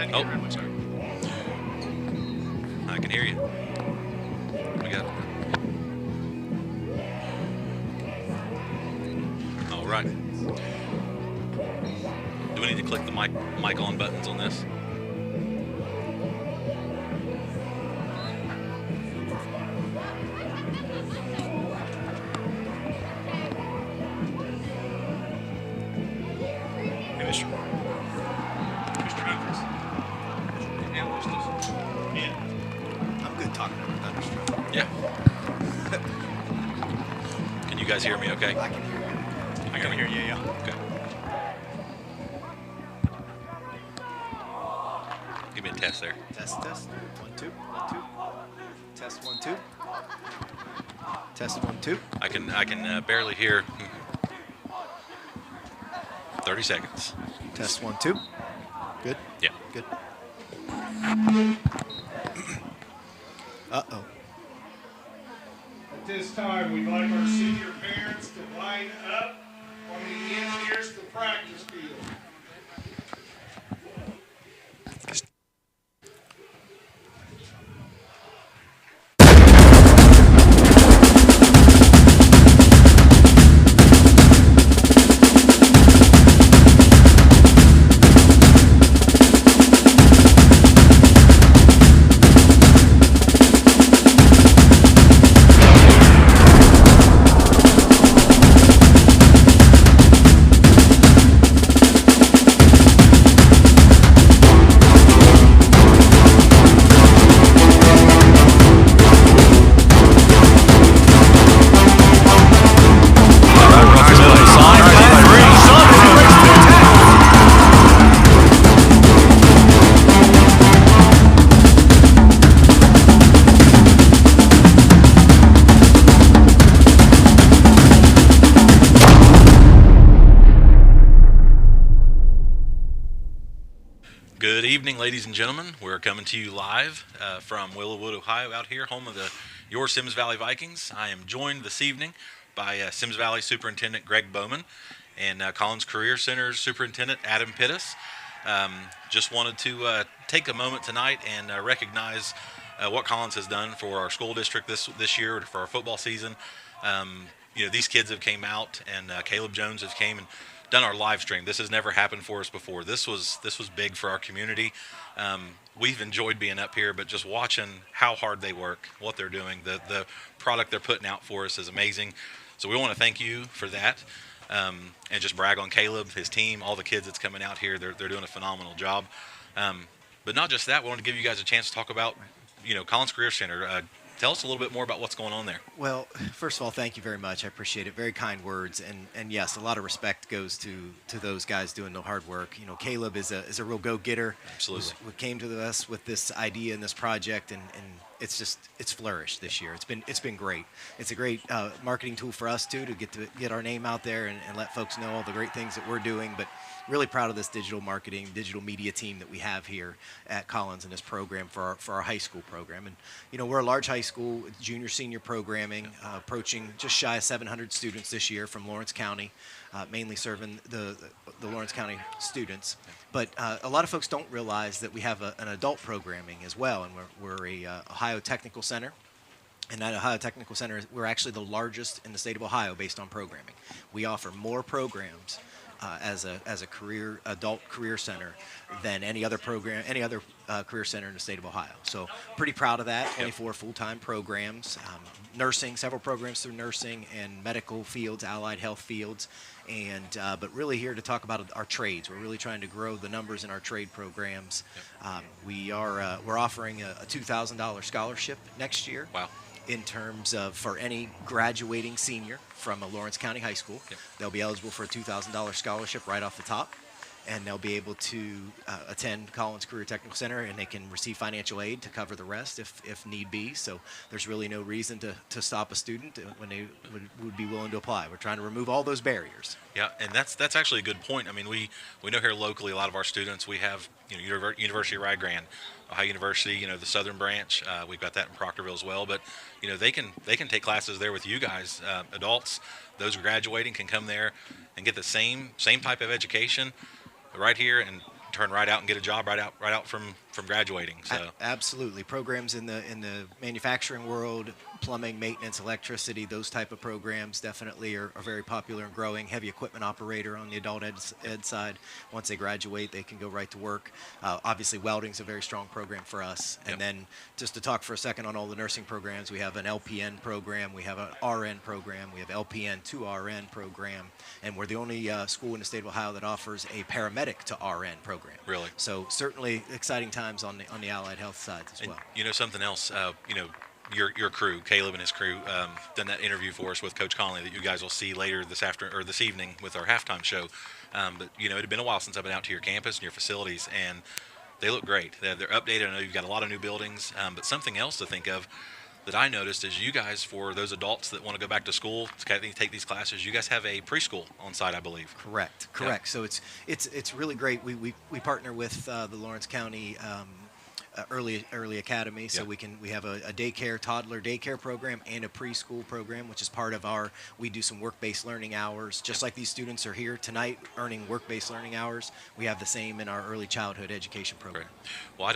Oh, sorry. I can hear you. We got. All right. Do we need to click the mic on buttons on this? Hey, Mr. Evans. Yeah. I'm good talking over thunderstorm. Yeah. Can you guys hear me okay? I can hear you. I can hear you, yeah. Okay. Give me a test there. Test. 1, 2, 1, 2. Test 1, 2. Test 1, 2. I can barely hear. 30 seconds. Test 1, 2. Good. Yeah. Good. Uh-oh. At this time, we'd like our senior parents to line up on the end here to the practice field. Good evening, ladies and gentlemen. We're coming to you live from Willowwood, Ohio, out here, home of your Symmes Valley Vikings. I am joined this evening by Symmes Valley Superintendent Greg Bowman and Collins Career Center Superintendent Adam Pittis. Just wanted to take a moment tonight and recognize what Collins has done for our school district this year for our football season. These kids have came out, and Caleb Jones has came and done our live stream. This has never happened for us before. This was big for our community. We've enjoyed being up here, but just watching how hard they work, what they're doing, the product they're putting out for us is amazing. So we want to thank you for that, and just brag on Caleb, his team, all the kids that's coming out here. They're doing a phenomenal job. But not just that, we want to give you guys a chance to talk about, Collins Career Center. Tell us a little bit more about what's going on there. Well, first of all, thank you very much. I appreciate it. Very kind words, and yes, a lot of respect goes to those guys doing the hard work. Caleb is a real go-getter. Absolutely. We came to us with this idea and this project, and it's flourished this year. It's been great. It's a great marketing tool for us too, to get our name out there and let folks know all the great things that we're doing. But really proud of this digital marketing, digital media team that we have here at Collins in this program for our high school program. And we're a large high school, junior senior programming, approaching just shy of 700 students this year from Lawrence County, mainly serving the Lawrence County students. But a lot of folks don't realize that we have an adult programming as well, and we're a Ohio Technical Center. And at Ohio Technical Center, we're actually the largest in the state of Ohio based on programming. We offer more programs as a adult career center than any other program, career center in the state of Ohio. So pretty proud of that. 24 full-time programs, nursing, several programs through nursing and medical fields, allied health fields, and but really here to talk about our trades. We're really trying to grow the numbers in our trade programs. We're offering a $2,000 scholarship next year. Wow. In terms of for any graduating senior from a Lawrence County high school. They'll be eligible for a $2,000 scholarship right off the top, and they'll be able to attend Collins Career Technical Center, and they can receive financial aid to cover the rest if need be. So there's really no reason to stop a student when they would be willing to apply. We're trying to remove all those barriers. Yeah, and that's actually a good point. I mean, we know here locally a lot of our students, we have University of Rye Grand, Ohio University, the Southern Branch. We've got that in Proctorville as well. But they can take classes there with you guys. Adults, those graduating can come there and get the same type of education right here and turn right out and get a job right out from graduating. So Absolutely, programs in the manufacturing world, plumbing, maintenance, electricity, those type of programs definitely are very popular and growing. Heavy equipment operator on the adult ed side. Once they graduate, they can go right to work. Obviously, welding's a very strong program for us. And then just to talk for a second on all the nursing programs, we have an LPN program, we have an RN program, we have LPN to RN program, and we're the only school in the state of Ohio that offers a paramedic to RN program. Really? So certainly exciting times on the allied health side as well. You know something else, your crew, Caleb and his crew, done that interview for us with Coach Conley that you guys will see later this evening with our halftime show. But it had been a while since I've been out to your campus and your facilities, and they look great. They're updated. I know you've got a lot of new buildings, but something else to think of that I noticed is you guys, for those adults that want to go back to school to take these classes, you guys have a preschool on site, I believe. Correct. Yeah. So it's really great. We partner with the Lawrence County early academy, so we have a toddler daycare program and a preschool program, which is part of we do some work-based learning hours, just like these students are here tonight earning work-based learning hours. We have the same in our early childhood education program. Great. Well, I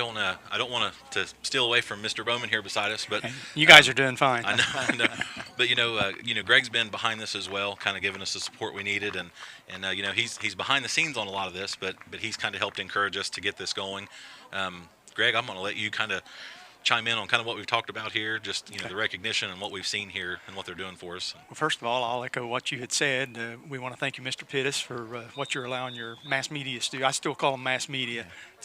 don't want to steal away from Mr. Bowman here beside us, but you guys are doing fine. I know. But Greg's been behind this as well, kind of giving us the support we needed, and he's behind the scenes on a lot of this, but he's kind of helped encourage us to get this going. Greg, I'm going to let you kind of chime in on kind of what we've talked about here, just the recognition and what we've seen here and what they're doing for us. Well, first of all, I'll echo what you had said. We want to thank you, Mr. Pittis, for what you're allowing your mass media I still call them mass media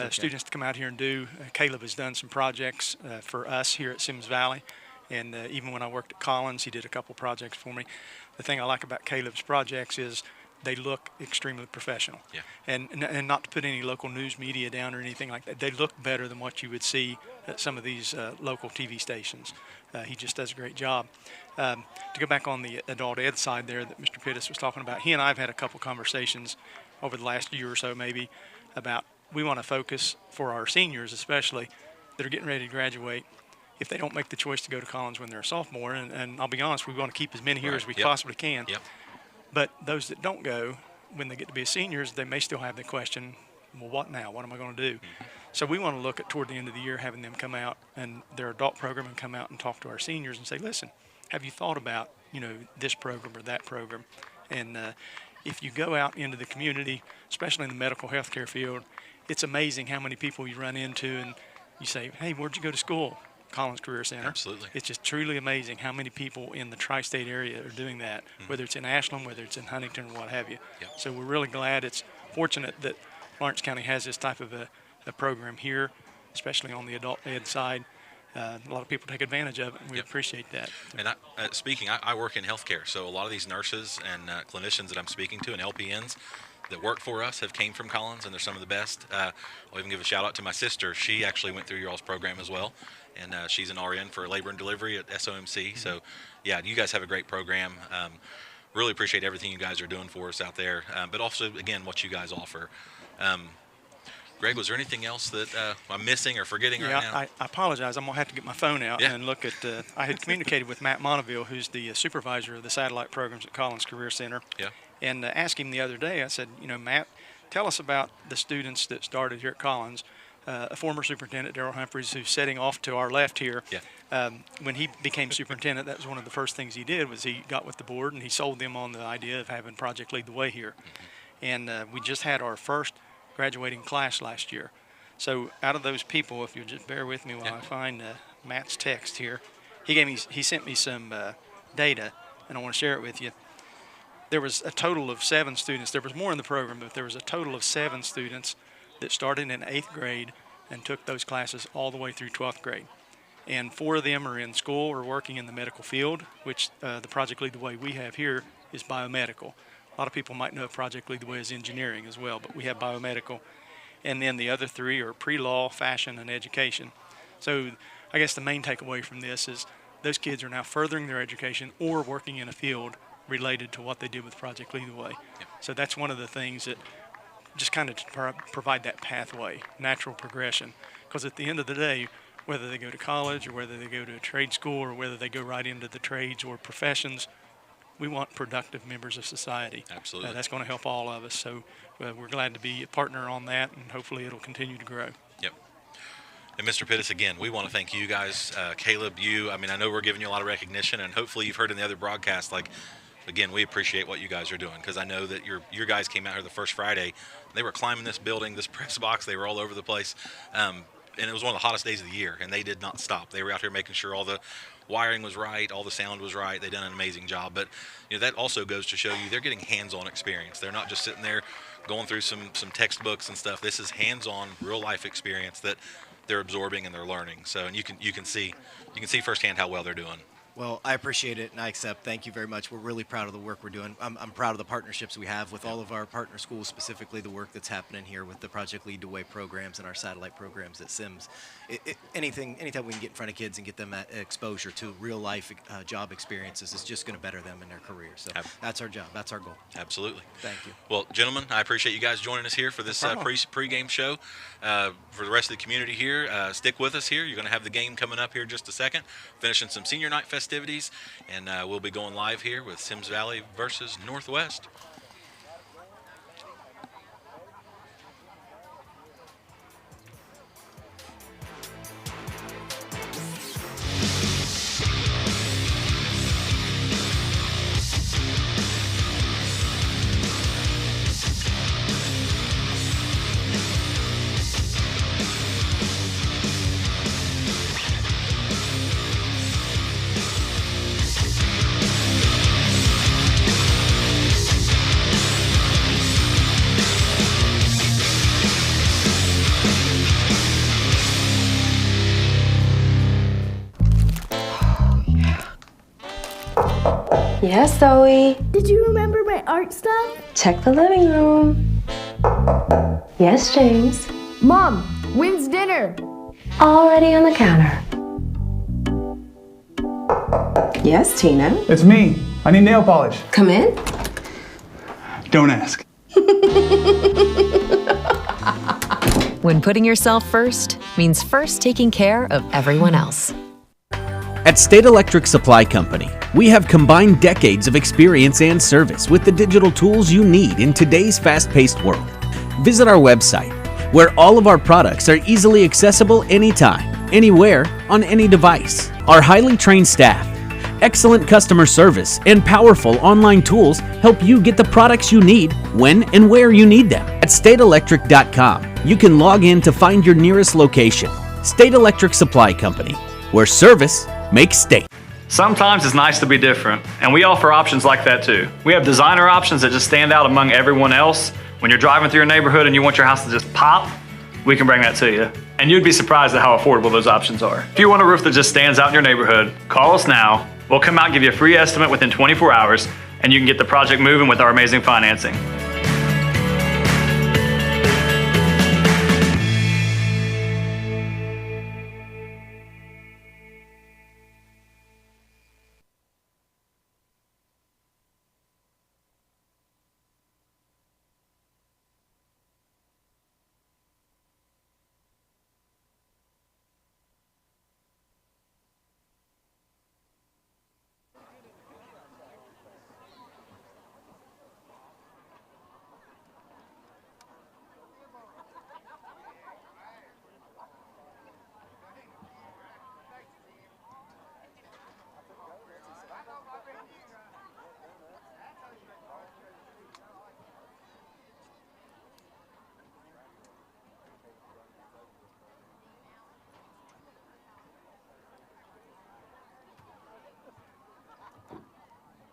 students to come out here and do. Caleb has done some projects for us here at Symmes Valley, and even when I worked at Collins, he did a couple projects for me. The thing I like about Caleb's projects is they look extremely professional. Yeah. And not to put any local news media down or anything like that, they look better than what you would see at some of these local TV stations. He just does a great job. To go back on the adult ed side there that Mr. Pittis was talking about, he and I have had a couple conversations over the last year or so maybe about we want to focus for our seniors especially that are getting ready to graduate. If they don't make the choice to go to Collins when they're a sophomore, and I'll be honest, we want to keep as many here as we possibly can. Yep. But those that don't go, when they get to be seniors, they may still have the question, well, what now? What am I going to do? Mm-hmm. So we want to look at toward the end of the year having them come out and their adult program and come out and talk to our seniors and say, listen, have you thought about, this program or that program? And if you go out into the community, especially in the medical healthcare field, it's amazing how many people you run into and you say, hey, where'd you go to school? Collins Career Center. Absolutely. It's just truly amazing how many people in the tri-state area are doing that, whether it's in Ashland, whether it's in Huntington, or what have you. Yep. So we're really glad. It's fortunate that Lawrence County has this type of a program here, especially on the adult ed side. A lot of people take advantage of it, and we appreciate that. And I work in healthcare, so a lot of these nurses and clinicians that I'm speaking to and LPNs that work for us have came from Collins, and they're some of the best. I'll even give a shout out to my sister. She actually went through your all's program as well, and she's an RN for labor and delivery at SOMC. Mm-hmm. So, yeah, you guys have a great program. Really appreciate everything you guys are doing for us out there, but also, again, what you guys offer. Greg, was there anything else that I'm missing or forgetting right now? I apologize. I'm going to have to get my phone out and look at I had communicated with Matt Monaville, who's the supervisor of the satellite programs at Collins Career Center. Yeah. And asked him the other day, I said, Matt, tell us about the students that started here at Collins. A former superintendent, Darrell Humphreys, who's sitting off to our left here. Yeah. When he became superintendent, that was one of the first things he did was he got with the board and he sold them on the idea of having Project Lead the Way here. Mm-hmm. And we just had our first graduating class last year. So out of those people, if you'll just bear with me while I find Matt's text here, he sent me some data, and I want to share it with you. There was a total of 7 students. There was more in the program, but there was a total of 7 students that started in 8th grade and took those classes all the way through 12th grade. And 4 of them are in school or working in the medical field, which the Project Lead the Way we have here is biomedical. A lot of people might know Project Lead the Way as engineering as well, but we have biomedical. And then the other 3 are pre-law, fashion, and education. So I guess the main takeaway from this is those kids are now furthering their education or working in a field related to what they did with Project Lead the Way. Yep. So that's one of the things that just kind of provide that pathway, natural progression. Because at the end of the day, whether they go to college or whether they go to a trade school or whether they go right into the trades or professions, we want productive members of society. Absolutely. That's going to help all of us. So we're glad to be a partner on that, and hopefully it'll continue to grow. Yep. And Mr. Pittis, again, we want to thank you guys, Caleb, you. I mean, I know we're giving you a lot of recognition, and hopefully you've heard in the other broadcasts, like, again, we appreciate what you guys are doing, because I know that your guys came out here the first Friday. They were climbing this building, this press box. They were all over the place. And it was one of the hottest days of the year, and they did not stop. They were out here making sure all the wiring was right, all the sound was right. They done an amazing job. But that also goes to show you they're getting hands-on experience. They're not just sitting there going through some textbooks and stuff. This is hands-on, real-life experience that they're absorbing and they're learning. So, and you can see firsthand how well they're doing. Well, I appreciate it, and I accept. Thank you very much. We're really proud of the work we're doing. I'm proud of the partnerships we have with all of our partner schools, specifically the work that's happening here with the Project Lead the Way programs and our satellite programs at Symmes. Anytime we can get in front of kids and get them exposure to real-life job experiences is just going to better them in their career. So that's our job. That's our goal. Absolutely. Thank you. Well, gentlemen, I appreciate you guys joining us here for this pre-game show. For the rest of the community here, stick with us here. You're going to have the game coming up here in just a second, finishing some senior night festivities, and we'll be going live here with Symmes Valley versus Northwest. Yes, Zoe. Did you remember my art stuff? Check the living room. Yes, James. Mom, when's dinner? Already on the counter. Yes, Tina. It's me. I need nail polish. Come in. Don't ask. When putting yourself first means first taking care of everyone else. At State Electric Supply Company, we have combined decades of experience and service with the digital tools you need in today's fast-paced world. Visit our website, where all of our products are easily accessible anytime, anywhere, on any device. Our highly trained staff, excellent customer service, and powerful online tools help you get the products you need when and where you need them. At stateelectric.com, you can log in to find your nearest location. State Electric Supply Company, where service makes state. Sometimes it's nice to be different, and we offer options like that too. We have designer options that just stand out among everyone else. When you're driving through your neighborhood and you want your house to just pop, we can bring that to you. And you'd be surprised at how affordable those options are. If you want a roof that just stands out in your neighborhood, call us now. We'll come out and give you a free estimate within 24 hours, and you can get the project moving with our amazing financing.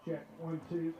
Check, 1, 2.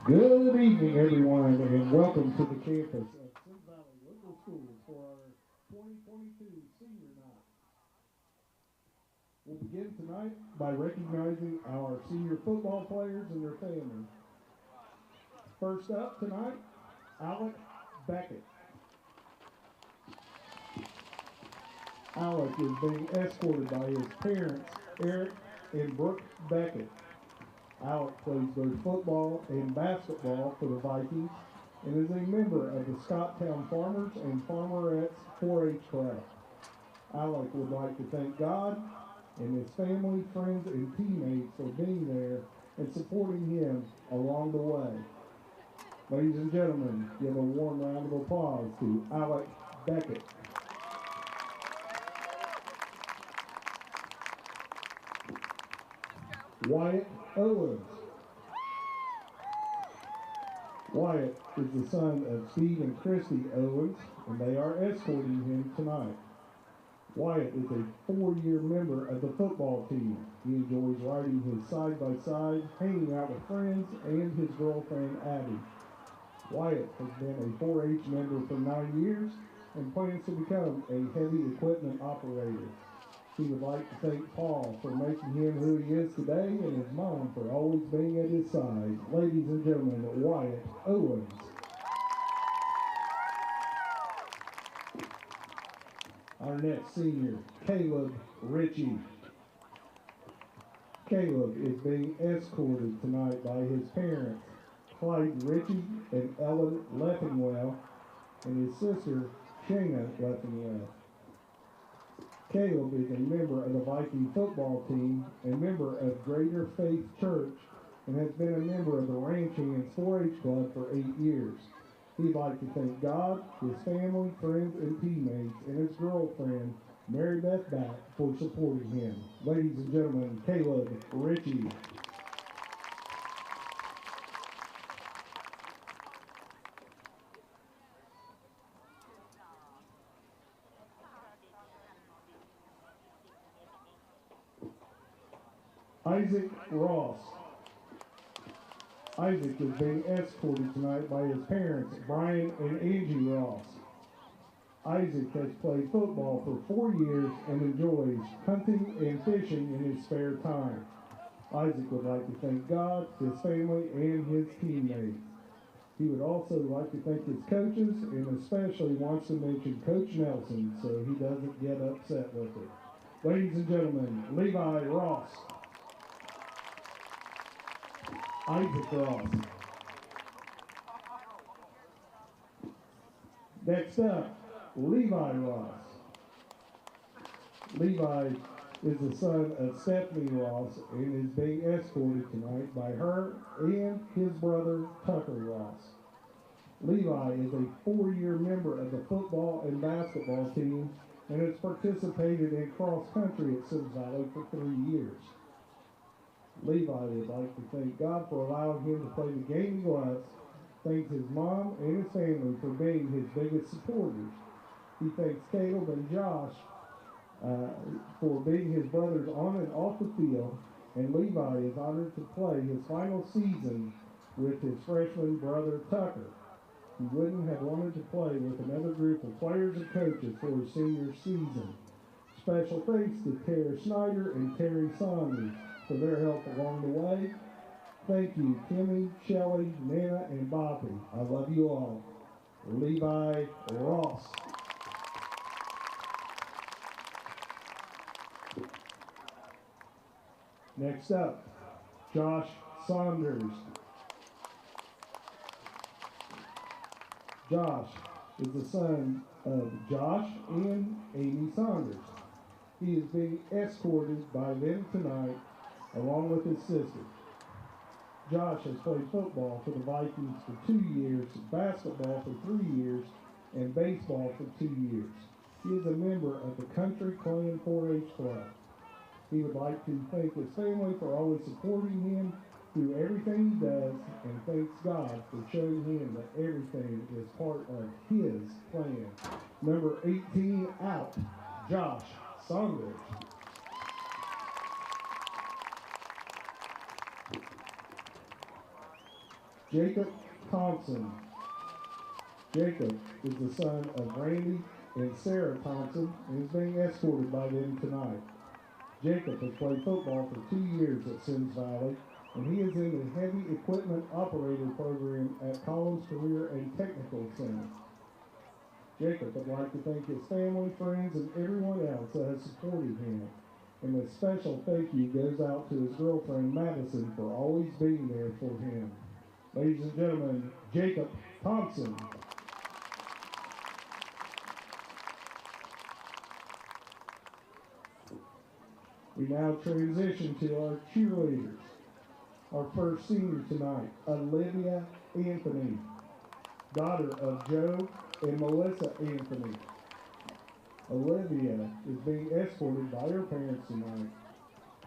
Good evening, everyone, and welcome to the campus of Symmes Valley Local Schools for our 2022 Senior Night. We'll begin tonight by recognizing our senior football players and their families. First up tonight, Alec Beckett. Alec is being escorted by his parents, Eric and Brooke Beckett. Alec plays both football and basketball for the Vikings and is a member of the Scotttown Farmers and Farmerettes 4-H Club. Alec would like to thank God and his family, friends, and teammates for being there and supporting him along the way. Ladies and gentlemen, give a warm round of applause to Alec Beckett. Wyatt Owens. Wyatt is the son of Steve and Christy Owens, and they are escorting him tonight. Wyatt is a 4-year member of the football team. He enjoys riding his side-by-side, hanging out with friends, and his girlfriend, Abby. Wyatt has been a 4-H member for 9 years and plans to become a heavy equipment operator. He would like to thank Paul for making him who he is today and his mom for always being at his side. Ladies and gentlemen, Wyatt Owens. Our next senior, Caleb Ritchie. Caleb is being escorted tonight by his parents, Clyde Ritchie and Ellen Leffingwell, and his sister, Shayna Leffingwell. Caleb is a member of the Viking football team, a member of Greater Faith Church, and has been a member of the Ranch Hands 4-H Club for 8 years. He'd like to thank God, his family, friends, and teammates, and his girlfriend, Mary Beth Back, for supporting him. Ladies and gentlemen, Caleb Ritchie. Isaac Ross. Isaac is being escorted tonight by his parents, Brian and Angie Ross. Isaac has played football for 4 years and enjoys hunting and fishing in his spare time. Isaac would like to thank God, his family, and his teammates. He would also like to thank his coaches and especially wants to mention Coach Nelson so he doesn't get upset with it. Ladies and gentlemen, Levi Ross. Isaac Ross. Next up, Levi Ross. Levi is the son of Stephanie Ross and is being escorted tonight by her and his brother Tucker Ross. Levi is a 4-year member of the football and basketball team and has participated in cross country at Symmes Valley for 3 years. Levi would like to thank God for allowing him to play the game he loves, thanks his mom and his family for being his biggest supporters. He thanks Caleb and Josh for being his brothers on and off the field, and Levi is honored to play his final season with his freshman brother Tucker. He wouldn't have wanted to play with another group of players and coaches for his senior season. Special thanks to Tara Snyder and Terry Saunders for their help along the way. Thank you, Kimmy, Shelley, Nana, and Bobby. I love you all. Levi Ross. Next up, Josh Saunders. Josh is the son of Josh and Amy Saunders. He is being escorted by them tonight along with his sister. Josh has played football for the Vikings for 2 years, basketball for 3 years, and baseball for 2 years. He is a member of the Country Clan 4-H Club. He would like to thank his family for always supporting him through everything he does, and thanks God for showing him that everything is part of his plan. Number 18 out, Josh Saunders. Jacob Thompson. Jacob is the son of Randy and Sarah Thompson and is being escorted by them tonight. Jacob has played football for 2 years at Symmes Valley, and he is in the Heavy Equipment Operator program at Collins Career and Technical Center. Jacob would like to thank his family, friends, and everyone else that has supported him. And a special thank you goes out to his girlfriend, Madison, for always being there for him. Ladies and gentlemen, Jacob Thompson. We now transition to our cheerleaders. Our first senior tonight, Olivia Anthony, daughter of Joe and Melissa Anthony. Olivia is being escorted by her parents tonight.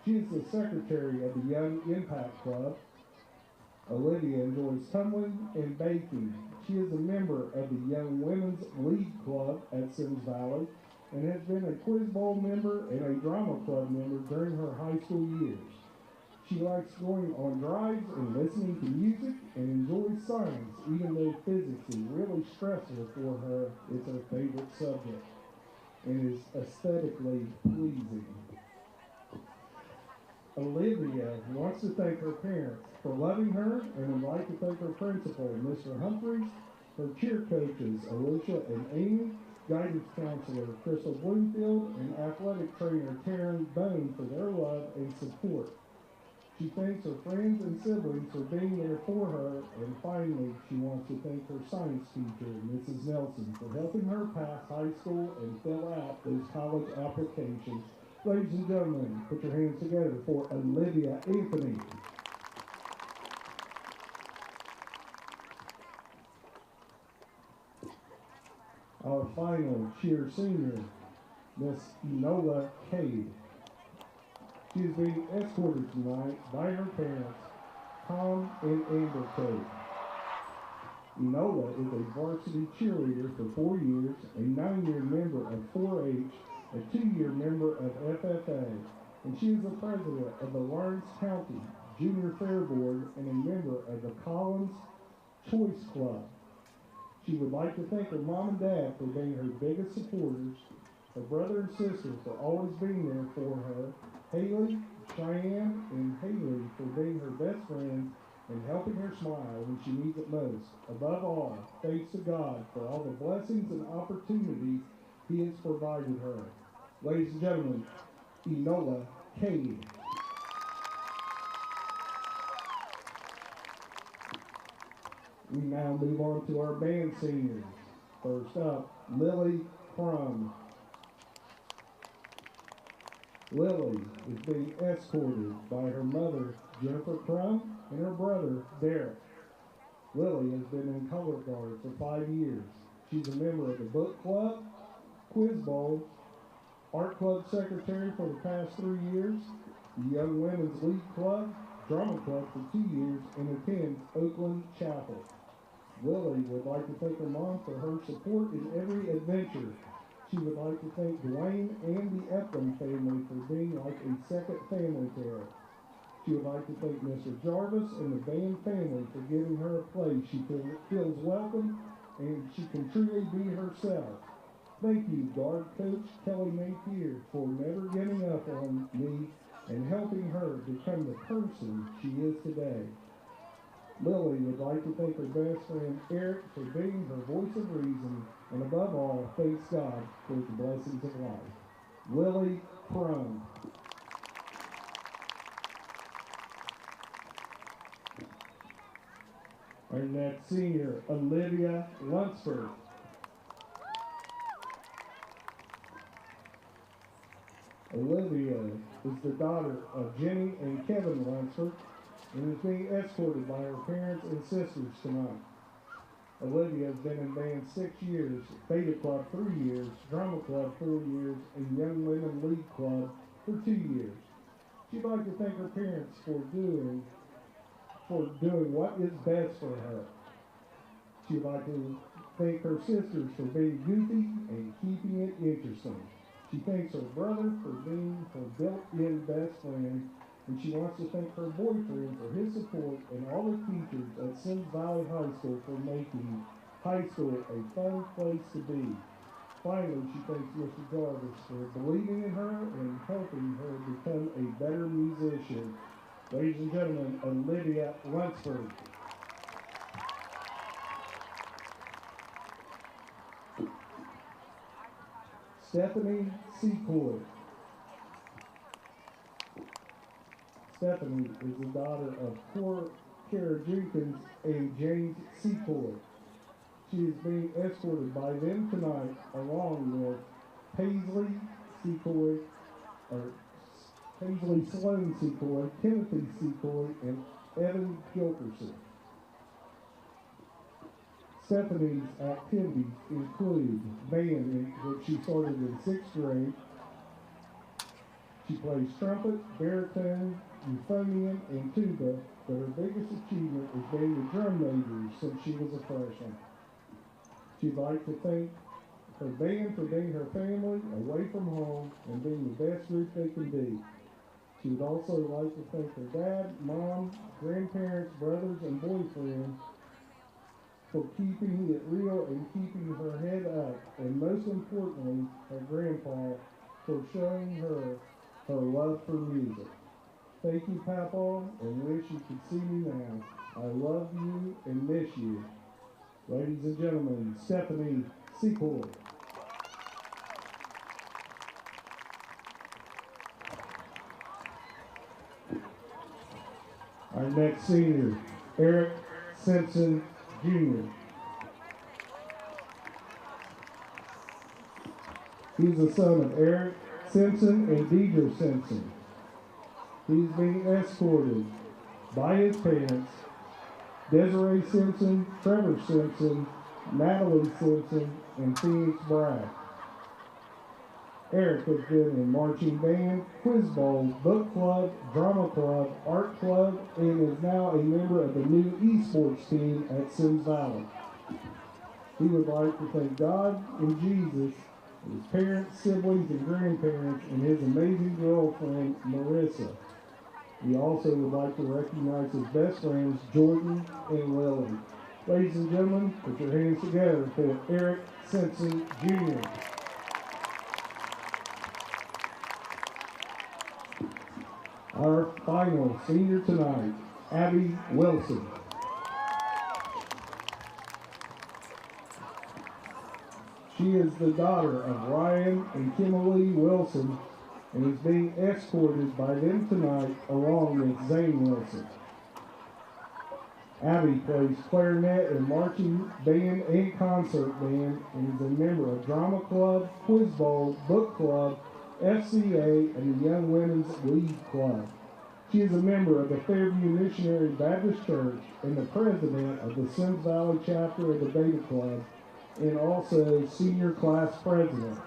She is the secretary of the Young Impact Club. Olivia enjoys tumbling and baking. She is a member of the Young Women's League Club at Symmes Valley and has been a Quiz Bowl member and a drama club member during her high school years. She likes going on drives and listening to music and enjoys science, even though physics is really stressful for her. It's her favorite subject and is aesthetically pleasing. Olivia wants to thank her parents for loving her and would like to thank her principal, Mr. Humphreys, her cheer coaches, Alicia and Amy, guidance counselor, Crystal Bloomfield, and athletic trainer, Taryn Bone, for their love and support. She thanks her friends and siblings for being there for her, and finally, she wants to thank her science teacher, Mrs. Nelson, for helping her pass high school and fill out those college applications. Ladies and gentlemen, put your hands together for Olivia Anthony. Our final cheer senior, Miss Enola Cade. She is being escorted tonight by her parents, Tom and Amber Cade. Enola is a varsity cheerleader for 4 years, a 9-year member of 4-H, a 2-year member of FFA, and she is the president of the Lawrence County Junior Fair Board and a member of the Collins Choice Club. She would like to thank her mom and dad for being her biggest supporters, her brother and sister for always being there for her, Haley, Cheyenne, and Haley for being her best friends and helping her smile when she needs it most. Above all, thanks to God for all the blessings and opportunities He has provided her. Ladies and gentlemen, Enola Cade. We now move on to our band seniors. First up, Lily Crum. Lily is being escorted by her mother, Jennifer Crum, and her brother, Derek. Lily has been in color guard for 5 years. She's a member of the Book Club, Quiz Bowl, Art Club secretary for the past 3 years, the Young Women's League Club, Drama Club for 2 years, and attends Oakland Chapel. Lily would like to thank her mom for her support in every adventure. She would like to thank Dwayne and the Ephraim family for being like a second family to her. She would like to thank Mr. Jarvis and the band family for giving her a place she feels welcome and she can truly be herself. Thank you, guard coach Kelly Napier, for never giving up on me and helping her become the person she is today. Lily would like to thank her best friend Eric for being her voice of reason, and above all, thanks God for the blessings of life. Lily Crum. Our next senior, Olivia Lunsford. Olivia is the daughter of Jenny and Kevin Lunsford and is being escorted by her parents and sisters tonight. Olivia has been in band 6 years, Beta Club 3 years, Drama Club 4 years, and Young Women League Club for 2 years. She'd like to thank her parents for doing what is best for her. She'd like to thank her sisters for being goofy and keeping it interesting. She thanks her brother for being her built-in best friend, and she wants to thank her boyfriend for his support and all the teachers at Symmes Valley High School for making high school a fun place to be. Finally, she thanks Mr. Jarvis for believing in her and helping her become a better musician. Ladies and gentlemen, Olivia Lunsford. Stephanie Secoy. Stephanie is the daughter of Kara Jenkins and James Secoy. She is being escorted by them tonight along with Paisley Secoy, or Paisley Sloan Secoy, Timothy Secoy, and Evan Gilkerson. Stephanie's activities include band, which she started in 6th grade. She plays trumpet, baritone, euphonium, and tuba, but her biggest achievement is being a drum major since she was a freshman. She'd like to thank her band for being her family, away from home, and being the best group they can be. She would also like to thank her dad, mom, grandparents, brothers, and boyfriend for keeping it real and keeping her head up, and most importantly, her grandpa for showing her love for music. Thank you, Papa, and wish you could see me now. I love you and miss you. Ladies and gentlemen, Stephanie Secoy. Our next senior, Eric Simpson Jr. He's the son of Eric Simpson and Deidre Simpson. He's being escorted by his parents, Desiree Simpson, Trevor Simpson, Natalie Simpson, and Phoenix Bragg. Eric has been in marching band, quiz bowl, book club, drama club, art club, and is now a member of the new esports team at Symmes Valley. He would like to thank God and Jesus, his parents, siblings, and grandparents, and his amazing girlfriend, Marissa. He also would like to recognize his best friends, Jordan and Lily. Ladies and gentlemen, put your hands together for Eric Simpson Jr. Our final senior tonight, Abby Wilson. She is the daughter of Ryan and Kimberly Wilson and is being escorted by them tonight along with Zane Wilson. Abby plays clarinet in marching band and concert band and is a member of Drama Club, Quiz Bowl, Book Club, FCA, and the Young Women's League Club. She is a member of the Fairview Missionary Baptist Church and the president of the Symmes Valley chapter of the Beta Club, and also senior class president.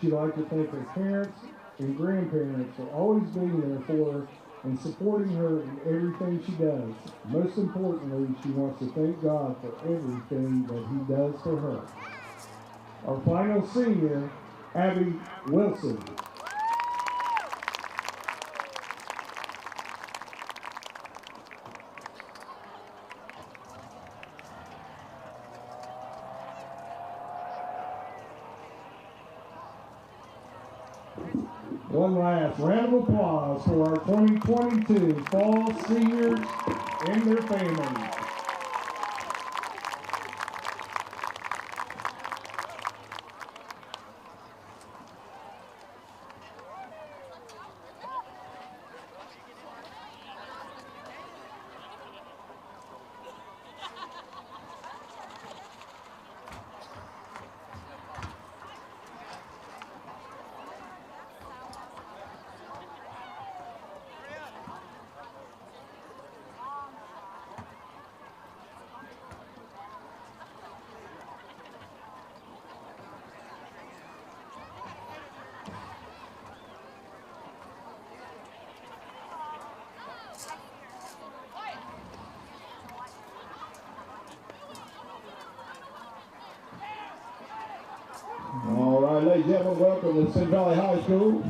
She'd like to thank her parents and grandparents for always being there for her and supporting her in everything she does. Most importantly, she wants to thank God for everything that he does for her. Our final senior, Abby Wilson. One last round of applause for our 2022 fall seniors and their families. All right, ladies and gentlemen, welcome to Symmes Valley High School.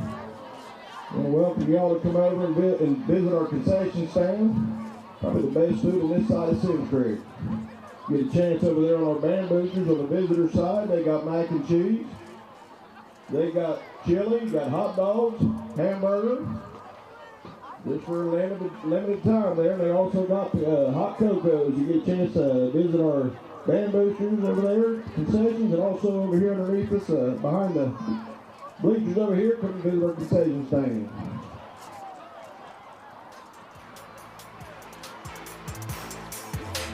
I want to welcome y'all to come over and visit our concession stand. Probably the best food on this side of Symmes Creek. Get a chance over there on our band boosters on the visitor side. They got mac and cheese. They got chili, got hot dogs, hamburger. Just for a limited time there. They also got hot cocos. You get a chance to visit our band boosters over there, concessions, and also over here underneath us, behind the bleachers over here, come and visit our concession stand.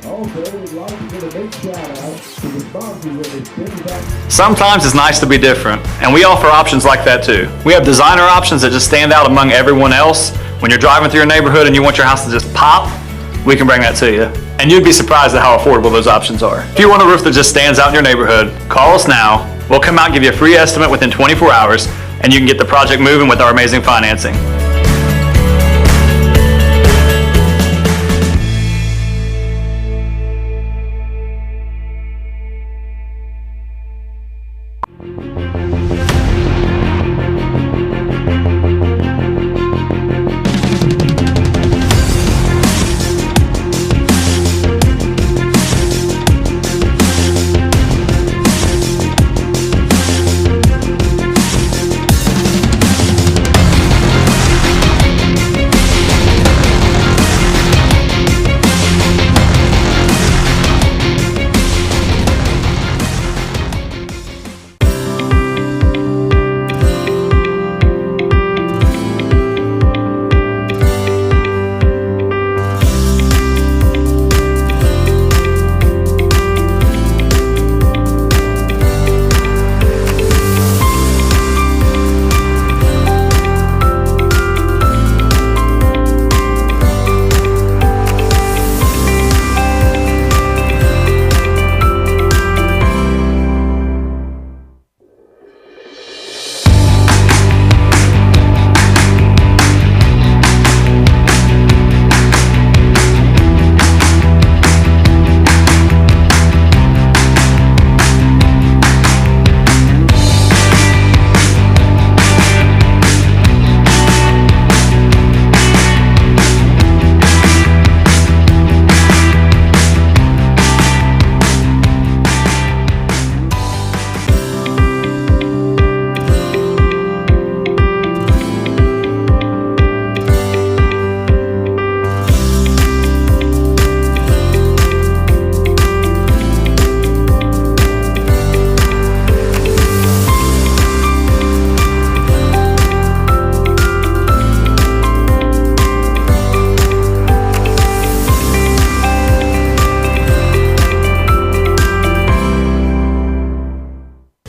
Also, we'd like to give a big shout out to the sponsors of this Symmes. Sometimes it's nice to be different, and we offer options like that too. We have designer options that just stand out among everyone else. When you're driving through your neighborhood and you want your house to just pop, we can bring that to you. And you'd be surprised at how affordable those options are. If you want a roof that just stands out in your neighborhood, call us now. We'll come out and give you a free estimate within 24 hours, and you can get the project moving with our amazing financing.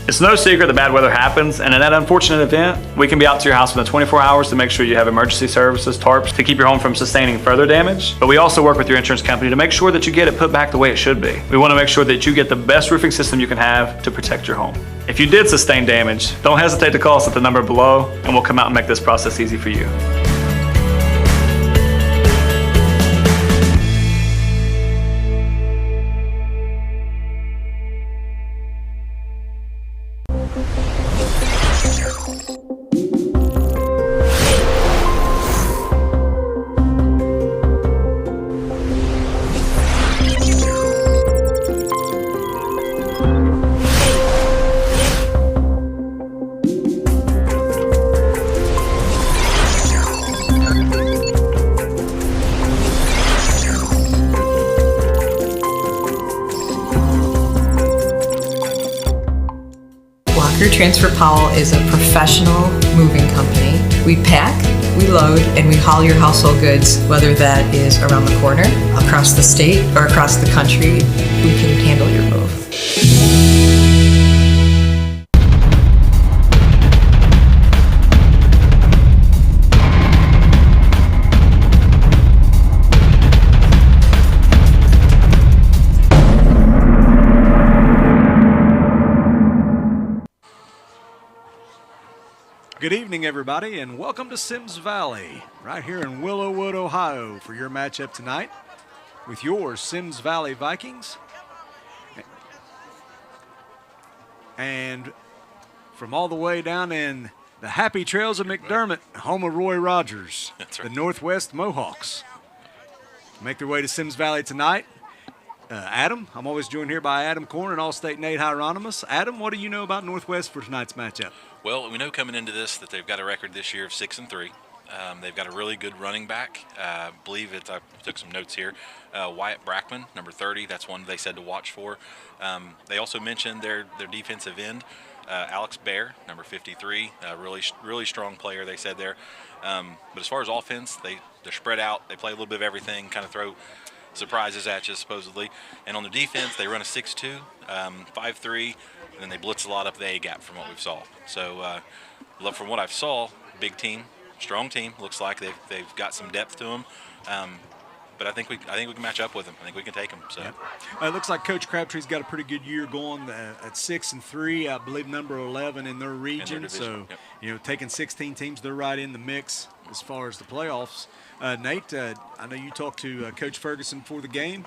It's no secret that bad weather happens, and in that unfortunate event, we can be out to your house within 24 hours to make sure you have emergency services, tarps, to keep your home from sustaining further damage. But we also work with your insurance company to make sure that you get it put back the way it should be. We want to make sure that you get the best roofing system you can have to protect your home. If you did sustain damage, don't hesitate to call us at the number below, and we'll come out and make this process easy for you. Transfer Powell is a professional moving company. We pack, we load, and we haul your household goods, whether that is around the corner, across the state, or across the country. We can handle your move. Good evening, everybody, and welcome to Symmes Valley, right here in Willowwood, Ohio, for your matchup tonight with your Symmes Valley Vikings. And from all the way down in the Happy Trails of McDermott, home of Roy Rogers. That's right. The Northwest Mohawks make their way to Symmes Valley tonight. Adam, I'm always joined here by Adam Korn and All-State Nate Hieronymus. Adam, what do you know about Northwest for tonight's matchup? Well, we know coming into this that they've got a record this year of 6-3. They've got a really good running back. I took some notes here. Wyatt Brackman, number 30. That's one they said to watch for. They also mentioned their defensive end, Alex Bear, number 53. Really strong player, they said there. But as far as offense, they're spread out. They play a little bit of everything, kind of throw surprises at you, supposedly. And on the defense, they run a 6-2, 5-3, and then they blitz a lot up the A-gap from what we've saw. So from what I've saw, big team. Strong team. Looks like they've got some depth to them, but I think we can match up with them. I think we can take them. So it looks like Coach Crabtree's got a pretty good year going at 6-3. I believe number 11 in their region. Division. So taking 16 teams, they're right in the mix as far as the playoffs. Nate, I know you talked to Coach Ferguson before the game.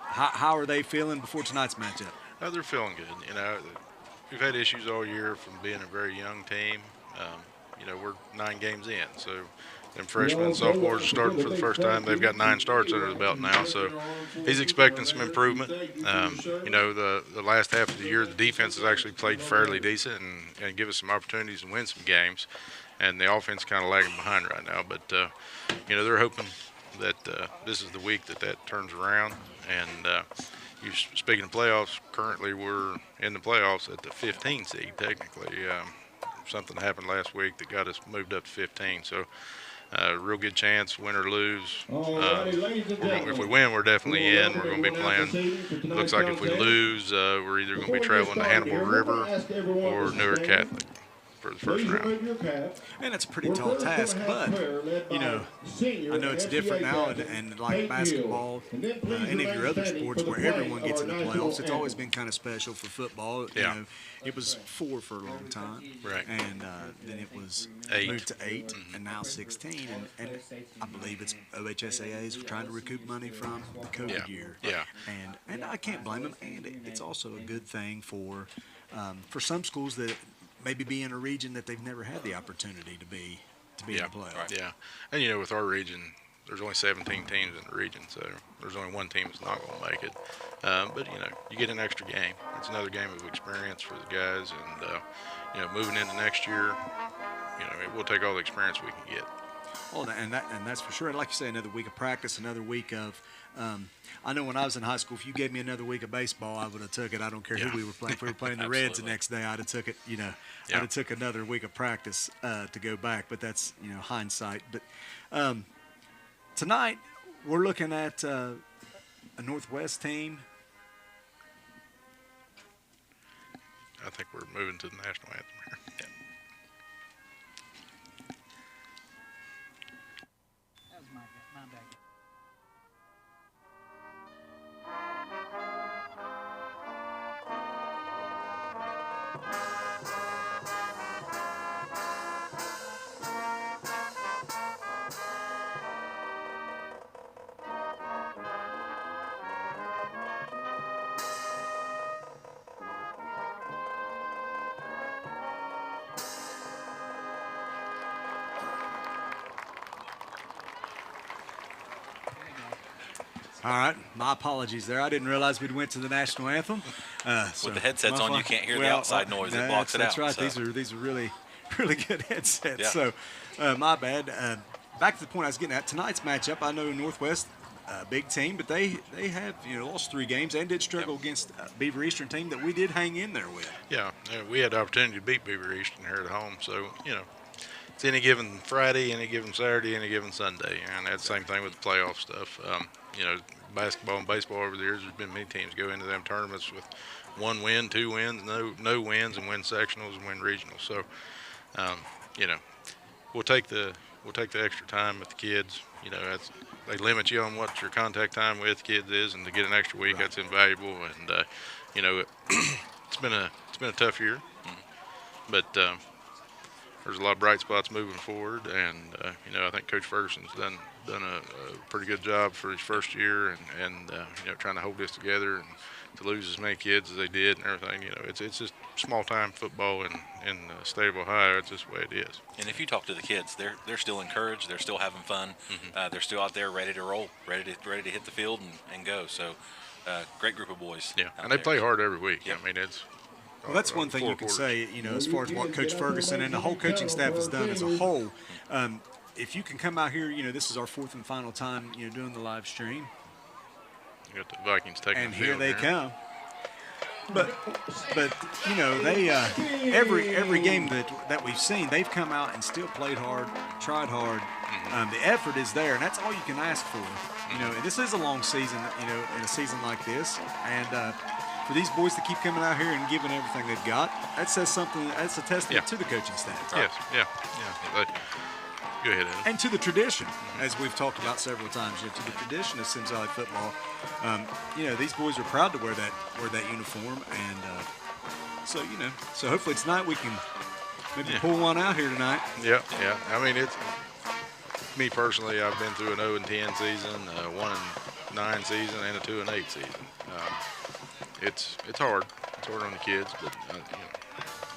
How are they feeling before tonight's matchup? They're feeling good. We've had issues all year from being a very young team. We're 9 games in, so them freshmen and sophomores are starting for the first time. They've got 9 starts under the belt now, so he's expecting some improvement. The last half of the year, the defense has actually played fairly decent and give us some opportunities to win some games, and the offense kind of lagging behind right now. But they're hoping that this is the week that turns around. And speaking of playoffs, currently we're in the playoffs at the 15 seed technically. Something happened last week that got us moved up to 15. So real good chance, win or lose. If we win, we're definitely in. We're going to be playing. Looks like if we lose, we're either going to be traveling to Hannibal River or Newark Catholic for the first round. And it's a pretty tall task, but, I know it's different now, and like basketball, any of your other sports where everyone gets in the playoffs, it's always been kind of special for football. It was 4 for a long time, right? And then it was 8. Moved to 8, and now 16. And I believe it's OHSAA is trying to recoup money from the COVID year. Yeah. And I can't blame them. And it's also a good thing for some schools that maybe be in a region that they've never had the opportunity to be in the playoffs. Right. Yeah. And with our region, there's only 17 teams in the region, so there's only one team that's not going to make it. But you get an extra game. It's another game of experience for the guys, and moving into next year, we'll take all the experience we can get. Oh, and that's for sure. And like you say, another week of practice, another week of. I know when I was in high school, if you gave me another week of baseball, I would have took it. I don't care who we were playing. If we were playing the Reds the next day, I'd have took it. I'd have took another week of practice to go back. But that's hindsight. But tonight we're looking at a Northwest team. I think we're moving to the national anthem here. Yeah. That was my bad. All right, my apologies there. I didn't realize we'd went to the national anthem. With the headsets on, you can't hear the outside noise. It blocks it out. That's right. So. These are really good headsets. Yeah. So, my bad. Back to the point I was getting at. Tonight's matchup, I know Northwest, big team, but they have lost 3 games and did struggle against Beaver Eastern team that we did hang in there with. Yeah, we had the opportunity to beat Beaver Eastern here at home. So it's any given Friday, any given Saturday, any given Sunday, and that's the same thing with the playoff stuff. Basketball and baseball over the years, there's been many teams go into them tournaments with 1 win, 2 wins, no wins, and win sectionals and win regionals. So, we'll take the extra time with the kids. They limit you on what your contact time with kids is, and to get an extra week, that's invaluable. And it's been a tough year, but there's a lot of bright spots moving forward, and I think Coach Ferguson's done a pretty good job for his first year, and trying to hold this together and to lose as many kids as they did and everything. You know, it's just small time football in the state of Ohio. It's just the way it is. And if you talk to the kids, they're still encouraged. They're still having fun. They're still out there ready to roll, ready to hit the field and go. So, great group of boys. Yeah, and they play hard every week. Yep. I mean, it's. Well, that's one thing you can say, you know, as far as what Coach Ferguson and the whole coaching staff has done as a whole. If you can come out here, you know, this is our fourth and final time, you know, doing the live stream. You got the Vikings taking and the here field they come. But you know, they every game that we've seen, they've come out and still played hard, tried hard. The effort is there, and that's all you can ask for. You know, and this is a long season, you know, in a season like this, and for these boys to keep coming out here and giving everything they've got, that says something. That's a testament to the coaching staff. Yes, yeah. But go ahead, Adam. And to the tradition, as we've talked about several times, you know, to the tradition of Symmes Valley football. You know, these boys are proud to wear that uniform, and so you know, so hopefully tonight we can maybe pull one out here tonight. Yeah. I mean, it's me personally. I've been through an 0-10 season, 1-9 season, and a 2-8 season. It's hard. It's hard on the kids, but you know,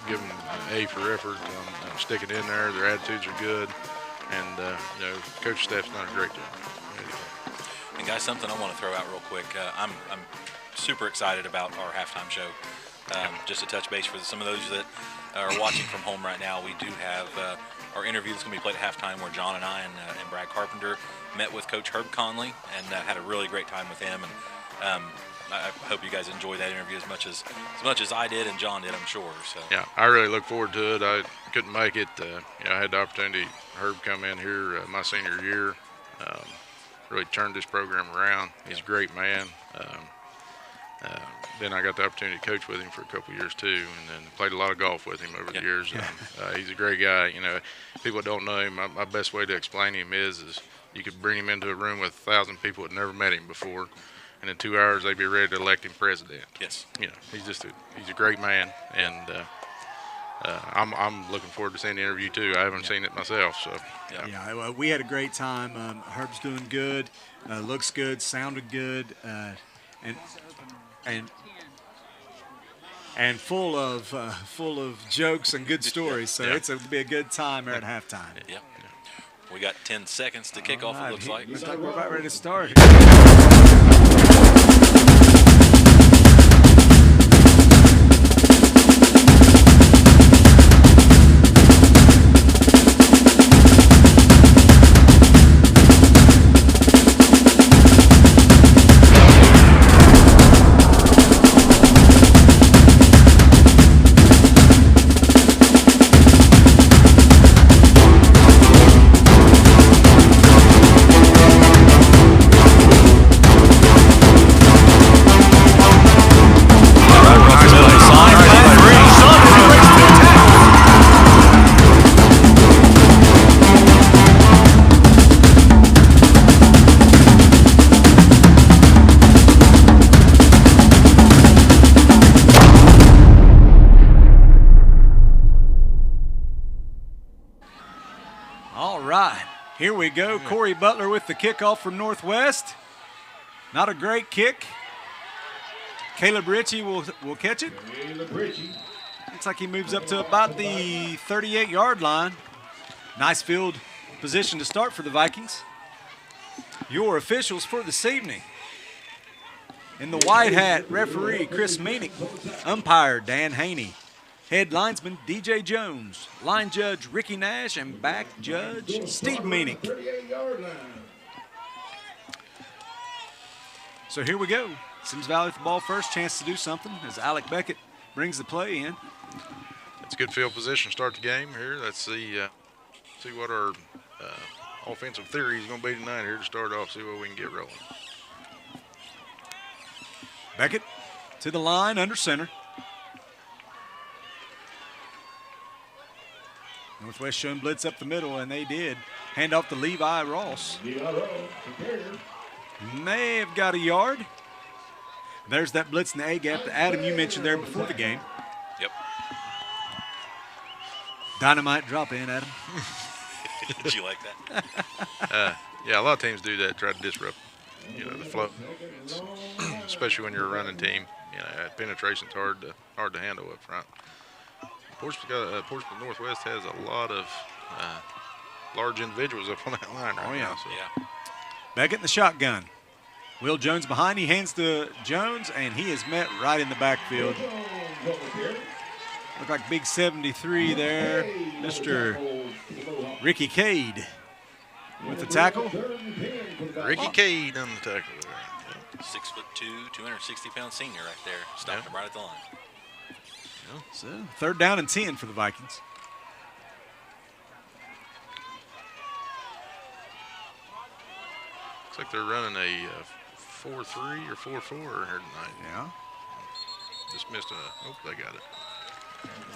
give them an A for effort. Sticking in there. Their attitudes are good, and you know, coach staff's done a great job. And guys, something I want to throw out real quick. I'm super excited about our halftime show. Just to touch base for some of those that are watching from home right now, we do have our interview that's going to be played at halftime, where John and I and Brad Carpenter met with Coach Herb Conley and had a really great time with him. And I hope you guys enjoyed that interview as much as I did and John did, I'm sure. So yeah, I really look forward to it. I couldn't make it. You know, I had the opportunity. Herb come in here my senior year. Really turned this program around. He's a great man. Then I got the opportunity to coach with him for a couple of years too, and then played a lot of golf with him over the years. He's a great guy. You know, people that don't know him, my best way to explain him is you could bring him into a room with 1,000 people that never met him before, and in 2 hours they'd be ready to elect him president. Yes. You know, he's a great man, and I'm looking forward to seeing the interview too. I haven't seen it myself, so. Yeah, we had a great time. Herb's doing good, looks good, sounded good, and full of jokes and good stories. So it'll be a good time there at halftime. Yep. We got 10 seconds to kick off. It looks like. Looks like we're about ready to start. Here we go. Corey Butler with the kickoff from Northwest. Not a great kick. Caleb Ritchie will catch it. Looks like he moves up to about the 38-yard line. Nice field position to start for the Vikings. Your officials for this evening. In the white hat, referee Chris Meenick. Umpire Dan Haney. Head linesman DJ Jones, line judge Ricky Nash, and back judge Steve Meenick. So here we go. Symmes Valley with the ball first, chance to do something as Alec Beckett brings the play in. It's a good field position to start the game here. Let's see what our offensive theory is going to be tonight here to start off, see what we can get rolling. Beckett to the line under center. Northwest showing blitz up the middle, and they did. Hand off to Levi Ross. May have got a yard. There's that blitz in the A-gap that Adam, you mentioned there before the game. Yep. Dynamite drop in, Adam. Did you like that? Yeah, a lot of teams do that, try to disrupt, the flow. especially when you're a running team. You know, penetration's hard to handle up front. Portsmouth Northwest has a lot of large individuals up on that line right now. So. Yeah. Beckett in the shotgun. Will Jones behind. He hands to Jones, and he is met right in the backfield. Look like big 73 there. Mr. Ricky Cade with the tackle. Ricky Cade on the tackle. 6'2", 260-pound senior right there. Stopped him right at the line. So 3rd down and 10 for the Vikings. Looks like they're running a 4-3 or 4-4 here tonight. Yeah. Just missed they got it.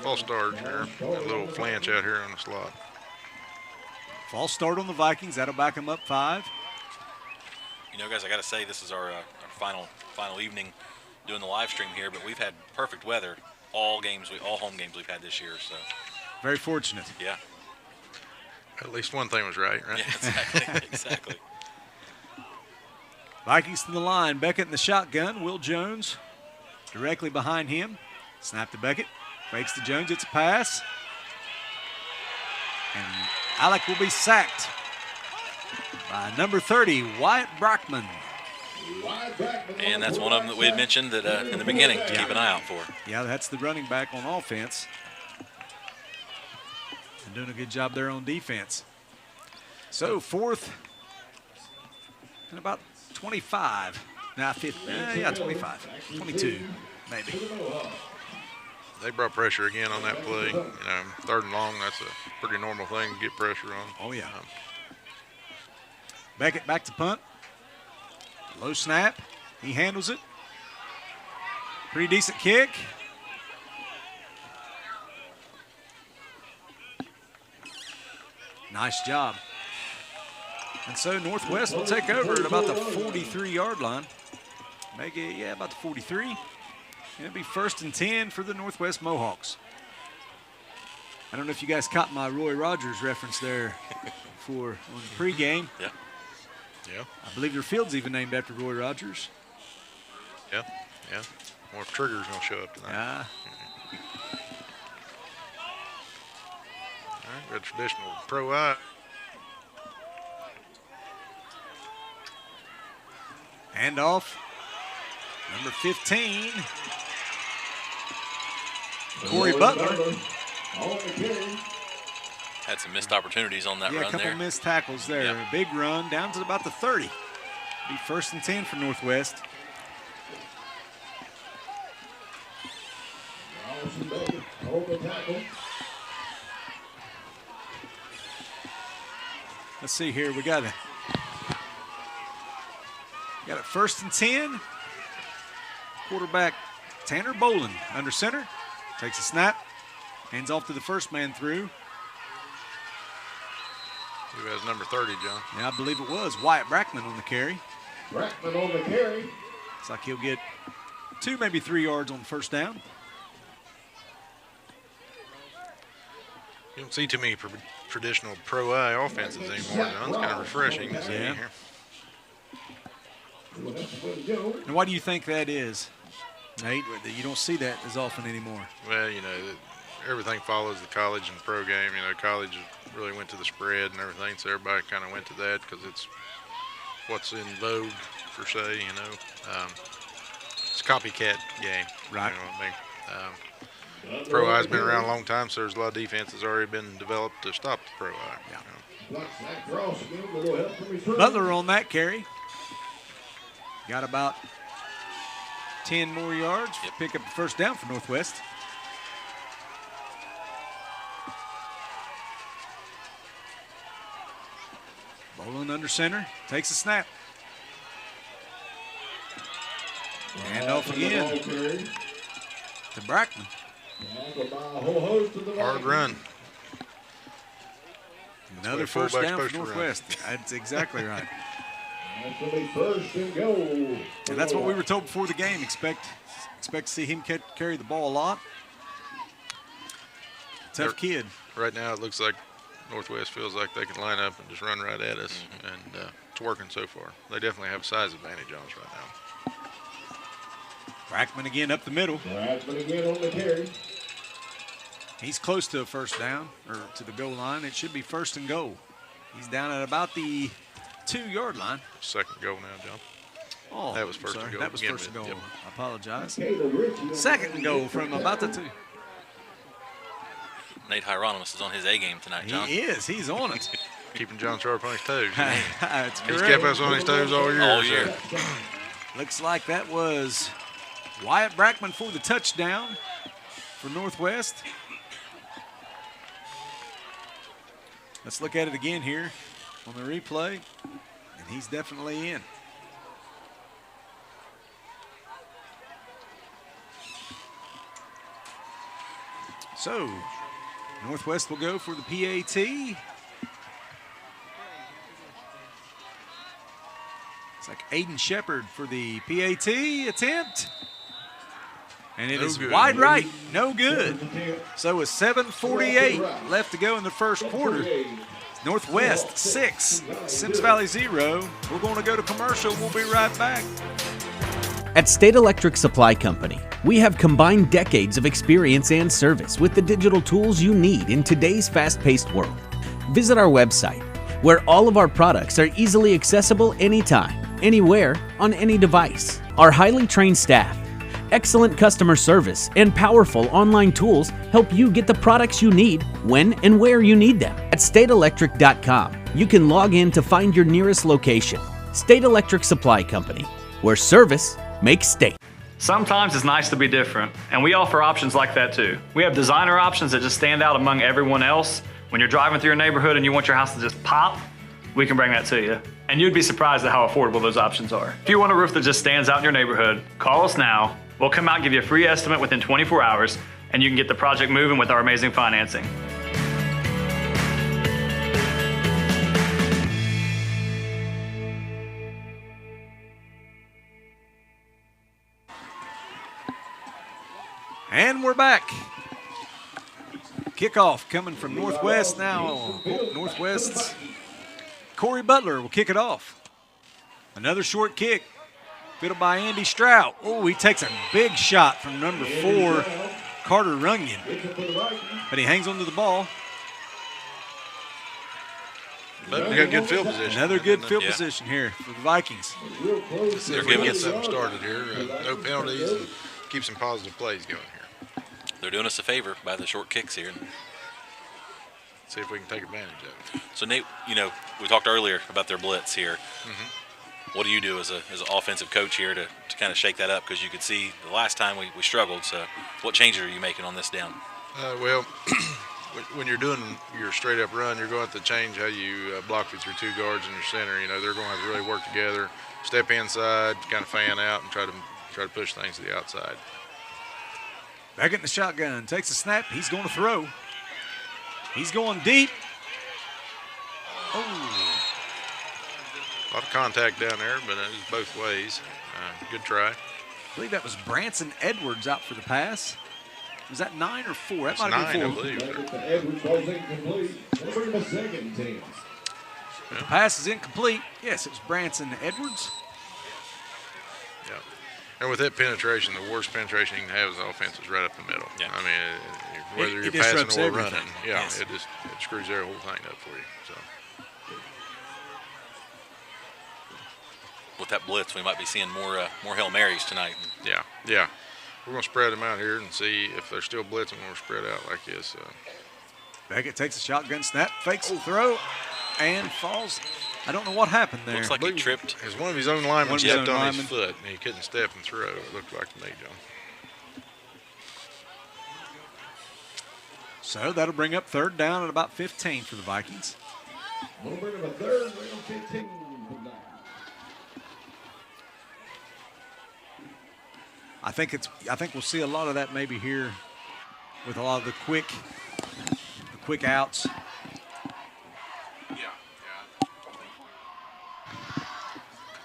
False start here. A little flange out here on the slot. False start on the Vikings. That'll back them up 5. You know, guys, I got to say this is our final evening doing the live stream here, but we've had perfect weather all home games we've had this year. So very fortunate. Yeah. At least one thing was right? Yeah, exactly. Exactly. Vikings to the line. Beckett in the shotgun. Will Jones directly behind him. Snap to Beckett. Fakes to Jones. It's a pass. And Alec will be sacked by number 30, Wyatt Brockman. And that's one of them that we had mentioned that in the beginning to keep an eye out for. Yeah, that's the running back on offense. And doing a good job there on defense. So 4th and about 25. Nah, 25. 22, maybe. They brought pressure again on that play. You know, 3rd and long, that's a pretty normal thing to get pressure on. Oh, yeah. Beckett back to punt. Low snap. He handles it. Pretty decent kick. Nice job. And so Northwest will take over at about the 43-yard line. Make it, yeah, about the 43. It'll be 1st and 10 for the Northwest Mohawks. I don't know if you guys caught my Roy Rogers reference there on the pregame. Yeah. Yeah. I believe your field's even named after Roy Rogers. Yeah, yeah. More Trigger's going to show up tonight. Yeah. All right, got traditional pro eye. Handoff. Number 15. Corey Butler. Had some missed opportunities on that run there. Yeah, a couple missed tackles there. Yeah. A big run down to about the 30. Be 1st and 10 for Northwest. Let's see here. We got it 1st and 10. Quarterback Tanner Boland under center. Takes a snap. Hands off to the first man through. Who has number 30, John? Yeah, I believe it was Wyatt Brackman on the carry. Brackman on the carry. Looks like he'll get 2, maybe 3 yards on the 1st down. You don't see too many traditional pro-eye offenses anymore, John. It's kind of refreshing to see here. And why do you think that is, Nate? You don't see that as often anymore. Well, you know, everything follows the college and pro game. You know, college really went to the spread and everything, so everybody kind of went to that because it's what's in vogue, per se, you know. It's a copycat game. Right. You know what I mean? Pro-Eye's been around a long time, so there's a lot of defenses already been developed to stop the Pro-Eye. Yeah. You know. Butler on that carry. Got about 10 more yards. Pick up the 1st down for Northwest. Boland under center. Takes a snap. Hand off again to Brackman. Hard run. Another 1st down for Northwest. That's exactly right. And that's what we were told before the game. Expect to see him carry the ball a lot. Tough kid. Right now it looks like Northwest feels like they can line up and just run right at us, and it's working so far. They definitely have a size advantage on us right now. Brackman again up the middle. Brackman again on the carry. He's close to a first down, or to the goal line. It should be 1st and goal. He's down at about the 2-yard line. Second goal now, John. Oh, that was first and goal. That was first and goal. Yep. I apologize. 2nd and goal from about the 2. Nate Hieronymus is on his A game tonight, John. He is. He's on it. Keeping John sharp on his toes. That's correct. He's kept us on his toes all year. All year. So. Looks like that was Wyatt Brackman for the touchdown for Northwest. Let's look at it again here on the replay, and he's definitely in. So, Northwest will go for the PAT. It's like Aiden Shepard for the PAT attempt. And it is wide right, no good. So with 7:48 left to go in the first quarter, Northwest 6, Symmes Valley 0. We're going to go to commercial. We'll be right back. At State Electric Supply Company, we have combined decades of experience and service with the digital tools you need in today's fast-paced world. Visit our website, where all of our products are easily accessible anytime, anywhere, on any device. Our highly trained staff, excellent customer service, and powerful online tools help you get the products you need when and where you need them. At stateelectric.com, you can log in to find your nearest location. State Electric Supply Company, where service makes state. Sometimes it's nice to be different, and we offer options like that too. We have designer options that just stand out among everyone else. When you're driving through your neighborhood and you want your house to just pop, we can bring that to you. And you'd be surprised at how affordable those options are. If you want a roof that just stands out in your neighborhood, call us now. We'll come out and give you a free estimate within 24 hours, and you can get the project moving with our amazing financing. And we're back. Kickoff coming from Northwest now. Northwest's Corey Butler will kick it off. Another short kick. Fiddled by Andy Strout. Oh, he takes a big shot from number 4, Carter Runyon. But he hangs onto the ball. But we got good field position. Another good field position here for the Vikings. Let's see if we can get something started here. No penalties and keep some positive plays going here. They're doing us a favor by the short kicks here. See if we can take advantage of it. So, Nate, you know, we talked earlier about their blitz here. Mm-hmm. What do you do as an offensive coach here to kind of shake that up? Because you could see the last time we struggled. So what changes are you making on this down? Well, when you're doing your straight-up run, you're going to have to change how you block with your 2 guards and your center. You know, they're going to have to really work together, step inside, kind of fan out, and try to push things to the outside. Back in the shotgun, takes a snap. He's going to throw. He's going deep. Oh. A lot of contact down there, but it was both ways. Good try. I believe that was Branson Edwards out for the pass. Was that 9 or 4? That might have been 4. I believe. Edwards was incomplete. We'll bring him a second team. The pass is incomplete. Yes, it was Branson Edwards. Yeah. And with that penetration, the worst penetration you can have as an offense is right up the middle. Yeah. I mean, whether you're passing or running, it screws their whole thing up for you. So. With that blitz, we might be seeing more Hail Marys tonight. Yeah. We're going to spread them out here and see if they're still blitzing when we're spread out like this. Beckett takes a shotgun snap, fakes the throw, and falls. I don't know what happened there. Looks like he tripped. It was one of his own linemen stepped on his foot, and he couldn't step and throw. It looked like to me, John. So that'll bring up 3rd down at about 15 for the Vikings. We'll bring him a 3rd, bring him 15. I think we'll see a lot of that maybe here with a lot of the quick outs.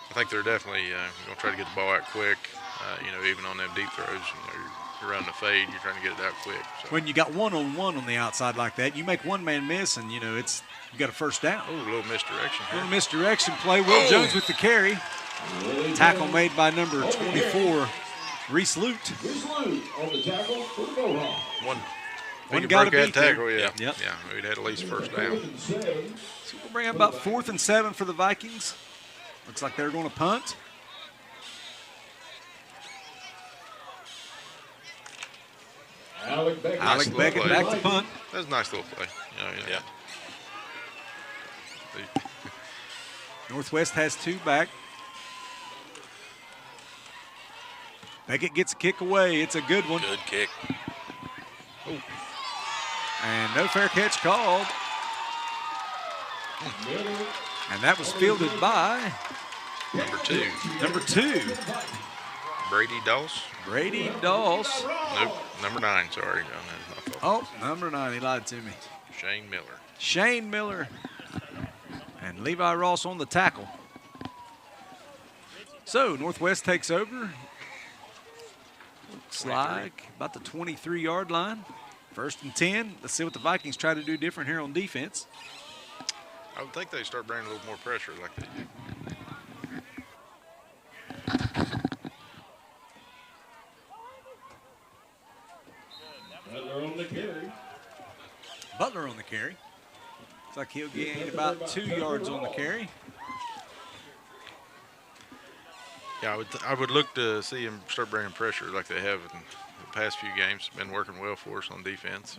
I think they're definitely going to try to get the ball out quick. Even on them deep throws, you're running a fade, you're trying to get it out quick. So. When you got one-on-one on the outside like that, you make one man miss, and you got a 1st down. Oh, a little misdirection here. Little misdirection play. Will Jones with the carry. Tackle made by number 24, Reese Lute. Reese Lute on the tackle for the Mohawk. One One got to broke that beat there. tackle, yeah. Yep. Yeah, we'd had at least first down. So we'll bring up about 4th and 7 for the Vikings. Looks like they're going to punt. Alec Beckett back to punt. That was a nice little play. Yeah. Northwest has 2 back. Beckett gets a kick away. It's a good one. Good kick. Oh. And no fair catch called. And that was fielded by Number 2. Number 2. Brady Doss. Brady Doss. Nope, number 9, sorry. Oh, number 9, he lied to me. Shane Miller. Shane Miller. And Levi Ross on the tackle. So Northwest takes over. Looks like about the 23-yard line. 1st and 10. Let's see what the Vikings try to do different here on defense. I would think they start bringing a little more pressure like they do. Butler on the carry. Butler on the carry. Looks like he'll gain about 2 yards on the carry. Yeah, I would look to see him start bringing pressure like they have in the past few games. Been working well for us on defense,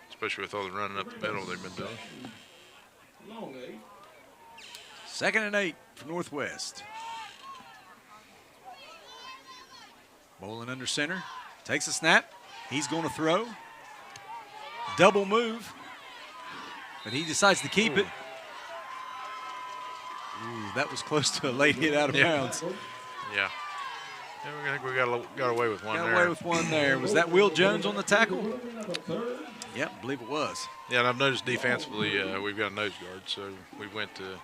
especially with all the running up the middle they've been doing. 2nd and 8 for Northwest. Bowling under center. Takes a snap. He's going to throw. Double move. But he decides to keep it. Ooh, that was close to a late hit out of bounds. Yeah. I think we got away with one there. Got away with one there. Was that Will Jones on the tackle? Yep, I believe it was. Yeah, and I've noticed defensively we've got a nose guard, so we went to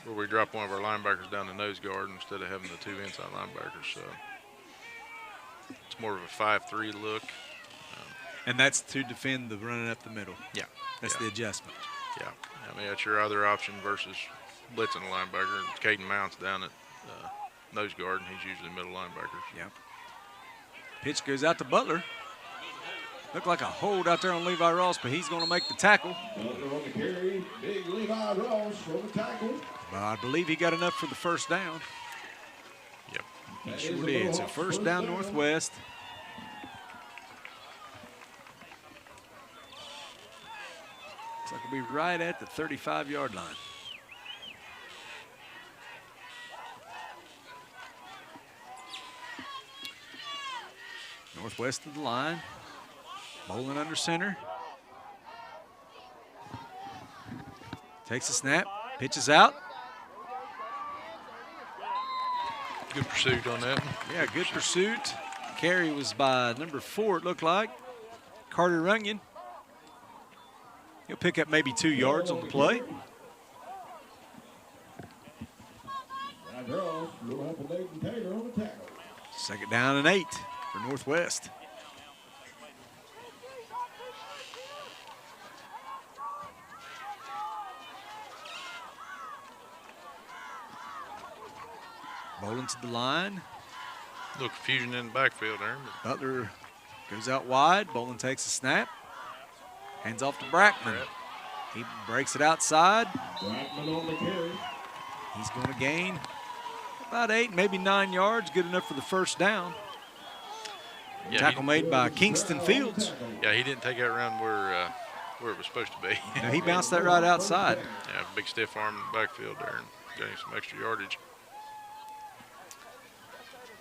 where we drop one of our linebackers down the nose guard instead of having the 2 inside linebackers. So it's more of a 5-3 look. And that's to defend the running up the middle. Yeah. That's the adjustment. Yeah. I mean, that's your other option versus blitzing a linebacker. Caden Mounts down at nose guard, and he's usually middle linebackers. Yeah. Pitch goes out to Butler. Looked like a hold out there on Levi Ross, but he's going to make the tackle. Butler on the carry. Big Levi Ross for the tackle. But I believe he got enough for the first down. Yep. He sure did. So first down Northwest. Looks like we'll be right at the 35-yard line. Northwest of the line. Bowling under center. Takes a snap. Pitches out. Good pursuit on that. Yeah, good pursuit. Carry was by number 4, it looked like. Carter Runyon. He'll pick up maybe 2 yards on the play. Second down and 8 for Northwest. Bowling to the line. A little confusion in the backfield there. Butler goes out wide. Bowling takes a snap. Hands off to Brackman. He breaks it outside. Brackman on the carry. He's going to gain about 8, maybe 9 yards. Good enough for the first down. Yeah, Tackle made by Kingston Fields. Yeah, he didn't take that around where it was supposed to be. No, he bounced that right outside. Yeah, big stiff arm in the backfield there and getting some extra yardage.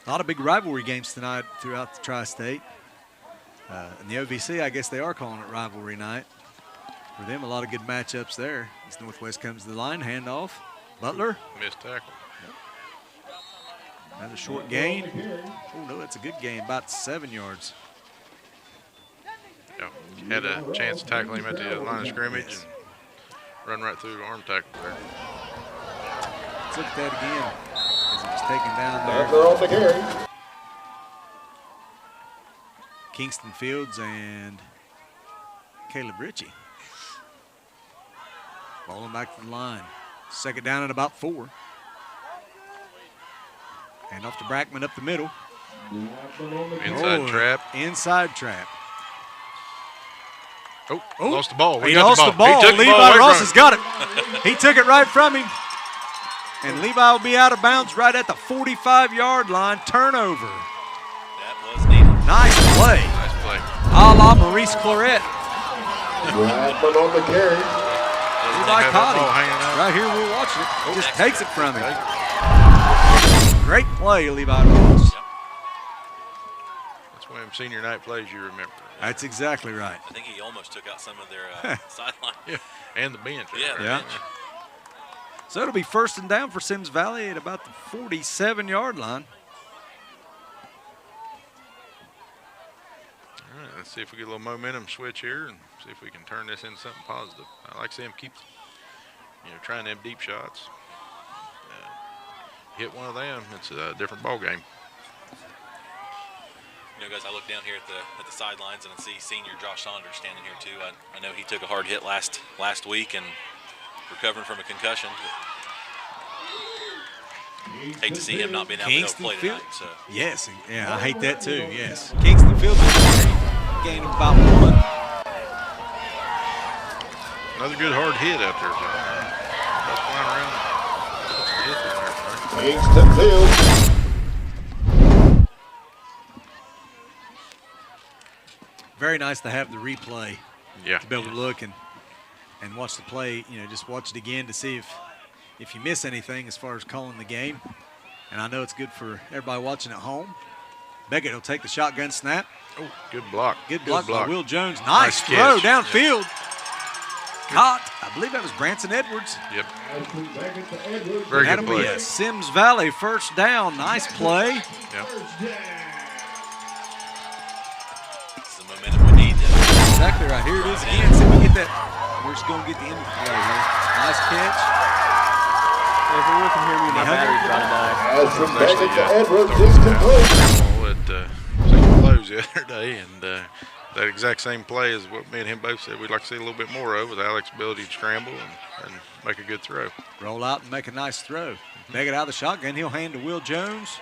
A lot of big rivalry games tonight throughout the Tri-State. In the OVC, I guess they are calling it rivalry night. For them, a lot of good matchups there. As Northwest comes to the line, handoff. Butler. Missed tackle. Another short gain. Oh, no, that's a good gain, about 7 yards. Yeah, had a chance to tackle him at the line of scrimmage and run right through the arm tackle there. Let's look at that again as he was taken down there. Butler on the carry. Kingston Fields and Caleb Ritchie. Bowling back to the line. Second down at about 4. Hand off to Brackman up the middle. Inside trap. Inside trap. Oh, lost the ball. He lost the ball. Levi Ross has got it. He took it right from him. And Levi will be out of bounds right at the 45-yard line. Turnover. That was needed. Nice play. Nice play. A la Maurice Claret. Brackman on the carry. Levi caught him. Right here, we're watching it. Just takes it from him. Great play, Levi Ross. That's one of them senior night plays you remember. That's exactly right. I think he almost took out some of their sideline. Yeah, and the bench. Yeah. So it'll be 1st and down for Symmes Valley at about the 47-yard line. All right, let's see if we get a little momentum switch here and see if we can turn this into something positive. I like to see him keep, trying them deep shots. Hit one of them, it's a different ball game. Guys, I look down here at the sidelines and I see senior Josh Saunders standing here too. I know he took a hard hit last week and recovering from a concussion. Hate to see him not being able to play tonight. So. Yes, yeah, I hate that too. Yes, Kingston Field gained about 1. Another good hard hit out there, John. That's flying around. Kingston Field. Very nice to have the replay. Yeah. To be able to look and watch the play, just watch it again to see if you miss anything as far as calling the game. And I know it's good for everybody watching at home. Beckett will take the shotgun snap. Oh, good block. Good block by Will Jones. Nice throw downfield. Caught. I believe that was Branson Edwards. Yep. Very good play. That'll be a Symmes Valley 1st down. Nice play. Yep. Exactly right. Here it is again. See if we get that. We're just going to get the end of the play here. Nice catch. If we can hear me, my battery's about to die. As from Beckett to Edwards is complete. At St. Close the other day, and that exact same play is what me and him both said we'd like to see a little bit more of, with Alex's ability to scramble and make a good throw. Roll out and make a nice throw. Beckett out of the shotgun. He'll hand to Will Jones.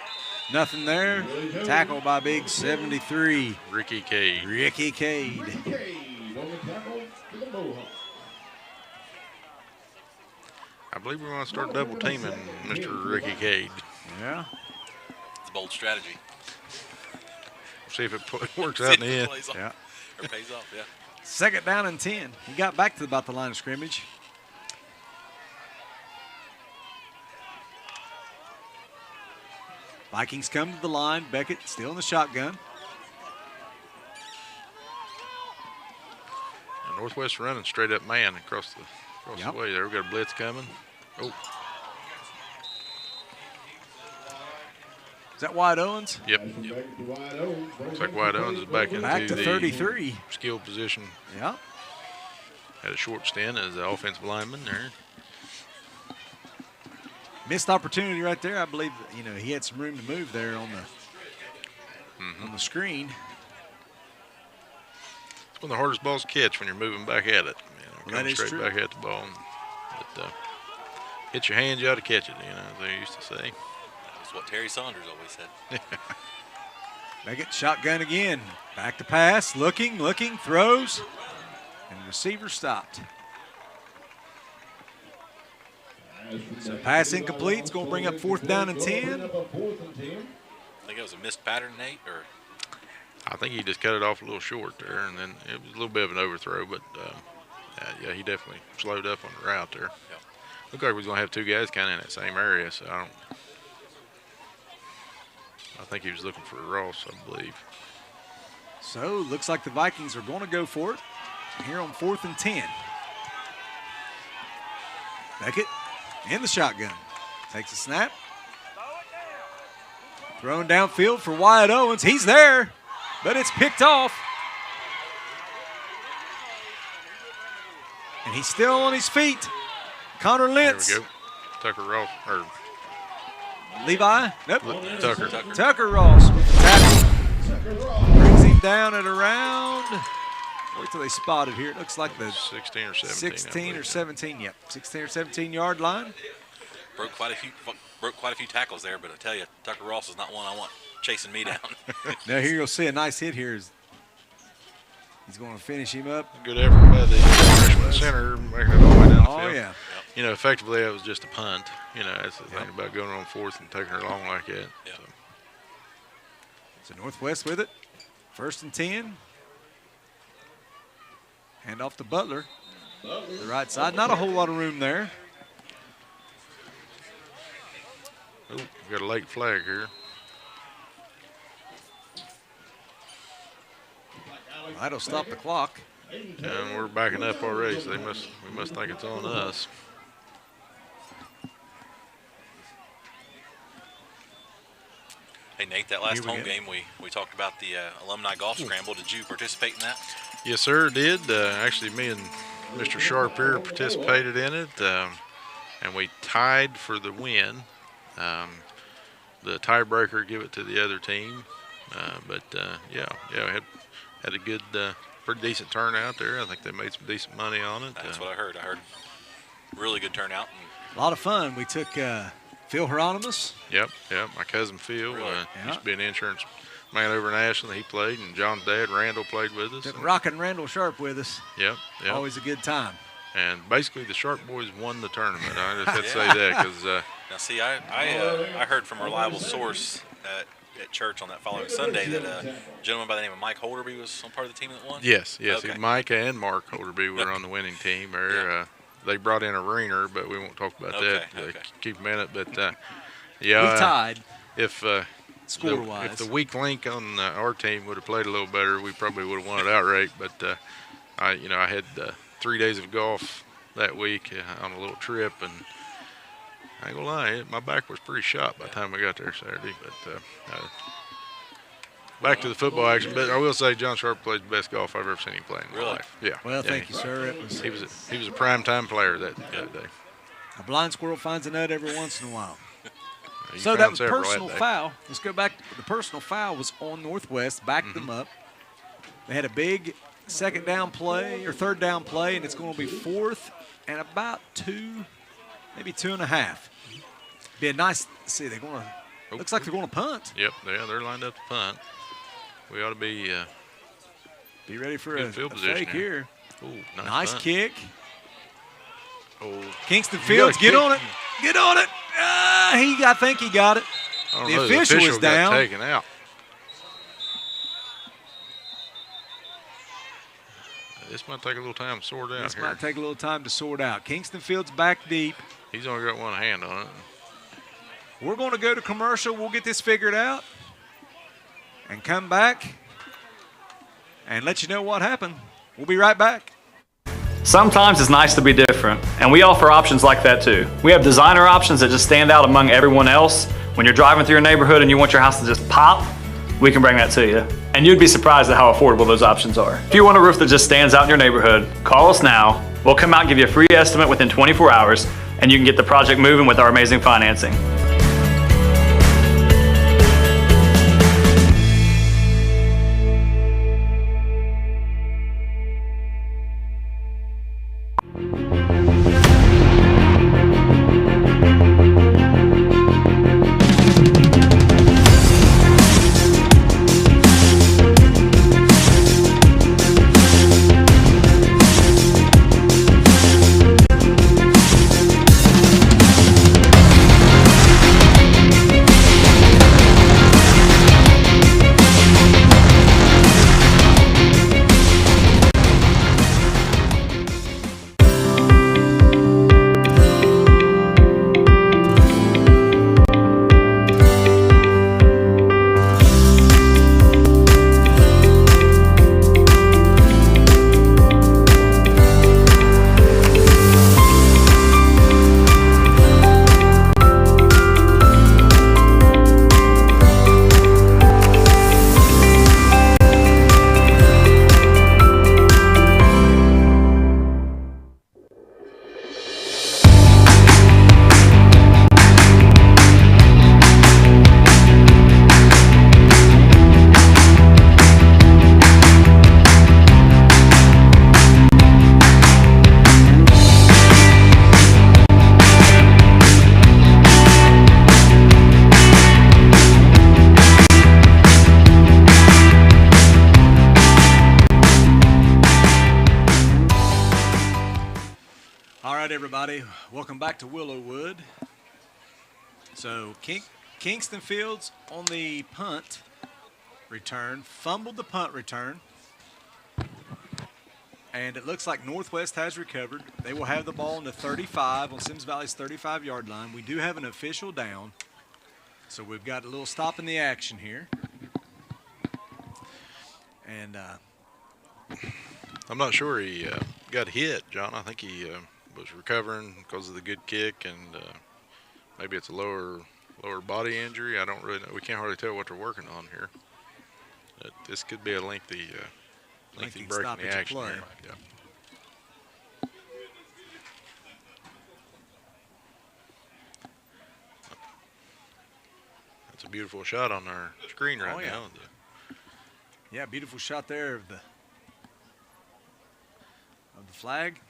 Nothing there. Tackle by big 73. Ricky Cade. Ricky Cade. I believe we're going to start double teaming Mr. Ricky Cade. Yeah. It's a bold strategy. See if it works out in the end. Yeah. Or pays off, yeah. 2nd down and 10. He got back to about the line of scrimmage. Vikings come to the line. Beckett still in the shotgun. And Northwest running straight up man across the way there. We've got a blitz coming. Oh. Is that Wyatt Owens? Yep. Looks like Wyatt Owens is back into to 33. Skill position. Yeah. Had a short stint as an offensive lineman there. Missed opportunity right there. I believe he had some room to move there on the screen. It's one of the hardest balls to catch when you're moving back at it. That is straight true. back at the ball. But hit your hands, you ought to catch it. As they used to say. That's what Terry Saunders always said. Beckett shotgun again. Back to pass. Looking, throws, and the receiver stopped. So pass incomplete. It's going to bring up 4th down and 10. I think it was a missed pattern, Nate, or I think he just cut it off a little short there, and then it was a little bit of an overthrow, but yeah, he definitely slowed up on the route there. Yep. Looked like we was going to have 2 guys kind of in that same area, so I think he was looking for Ross, I believe. So looks like the Vikings are going to go for it here on 4th and 10. Beckett in the shotgun. Takes a snap. Thrown downfield for Wyatt Owens. He's there, but it's picked off. And he's still on his feet. Connor Lentz. There we go. Tucker Ross, or Levi? Nope. Tucker Ross with the tackle. Brings him down at around, wait till they spot it here. It looks like the 16 or 17. 16 or 17, yep. 16 or 17 yard line. Broke quite a broke quite a few tackles there, but I tell you, Tucker Ross is not one I want chasing me down. Now here you'll see a nice hit here. He's going to finish him up. Good effort by the freshman center, making it all the way down the field. Yeah. You know, effectively, it was just a punt. You know, that's the thing about going on fourth and taking her long like that. Yep. So Northwest with it. 1st and 10. Hand off to Butler. The right side. Not a whole lot of room there. Oh, got a late flag here. That'll stop the clock. And we're backing up already, so we must think it's on us. Hey, Nate, that last home game, we talked about the alumni golf scramble. Did you participate in that? Yes, sir, did. Actually, me and Mr. Sharp here participated in it, and we tied for the win. The tiebreaker give it to the other team, but yeah, we had a good, pretty decent turnout there. I think they made some decent money on it. That's what I heard. I heard really good turnout. A lot of fun. We took Phil Hieronymus. Yep. My cousin Phil used to be an insurance man over in Ashland. He played, and John's dad, Randall, played with us. Took rockin' Randall Sharp with us. Yep. Always a good time. And basically, the Sharp boys won the tournament. I just had to say that because. Now, see, I heard from a reliable source at church on that following Sunday that a gentleman by the name of Mike Holderby was on part of the team that won. Yes. Okay. Mike and Mark Holderby were on the winning team. They brought in a ringer, but we won't talk about that. Keep them in it. But we tied. If score-wise, if the weak link on our team would have played a little better, we probably would have won it outright. But I had 3 days of golf that week on a little trip, and I ain't gonna lie, my back was pretty shot by the time we got there Saturday. But back to the football action. But I will say, John Sharp plays the best golf I've ever seen him play in my life. Yeah. Well, thank you, sir. He was a prime time player that day. A blind squirrel finds a nut every once in a while. So that was personal foul. Let's go back. The personal foul was on Northwest, backed them up. They had a big third down play, and it's going to be 4th and about 2, maybe 2.5. Be a nice. See, they're going to. Looks like they're going to punt. Yep, they're lined up to punt. We ought to be ready for a field fake here. Ooh, nice punt. Kick. Oh, Kingston Fields, get on it. Get on it. I think he got it. The official was down. Got taken out. This might take a little time to sort out. This might take a little time to sort out. Kingston Fields back deep. He's only got one hand on it. We're going to go to commercial. We'll get this figured out and come back and let you know what happened. We'll be right back. Sometimes it's nice to be different, and we offer options like that too. We have designer options that just stand out among everyone else. When you're driving through your neighborhood and you want your house to just pop, we can bring that to you. And you'd be surprised at how affordable those options are. If you want a roof that just stands out in your neighborhood, call us now. We'll come out and give you a free estimate within 24 hours, and you can get the project moving with our amazing financing. right, everybody. Welcome back to Willowwood. So Kingston Fields on the punt return, fumbled the punt return. And it looks like Northwest has recovered. They will have the ball on the 35 on Symmes Valley's 35-yard line. We do have an official down. So we've got a little stop in the action here. And I'm not sure he got hit, John. I think he was recovering because of the good kick, and maybe it's a lower body injury. I don't really know. We can't hardly tell what they're working on here. But this could be a lengthy break in the action here. Yeah. That's a beautiful shot on our screen right now. Yeah, beautiful shot there of the flag.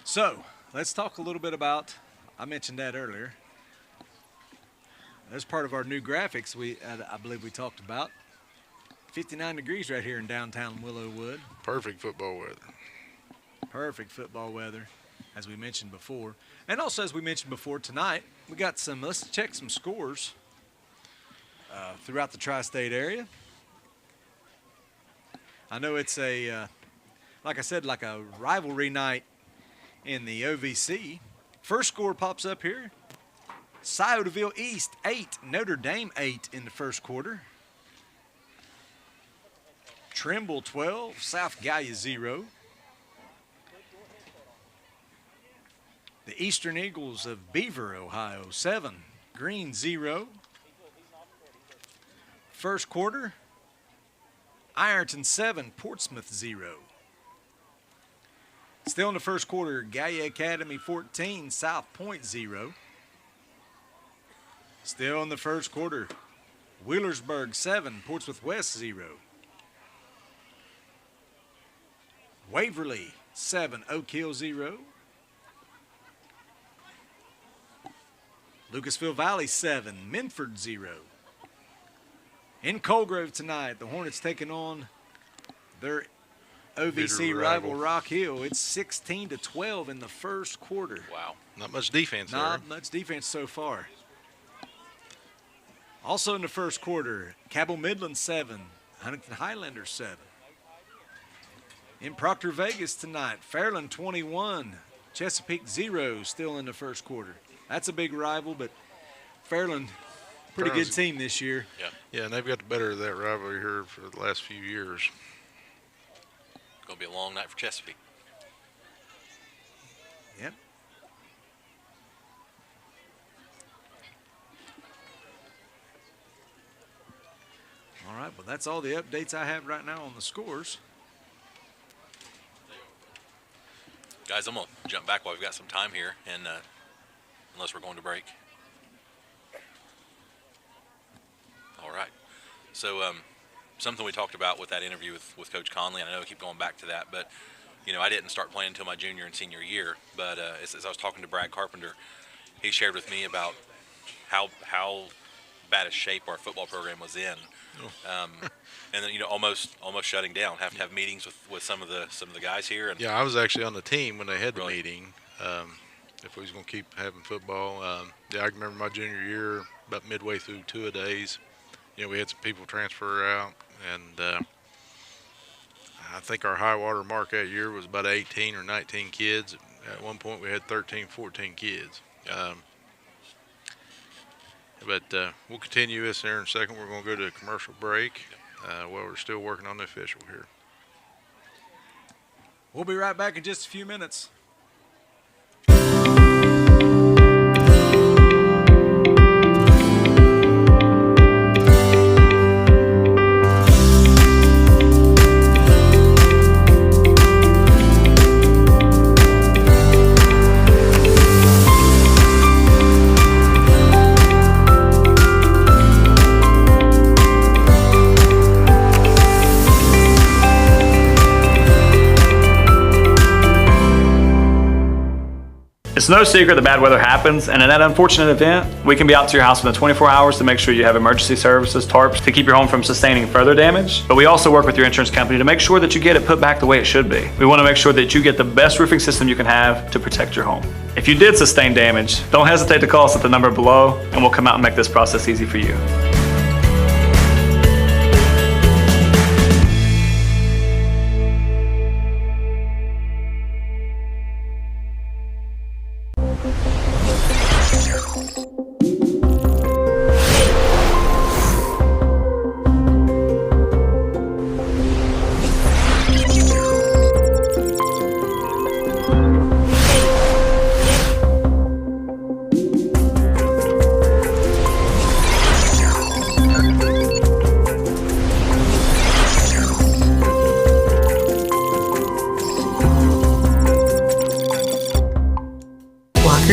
So let's talk a little bit about, I mentioned that earlier. That's part of our new graphics I believe we talked about. 59 degrees right here in downtown Willowwood. Perfect football weather. Perfect football weather, as we mentioned before. And also, as we mentioned before, tonight, we got let's check some scores throughout the tri-state area. I know it's like I said, like a rivalry night in the OVC. First score pops up here. Sciotaville East 8, Notre Dame 8 in the first quarter. Trimble 12, South Gallia 0. The Eastern Eagles of Beaver, Ohio 7, Green 0. First quarter, Ironton 7, Portsmouth 0. Still in the first quarter, Gallia Academy 14, South Point 0. Still in the first quarter, Wheelersburg 7, Portsmouth West 0. Waverly 7, Oak Hill 0. Lucasville Valley 7, Minford 0. In Coalgrove tonight, the Hornets taking on their OVC rival Rock Hill. It's 16-12 in the first quarter. Wow, not much defense there. Not much defense so far. Also in the first quarter, Cabell Midland 7, Huntington Highlanders 7. In Proctor Vegas tonight, Fairland 21, Chesapeake 0, still in the first quarter. That's a big rival, but Fairland, pretty good team this year. Yeah, and they've got the better of that rivalry here for the last few years. It's going to be a long night for Chesapeake. Yep. All right, well, that's all the updates I have right now on the scores. Guys, I'm going to jump back while we've got some time here, and unless we're going to break. All right. So something we talked about with that interview with Coach Conley, and I know I keep going back to that, but, I didn't start playing until my junior and senior year. But as I was talking to Brad Carpenter, he shared with me about how bad a shape our football program was in. And then almost shutting down. Have to have meetings with some of the guys here. And yeah, I was actually on the team when they had the meeting. If we was going to keep having football, I remember my junior year, about midway through two-a-days, we had some people transfer out, and I think our high water mark that year was about 18 or 19 kids. At one point, we had 13, 14 kids. But we'll continue this here in a second. We're going to go to a commercial break while we're still working on the official here. We'll be right back in just a few minutes. It's no secret that bad weather happens, and in that unfortunate event, we can be out to your house within 24 hours to make sure you have emergency services, tarps, to keep your home from sustaining further damage. But we also work with your insurance company to make sure that you get it put back the way it should be. We want to make sure that you get the best roofing system you can have to protect your home. If you did sustain damage, don't hesitate to call us at the number below, and we'll come out and make this process easy for you.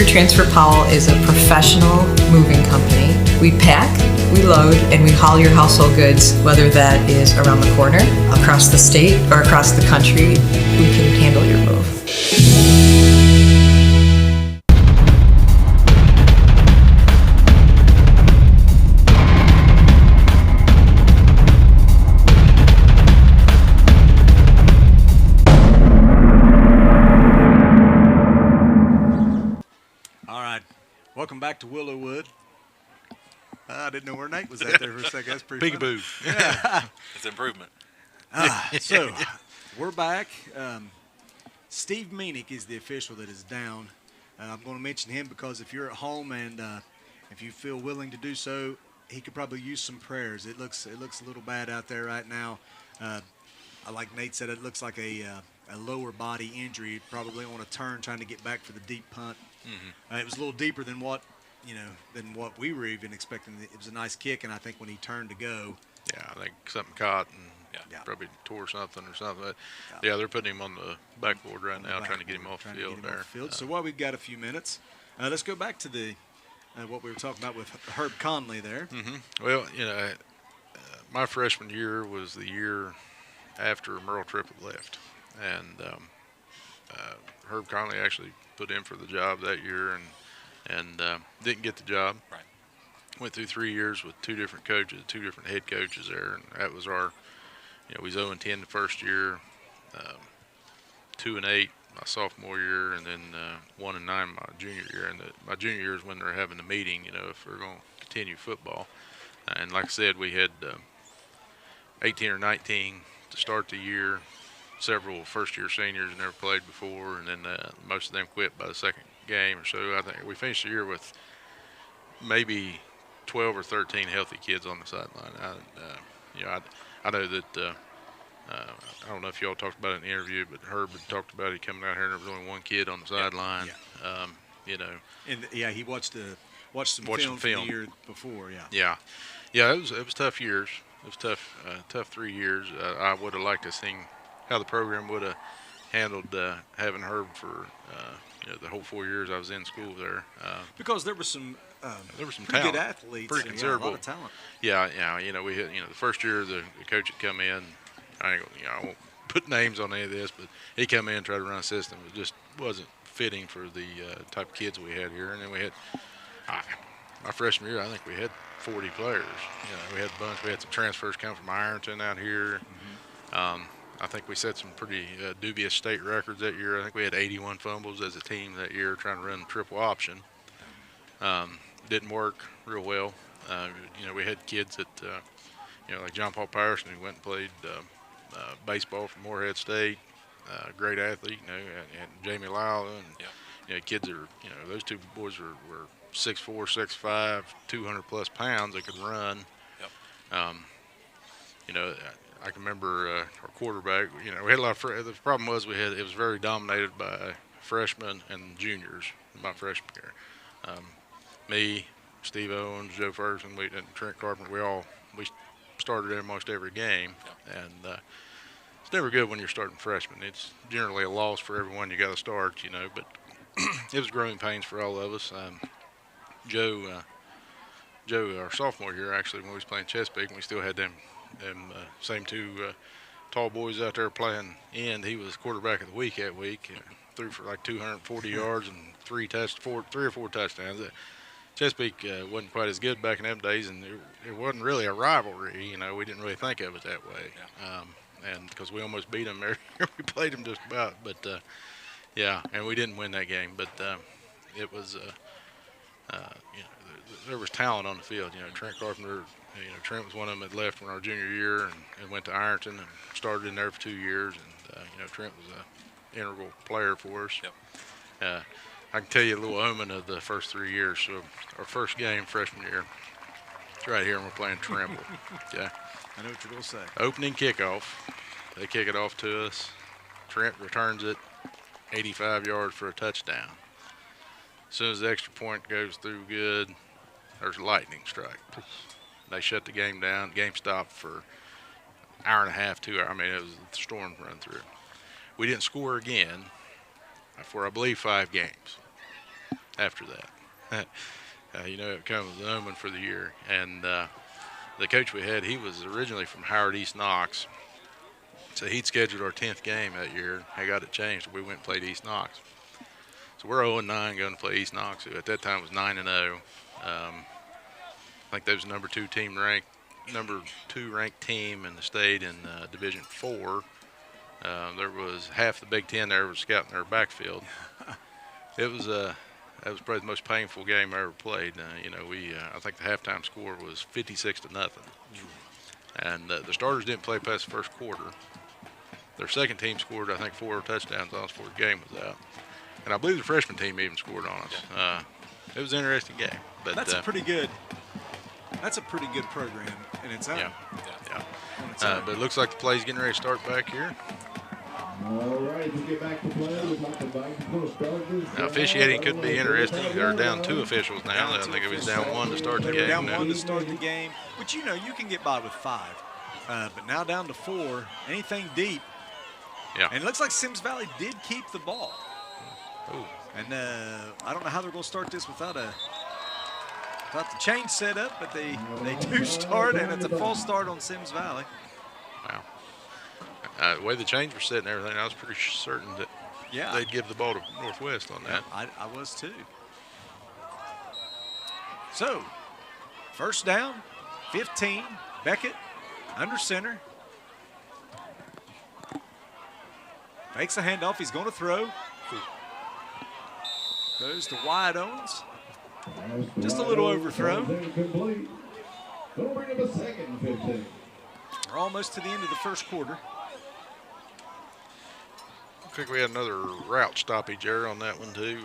Transfer Powell is a professional moving company. We pack, we load, and we haul your household goods, whether that is around the corner, across the state, or across the country. We can handle your move. Welcome back to Willowwood. I didn't know where Nate was at there for a second. That's pretty funny. Peekaboo. Yeah. It's improvement. So, we're back. Steve Meenick is the official that is down. I'm going to mention him because if you're at home and if you feel willing to do so, he could probably use some prayers. It looks a little bad out there right now. Like Nate said, it looks like a lower body injury, probably on a turn trying to get back for the deep punt. Mm-hmm. It was a little deeper than what we were even expecting. It was a nice kick, and I think when he turned to go, I think something caught and probably tore something or something. But they're putting him on the backboard right now, trying to get him off the field there. So while we've got a few minutes, let's go back to the what we were talking about with Herb Conley there. Mm-hmm. Well, my freshman year was the year after Merle Triplett left, and Herb Conley actually put in for the job that year and didn't get the job. Right. Went through 3 years with two different coaches, two different head coaches there, and that was our, we was 0-10 the first year, 2-8 my sophomore year, and then 1-9 my junior year. And my junior year is when they're having the meeting, if we're going to continue football. And like I said, we had 18 or 19 to start the year. Several first-year seniors never played before, and then most of them quit by the second game or so. I think we finished the year with maybe 12 or 13 healthy kids on the sideline. I know that I don't know if y'all talked about it in the interview, but Herb had talked about it coming out here, and there was only one kid on the sideline. And he watched some film from the year before. Yeah. It was tough years. It was tough 3 years. I would have liked to seen how the program would have handled having Herb for the whole 4 years I was in school there. Because there was some pretty talent, good athletes, pretty considerable. a lot of talent. We had the first year the coach had come in. I won't put names on any of this, but he come in and tried to run a system. It just wasn't fitting for the type of kids we had here. And then we had my freshman year, I think we had 40 players. We had a bunch. We had some transfers come from Ironton out here. Mm-hmm. I think we set some pretty dubious state records that year. I think we had 81 fumbles as a team that year trying to run triple option. Didn't work real well. We had kids that, like John Paul Patterson, who went and played baseball for Morehead State, great athlete, and Jamie Lyle, and kids that are, those two boys were 6'4", 6'5", 200-plus pounds that could run. I can remember our quarterback. We had a lot of. The problem was it was very dominated by freshmen and juniors. My freshman year, me, Steve Owens, Joe Ferguson, and Trent Carpenter. We started almost every game, and it's never good when you're starting freshmen. It's generally a loss for everyone you got to start, But it was growing pains for all of us. Joe, our sophomore year, actually, when we was playing Chesapeake, and we still had them same two tall boys out there playing end. He was quarterback of the week that week. threw for like 240 yards and three or four touchdowns. Chesapeake wasn't quite as good back in them days, and it wasn't really a rivalry. You know, we didn't really think of it that way. And because we almost beat them every year we played them just about. But, yeah, and we didn't win that game. But it was, you know, there was talent on the field. You know, Trent Carpenter, you know, Trent was one of them that left in our junior year and went to Ironton and started in there for 2 years. And, you know, Trent was an integral player for us. Yep. I can tell you a little omen of the first 3 years. So our first game freshman year, it's right here, and we're playing Trimble. Okay. I know what you're going to say. Opening kickoff. They kick it off to us. Trent returns it 85 yards for a touchdown. As soon as the extra point goes through good, there's a lightning strike. They shut the game down. Game stopped for an hour and a half, 2 hours. I mean, it was the storm run through. We didn't score again for, I believe, 5 games after that. You know, it comes an omen for the year. And the coach we had, he was originally from Howard East Knox. So he'd scheduled our 10th game that year. I got it changed. So we went and played East Knox. So we're 0-9 going to play East Knox, who at that time was 9-0. I think they was number 2 ranked team in the state in Division 4. There was half the Big Ten there was scouting their backfield. It was that was probably the most painful game I ever played. You know, I think the halftime score was 56-0, and the starters didn't play past the first quarter. Their second team scored, I think, 4 touchdowns on us before the game was out, and I believe the freshman team even scored on us. It was an interesting game, but that's a pretty good. That's a pretty good program in its own. But it looks like the play's getting ready to start back here. All right, we get back to play. We'd like to invite you to start this. Now, officiating could be interesting. They're down 2 officials now. I think it was down 1 to start the game. Down 1 to start the game, which, you know, you can get by with 5. But now down to 4. Anything deep. Yeah. And it looks like Symmes Valley did keep the ball. Ooh. And I don't know how they're going to start this without the change set up, but they do start, and it's a false start on Symmes Valley. Wow. The way the chains were set and everything, I was pretty certain that they'd give the ball to Northwest on that. I was too. So, first down, 15, Beckett, under center. Makes a handoff, he's going to throw. Goes to Wyatt Owens. Just a little overthrow. They'll bring up a second and 15. We're almost to the end of the first quarter. I think we had another route stoppage error on that one too. You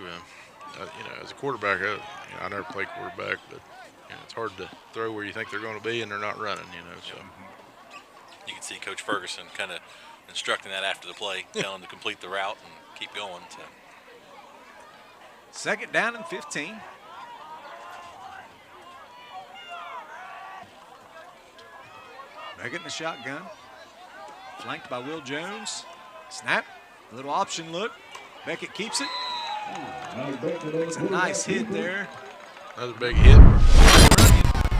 know, as a quarterback, I never played quarterback, but you know, it's hard to throw where you think they're going to be and they're not running. You know, so you can see Coach Ferguson kind of instructing that after the play, telling them to complete the route and keep going. So. Second down and 15. Beckett in the shotgun, flanked by Will Jones. Snap, a little option look. Beckett keeps it. It's a nice hit there. Another big hit.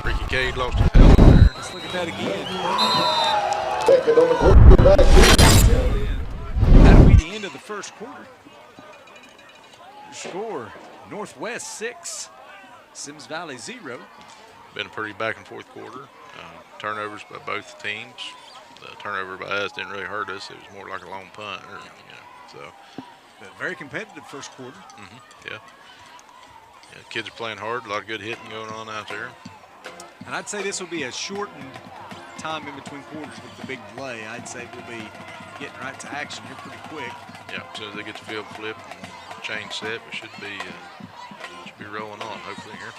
Ricky Cade lost his helmet there. Let's look at that again. That'll be the end of the first quarter. Your score, Northwest 6, Symmes Valley 0. Been a pretty back and forth quarter. Turnovers by both teams. The turnover by us didn't really hurt us. It was more like a long punt. Or, you know, so. But very competitive first quarter. Yeah, kids are playing hard. A lot of good hitting going on out there. And I'd say this will be a shortened time in between quarters with the big delay. I'd say we'll be getting right to action here pretty quick. Yeah, as soon as they get the field flipped and change set, we should be rolling on hopefully here.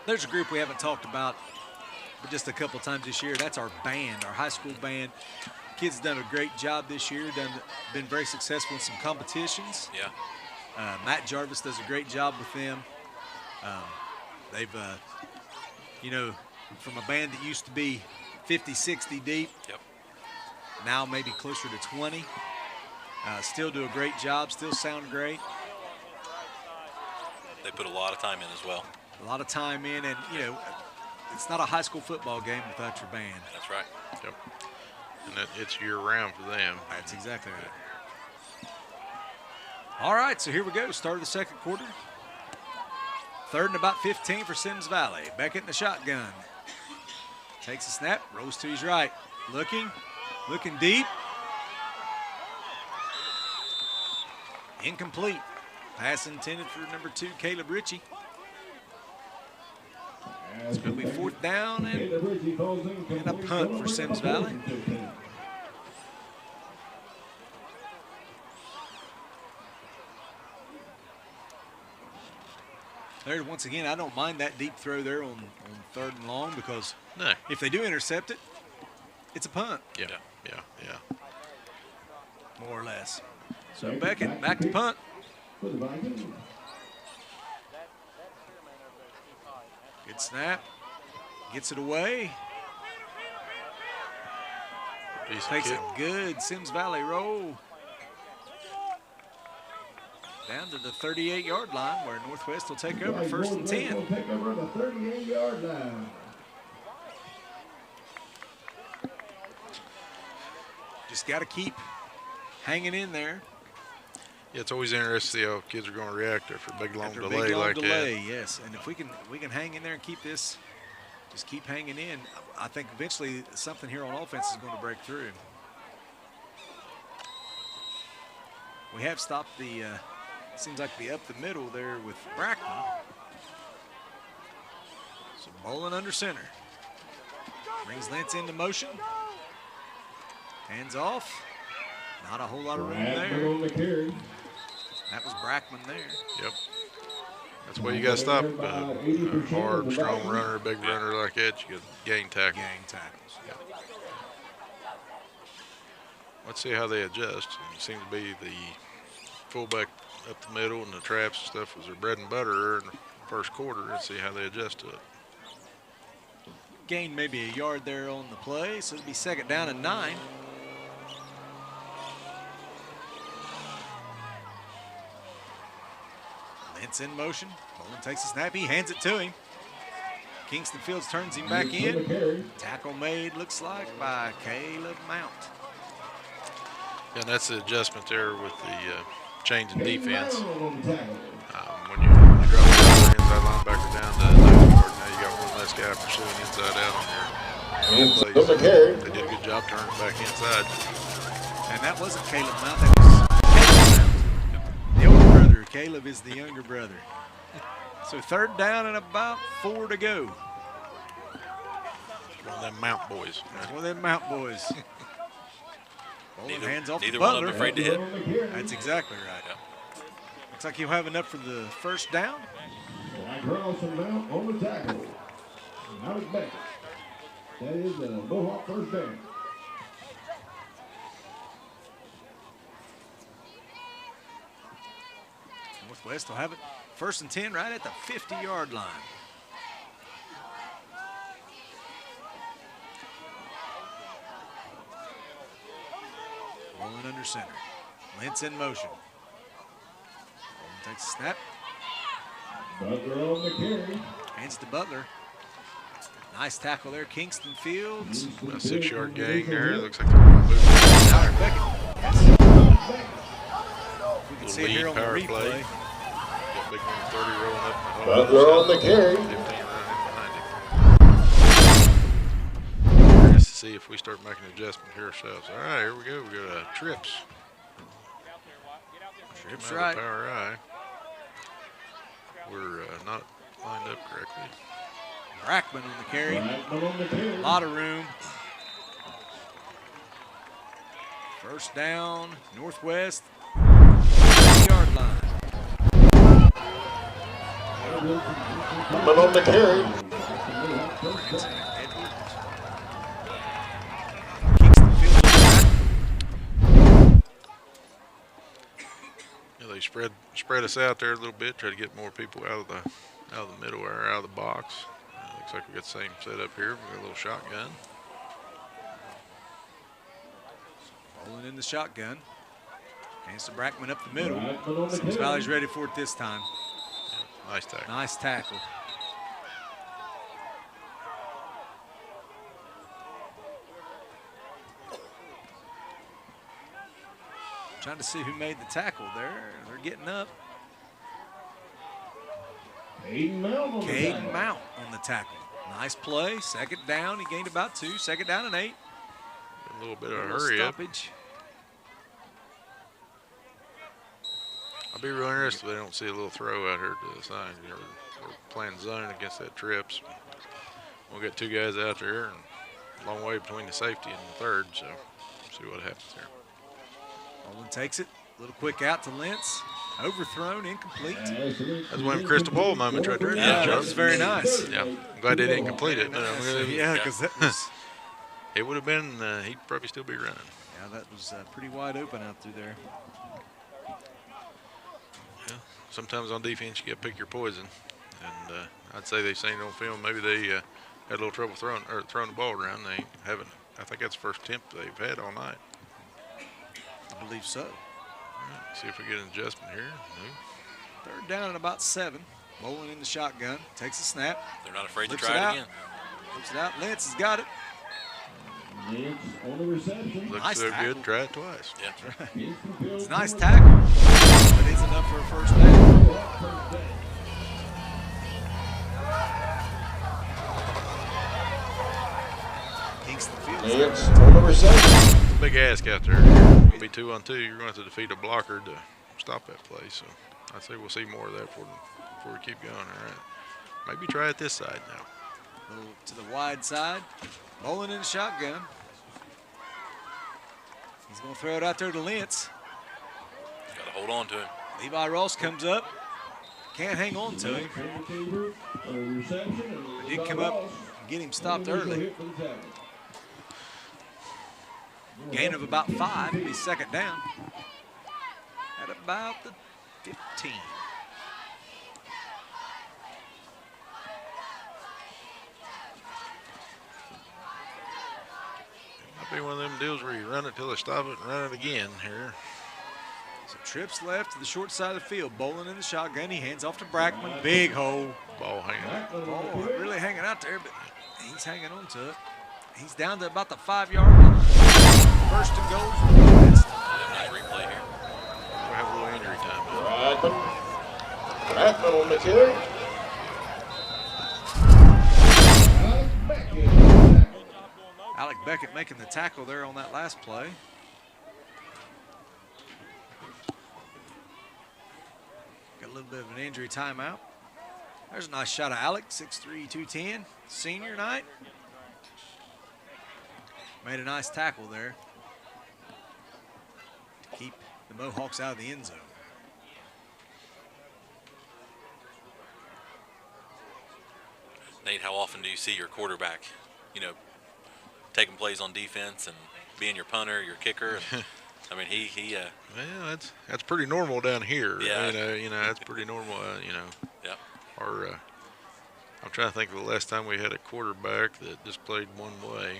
There's a group we haven't talked about but just a couple times this year. That's our band, our high school band. Kids done a great job this year, been very successful in some competitions. Yeah. Matt Jarvis does a great job with them. They've, you know, from a band that used to be 50, 60 deep, now maybe closer to 20. Still do a great job, still sound great. They put a lot of time in as well. A lot of time in, and, you know, it's not a high school football game without your band. That's right. Yep. and it's year-round for them. That's exactly right. All right, so here we go. Start of the second quarter. 3rd and about 15 for Symmes Valley. Beckett in the shotgun. Takes a snap, rolls to his right. Looking deep. Incomplete. Pass intended for number 2, Caleb Ritchie. It's going to be 4th down and a punt for Symmes Valley. There, once again, I don't mind that deep throw there on 3rd and long because if they do intercept it, it's a punt. Yeah. More or less. So Beckett back to punt. Good snap. Gets it away. Takes a good Symmes Valley roll. Down to the 38-yard line where Northwest will take over 1st and 10. Take over the 38-yard line. Just got to keep hanging in there. Yeah, it's always interesting to see how kids are going to react after a big long delay like that. Yes, and if we can hang in there and keep this, just keep hanging in, I think eventually something here on offense is going to break through. We have stopped the, seems like the up the middle there with Brackman. So Bolin under center. Brings Lentz into motion. Hands off. Not a whole lot of room there. That was Brackman there. Yep. That's why you got to stop a hard, strong runner, big runner like that. You got to gain tackles. Yep. Let's see how they adjust. It seems to be the fullback up the middle and the traps and stuff was their bread and butter in the first quarter. Let's see how they adjust to it. Gained maybe a yard there on the play, so it'll be 2nd down and 9. Lentz in motion. Bolin takes a snap. He hands it to him. Kingston Fields turns him back in. Tackle made, looks like, by Caleb Mount. Yeah, and that's the adjustment there with the change in defense. When you drop the inside linebacker down to 9 yard, now you got one less guy pursuing inside out on your plays. They did a good job turning it back inside. And that wasn't Caleb Mount, that was Caleb Mount. The older brother, Caleb is the younger brother. So 3rd down and about 4 to go. One of them Mount boys. One of them Mount boys. Hands off neither the Butler. one of them afraid to hit. That's exactly right. Looks like he'll have enough for the 1st down. Carlson Mount on the tackle. Now it's back. That is a Mohawk 1st down. Northwest will have it 1st and 10 right at the 50-yard line. Rolling under center. Lentz in motion. Bolin takes a snap. Butler on the carry. Hands to Butler. Nice tackle there, Kingston Fields. A 6-yard gain there. Looks like they're going to move. Tyler Beckett. Yes. We can see it here on the replay. Got big number 30 rolling up in the hole. Butler on the carry. 15 running behind him. Just to see if we start making an adjustment here ourselves. All right, here we go. We got trips. Trips right. Power eye. We're not lined up correctly. Brackman on the carry. A lot of room. 1st down, Northwest. 50-yard line. Butler on the carry. Yeah, they spread us out there a little bit, try to get more people out of the middle or out of the box. Looks like we got the same setup here. We got a little shotgun. Rolling in the shotgun. Hands to Brackman up the middle. Symmes Valley's ready for it this time. Yeah, nice tackle. Nice tackle. Trying to see who made the tackle there. They're getting up. Caden Mount on the tackle. Nice play. Second down. He gained about 2. Second down and 8. A little bit of a hurry up. Stoppage. I'll be real interested if they don't see a little throw out here to the side. We're playing zone against that trips. We'll get 2 guys out there and a long way between the safety and the third, so see what happens here. Olin takes it. A little quick out to Lentz. Overthrown, incomplete. That's one of the crystal ball moments right there. Yeah, that was very nice. Yeah, I'm glad they didn't complete it. Yeah, because that was... It would have been, he'd probably still be running. Yeah, that was pretty wide open out through there. Yeah, sometimes on defense you got to pick your poison. And I'd say they've seen it on film. Maybe they had a little trouble throwing the ball around. They haven't. I think that's the first attempt they've had all night. I believe so. All right, see if we get an adjustment here. No. Third down at about 7. Bowling in the shotgun. Takes a snap. They're not afraid to Flips try it out. again. Flips it out. Lentz has got it. On the reception. Looks Nice so tackle. good. Try it twice. Yeah. It's a nice tackle. But it's enough for a first down. Kingston Fields. It's on the reception. It's a big ask out there. It's going to be 2-on-2. You're going to have to defeat a blocker to stop that play. So I'd say we'll see more of that before we keep going. All right. Maybe try it this side now. A little to the wide side. Bowling in the shotgun. He's going to throw it out there to Lentz. Got to hold on to him. Levi Ross comes up. Can't hang on to him. But did come up and get him stopped early. Gain of about 5. It'll be second down. At about the 15. Might be one of them deals where you run it till they stop it and run it again here. So trips left to the short side of the field. Bowling in the shotgun. He hands off to Brackman. Big hole. Ball hanging. Ball really hanging out there, but he's hanging on to it. He's down to about the 5-yard line. First and goal for the West. Nice replay here. We'll have a little injury time. Brackman on the carry. Alec Beckett making the tackle there on that last play. Got a little bit of an injury timeout. There's a nice shot of Alec, 6'3", 210, senior night. Made a nice tackle there to keep the Mohawks out of the end zone. Nate, how often do you see your quarterback, taking plays on defense and being your punter, your kicker? I mean, he Well, that's pretty normal down here. Yeah. That's pretty normal. Yep. I'm trying to think of the last time we had a quarterback that just played one way.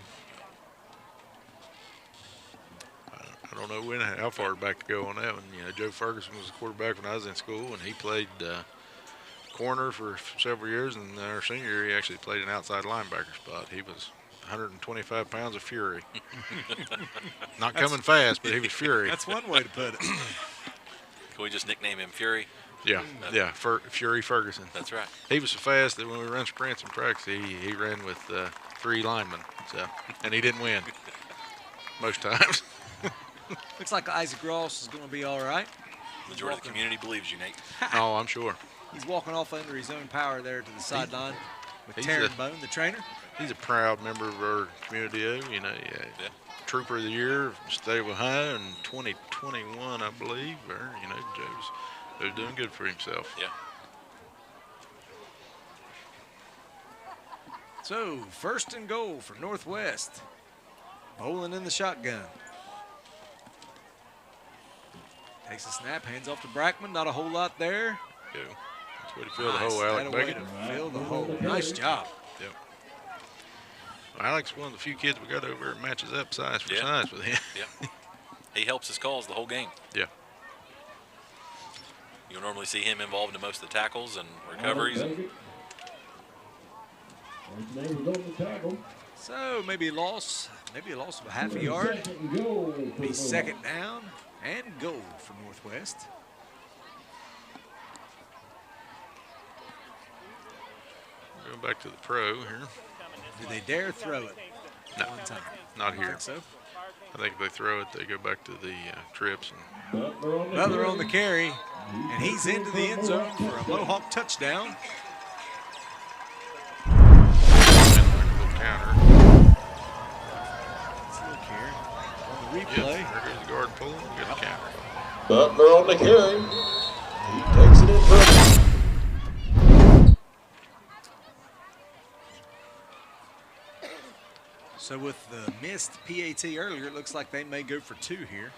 I don't know how far back to go on that one. Joe Ferguson was a quarterback when I was in school, and he played corner for several years. And our senior year, he actually played an outside linebacker spot. He was 125 pounds of fury. Not coming fast, but he was fury. That's one way to put it. Can we just nickname him Fury? Yeah, Fury Ferguson. That's right. He was so fast that when we run sprints in practice, he ran with 3 linemen, and he didn't win most times. Looks like Isaac Ross is going to be all right. Majority of the community believes you, Nate. Oh, I'm sure. He's walking off under his own power there to the sideline with he's Taryn Bone, the trainer. He's a proud member of our community. Trooper of the Year, State of Ohio in 2021, I believe. Joe's doing good for himself. Yeah. So, first and goal for Northwest. Bowling in the shotgun. Takes a snap, hands off to Brackman. Not a whole lot there. Yeah. That's way to fill the hole, Alec Beckett. Fill the hole. Nice job. Yep. Alec's one of the few kids we got over there that matches up size for size with him. Yeah. He helps his calls the whole game. Yeah. You'll normally see him involved in most of the tackles and recoveries. So maybe a loss of a half a yard. Be second down and goal for Northwest. Going back to the pro here. Do they dare throw it? No, one time? not I here. think so. I think if they throw it, they go back to the trips. Butler on the carry, and he's into the end zone for a Mohawk touchdown. Counter. Let's look here on the replay. Yep, there goes the guard pulling. Good counter. Butler on the carry. He takes it in for. So with the missed PAT earlier, it looks like they may go for 2 here.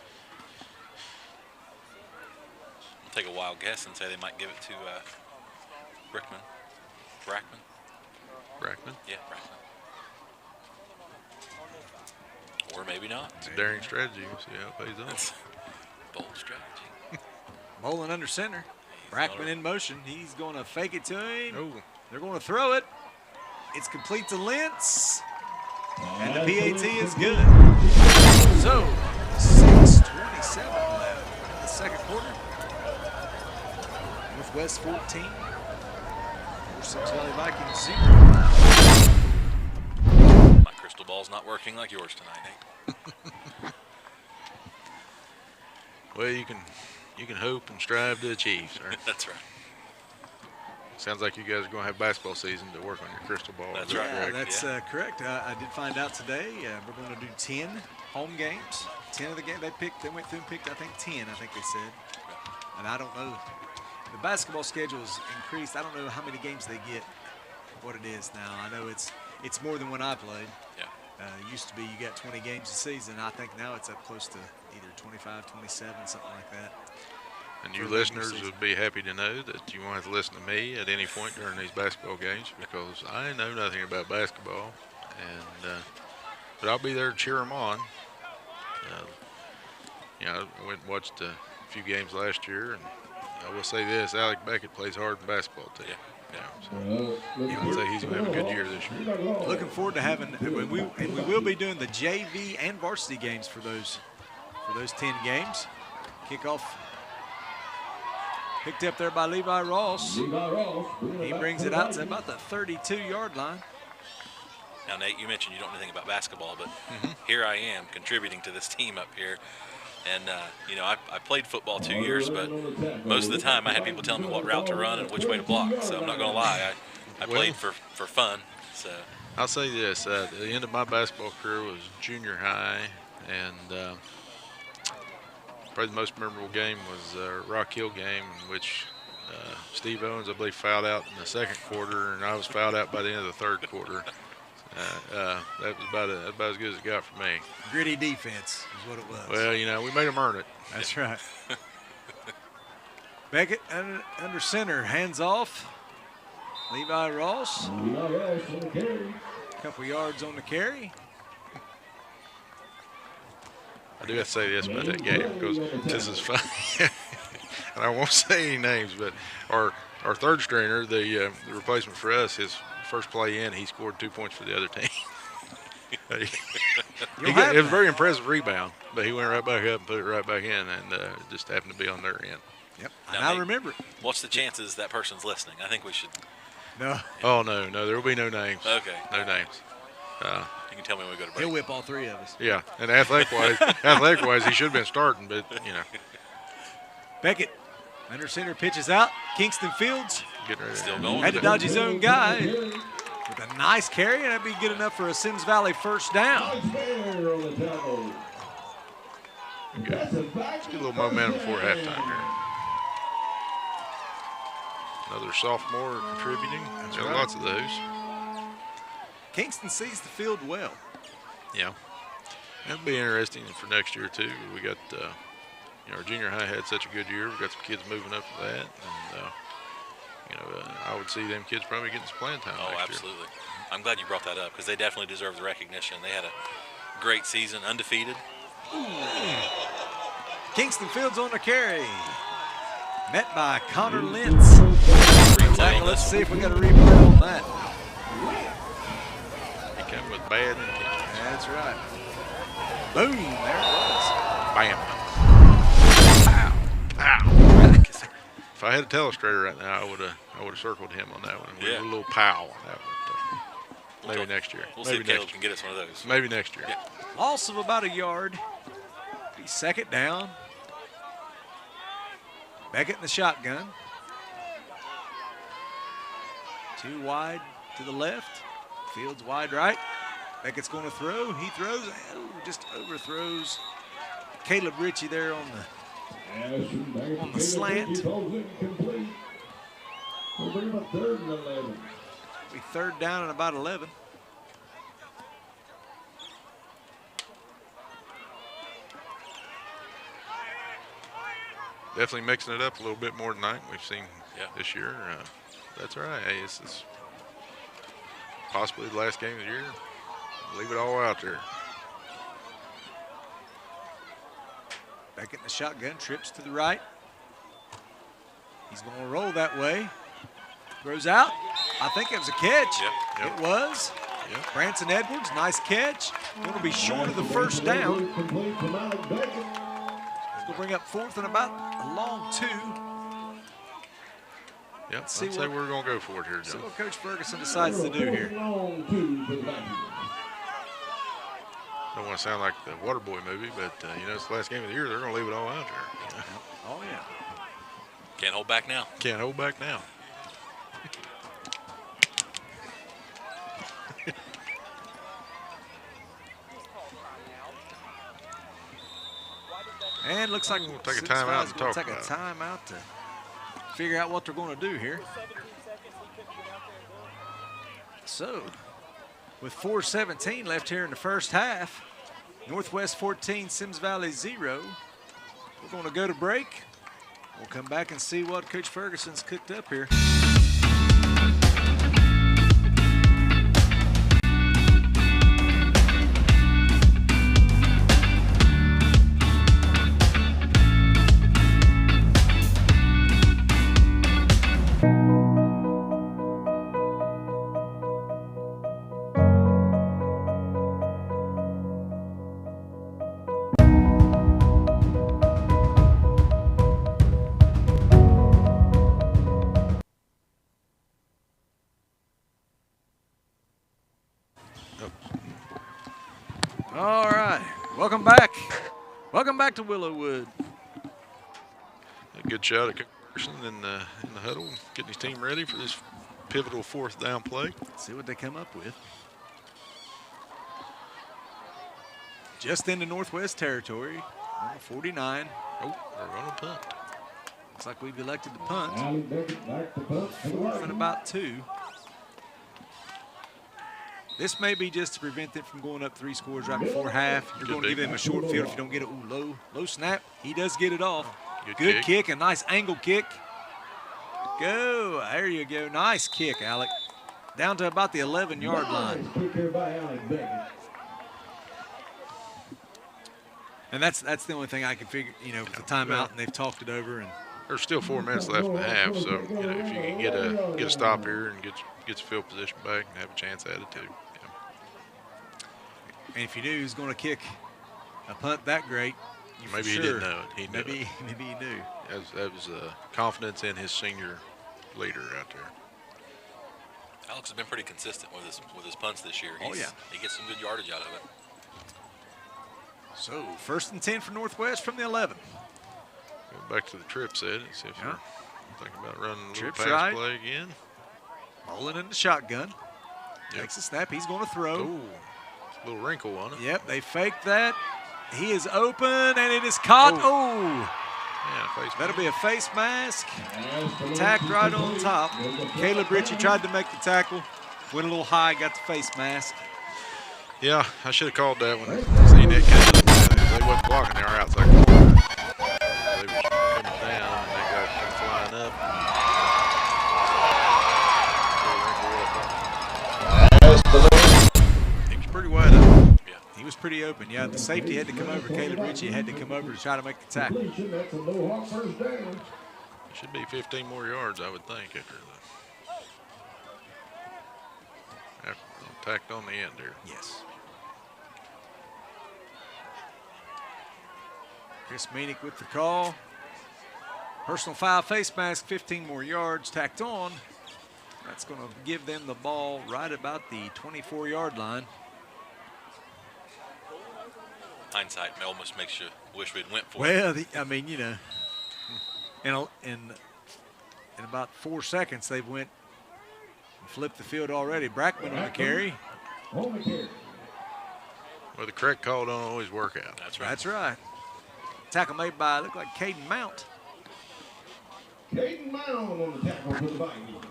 I'll take a wild guess and say they might give it to Brackman. Yeah, Brackman. Or maybe not. It's a daring strategy. We'll see how it pays off. Bold strategy. Bowling under center. Brackman in motion. He's going to fake it to him. Oh. They're going to throw it. It's complete to Lentz. And the PAT is good. So, 6:27 left in the second quarter. Northwest 14. Symmes Valley Vikings 0. My crystal ball's not working like yours tonight, Nate. Well, you can hope and strive to achieve, sir. That's right. Sounds like you guys are going to have basketball season to work on your crystal ball. That's Is that right. correct? That's correct. I did find out today we're going to do 10 home games. 10 of the game they went through and picked, I think 10, I think they said. And I don't know. The basketball schedule is increased. I don't know how many games they get, what it is now. I know it's more than when I played. Yeah. It used to be you got 20 games a season. I think now it's up close to either 25, 27, something like that. And you listeners would be happy to know that you won't have to listen to me at any point during these basketball games because I know nothing about basketball. And but I'll be there to cheer them on. I went and watched a few games last year, and I will say this: Alec Beckett plays hard in basketball too. I'd say he's going to have a good year this year. Looking forward to having, and we will be doing the JV and varsity games for those 10 games. Kickoff picked up there by Levi Ross. He brings it out to about the 32-yard line. Now, Nate, you mentioned you don't know anything about basketball, but here I am contributing to this team up here. And, I played football 2 years, but most of the time I had people telling me what route to run and which way to block. So I'm not going to lie. I played for fun. So I'll say this. The end of my basketball career was junior high, and probably the most memorable game was a Rock Hill game in which Steve Owens, I believe, fouled out in the second quarter, and I was fouled out by the end of the third quarter. That was about as good as it got for me. Gritty defense is what it was. Well, we made them earn it. That's right. Beckett under center, hands off. Levi Ross. A couple yards on the carry. I do have to say this about that game because this is fun. And I won't say any names, but our third stringer, the replacement for us, his first play in, he scored 2 points for the other team. It was a very impressive rebound, but he went right back up and put it right back in, and it just happened to be on their end. Yep, now, and I Nate, remember it. What's the chances that person's listening? I think we should. No. Oh, no, there will be no names. Okay. No names. You can tell me when we go to break. He'll whip all three of us. Yeah, and athletic-wise, he should have been starting, but, Beckett, under center, pitches out. Kingston Fields. Still going. Had to dodge his own guy with a nice carry, and that'd be good enough for a Symmes Valley first down. Good. Let's get a little momentum before halftime here. Another sophomore contributing. There are lots of those. Kingston sees the field well. Yeah. That'll be interesting for next year, too. We got, our junior high had such a good year. We got some kids moving up to that. And, I would see them kids probably getting some playing time next year. Absolutely. I'm glad you brought that up because they definitely deserve the recognition. They had a great season, undefeated. Kingston Fields on the carry. Met by Connor Lentz. Let's see if we got a replay on that. He Come with bad intentions. That's right. Boom, there it was. Bam. Pow. If I had a telestrator right now, I would have circled him on that one. Yeah. A little pow on that one. Maybe next year. We'll Maybe see if Caleb can get us one of those. Maybe next year. Yeah. Loss of about a yard. Be second down. Beckett in the shotgun. 2 wide to the left. Fields wide right. Beckett's going to throw. He throws. Oh, just overthrows Caleb Ritchie there on the slant. We'll bring him up 3rd and 11. Be 3rd down and about 11. Definitely mixing it up a little bit more tonight we've seen this year. That's all right. Hey, this is possibly the last game of the year. Leave it all out there. Beckett in the shotgun, trips to the right. He's going to roll that way. Throws out. I think it was a catch. Yep. It was. Yep. Branson Edwards, nice catch. Going to be short of the first down. It's going to bring up 4th and about a long 2. Yep, I'd say we're going to go for it here, John. See what Coach Ferguson decides to do here. Don't want to sound like the Waterboy movie, but it's the last game of the year. They're going to leave it all out there. Oh, yeah. Can't hold back now. Can't hold back now. And looks like we'll take a timeout and talk take a timeout to figure out what they're going to do here. So, with 4:17 left here in the first half, Northwest 14, Symmes Valley 0. We're going to go to break. We'll come back and see what Coach Ferguson's cooked up here. All right, welcome back. Welcome back to Willowwood. A good shot at Carson in the huddle, getting his team ready for this pivotal 4th down play. Let's see what they come up with. Just into Northwest territory, number 49. Oh, they're going to punt. Looks like we've elected to punt. 4th and about 2. This may be just to prevent them from going up 3 scores right before half. You're going to give him a short field if you don't get it. Ooh, low snap. He does get it off. Good kick, a nice angle kick. Go, there you go. Nice kick, Alec. Down to about the 11-yard line. And that's the only thing I can figure, with the timeout, and they've talked it over. And there's still 4 minutes left in the half, so if you can get a stop here and get the field position back and have a chance at it too. And if you knew he was going to kick a punt that great, maybe he didn't know it. Maybe he knew. That was confidence in his senior leader out there. Alex has been pretty consistent with his punts this year. He gets some good yardage out of it. So 1st and 10 for Northwest from the 11. Go back to the trip set and see if they're thinking about running a little Trips pass play again. Rolling in the shotgun. Takes a snap. He's going to throw. Ooh, a little wrinkle on it. Yep, they faked that. He is open, and it is caught. Oh. Yeah, that'll be a face mask. Tacked right on top. Caleb Ritchie tried to make the tackle. Went a little high, got the face mask. Yeah, I should have called that one. Seen it they wasn't blocking. They were outside corner. They were coming down, and they got them flying up. He was pretty wide open. Yeah, he was pretty open. Yeah, the safety had to come over. Caleb Ritchie had to come over to try to make the tackle. Should be 15 more yards, I would think, after tacked on the end there. Yes. Chris Meenick with the call. Personal foul, face mask, 15 more yards tacked on. That's going to give them the ball right about the 24-yard line. Hindsight almost makes you wish we'd went for Well, it. I mean, you know, in about 4 seconds, they went and flipped the field already. Brackman on the carry. Well, the correct call don't always work out. That's right. That's right. Tackle made by, looked like Caden Mount. Caden Mount on the tackle for the Vikings.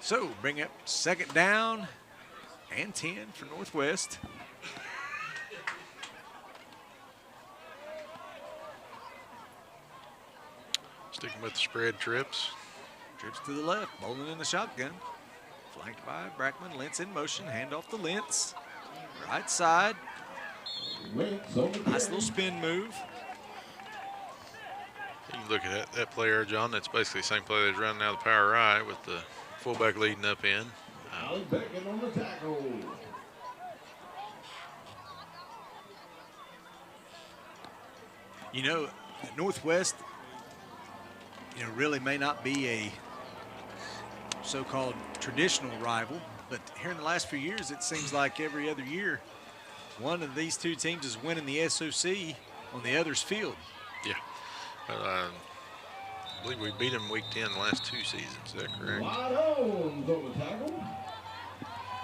So bring up 2nd down and 10 for Northwest. Sticking with the spread trips. Trips to the left, Bowling in the shotgun. Flanked by Brackman, Lentz in motion, hand off to Lentz. Right side. Nice little spin move. You can look at that play there, John. That's basically the same play that's running out of the power right with the fullback leading up in. Alex Beckett on the tackle. You know, Northwest, you know, really may not be a so-called traditional rival, but here in the last few years, it seems like every other year, one of these two teams is winning the SOC on the other's field. Yeah. Well, I believe we beat them week 10 the last 2 seasons. Is that correct? On the tackle.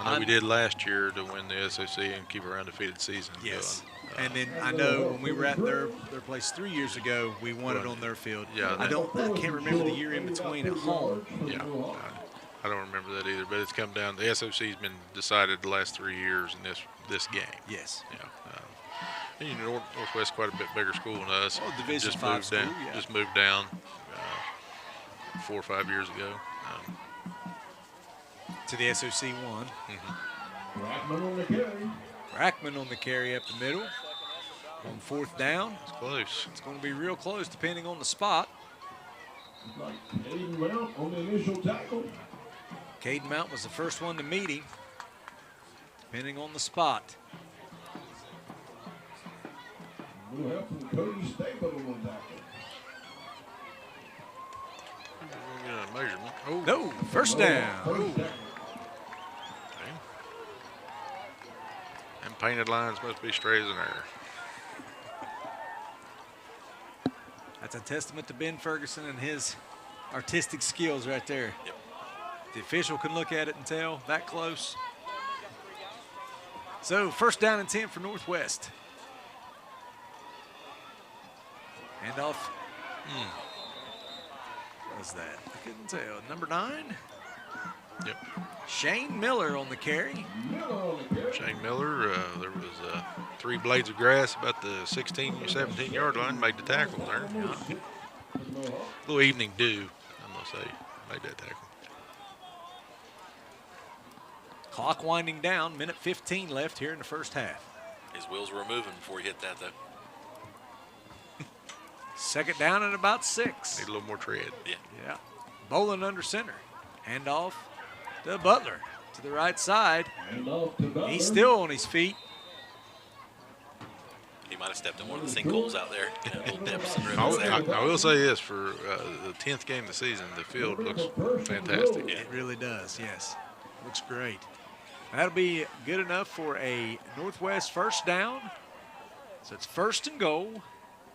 I know we did last year to win the SOC and keep our undefeated season. Yes. And then I know when we were at their place 3 years ago, we won it on their field. Yeah. I can't remember the year in between at home. Yeah. I don't remember that either, but it's come down. The SOC's been decided the last 3 years in this game. Yes. Yeah. And you know, Northwest quite a bit bigger school than us. Oh, Division just 5 moved school, down, yeah. Just moved down 4 or 5 years ago. To the SOC 1. Brackman on the carry. Brackman on the carry up the middle. On 4th down. It's close. It's going to be real close depending on the spot. Caden Mount on the initial tackle. Caden Mount was the first one to meet him, depending on the spot. Little help from Cody Stapleton on the tackle. Measurement. No, first down. First down. And painted lines must be straight as an arrow. That's a testament to Ben Ferguson and his artistic skills right there. Yep. The official can look at it and tell that close. So 1st down and 10 for Northwest. Hand off. What was that? I couldn't tell. Number 9. Yep. Shane Miller on the carry. Shane Miller, there was 3 blades of grass about the 16 or 17-yard line, made the tackle there. Little evening dew, I'm going to say, made that tackle. Clock winding down, minute 15 left here in the first half. His wheels were moving before he hit that, though. 2nd down and about 6. Need a little more tread. Yeah. Bowling under center. Hand off to Butler to the right side. He's still on his feet. He might have stepped in one of the sinkholes out there. You know, little dips and I rivers there. will say this, for the 10th game of the season, the field looks fantastic. It really does, yes. Looks great. That'll be good enough for a Northwest first down. So it's 1st and goal,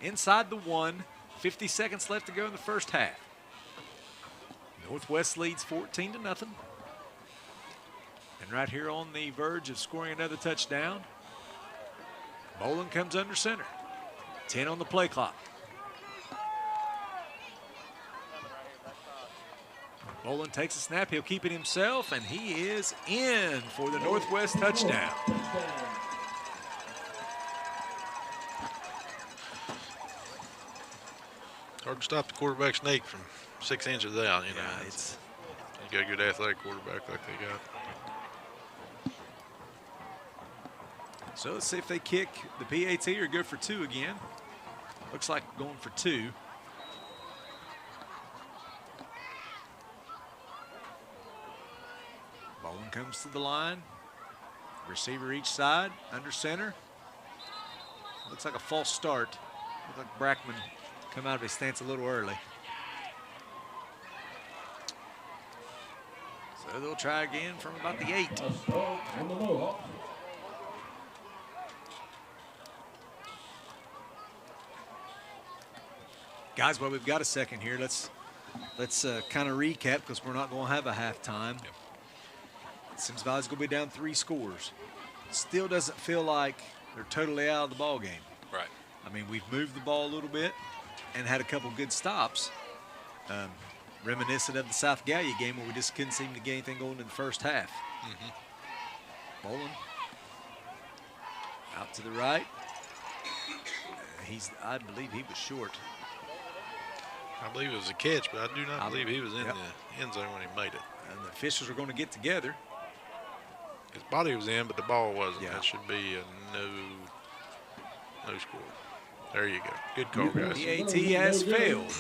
inside the 1, 50 seconds left to go in the first half. Northwest leads 14-0. And right here on the verge of scoring another touchdown, Bowling comes under center. 10 on the play clock. Bowling takes a snap. He'll keep it himself, and he is in for the Northwest touchdown. Hard to stop the quarterback sneak from 6 inches out. You know, Yeah, it's you got a good athletic quarterback like they got. So let's see if they kick the PAT or go for 2 again. Looks like going for 2. Bowling comes to the line. Receiver each side, under center. Looks like a false start. Looks like Brackman come out of his stance a little early. So they'll try again from about the 8. Guys, while we've got a second here, let's kind of recap because we're not going to have a halftime. Yep. Symmes Valley's going to be down 3 scores. Still doesn't feel like they're totally out of the ball game. Right. I mean, we've moved the ball a little bit and had a couple good stops. Reminiscent of the South Gallia game where we just couldn't seem to get anything going in the first half. Bowling out to the right. I believe he was short. I believe it was a catch, but I do not believe he was in the end zone when he made it. And the officials are going to get together. His body was in, but the ball wasn't. Yeah. That should be a no score. There you go. Good call, guys. PAT has failed.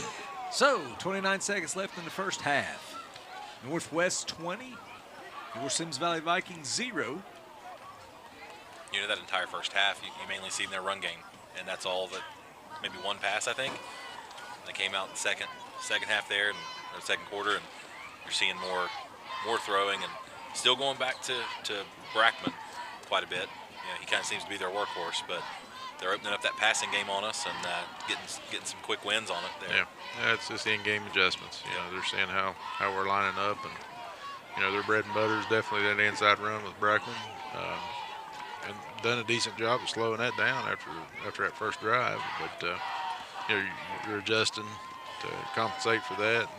So, 29 seconds left in the first half. Northwest 20, North Symmes Valley Vikings 0. You know, that entire first half, you mainly see in their run game, and that's all that, maybe one pass, I think. They came out in the second half there, and or second quarter, and you're seeing more throwing, and still going back to Brackman quite a bit. You know, he kind of seems to be their workhorse, but they're opening up that passing game on us and getting some quick wins on it there. Yeah, it's just in-game adjustments. You know, they're seeing how we're lining up, and you know, their bread and butter is definitely that inside run with Brackman, and done a decent job of slowing that down after that first drive. But you know, you're adjusting to compensate for that,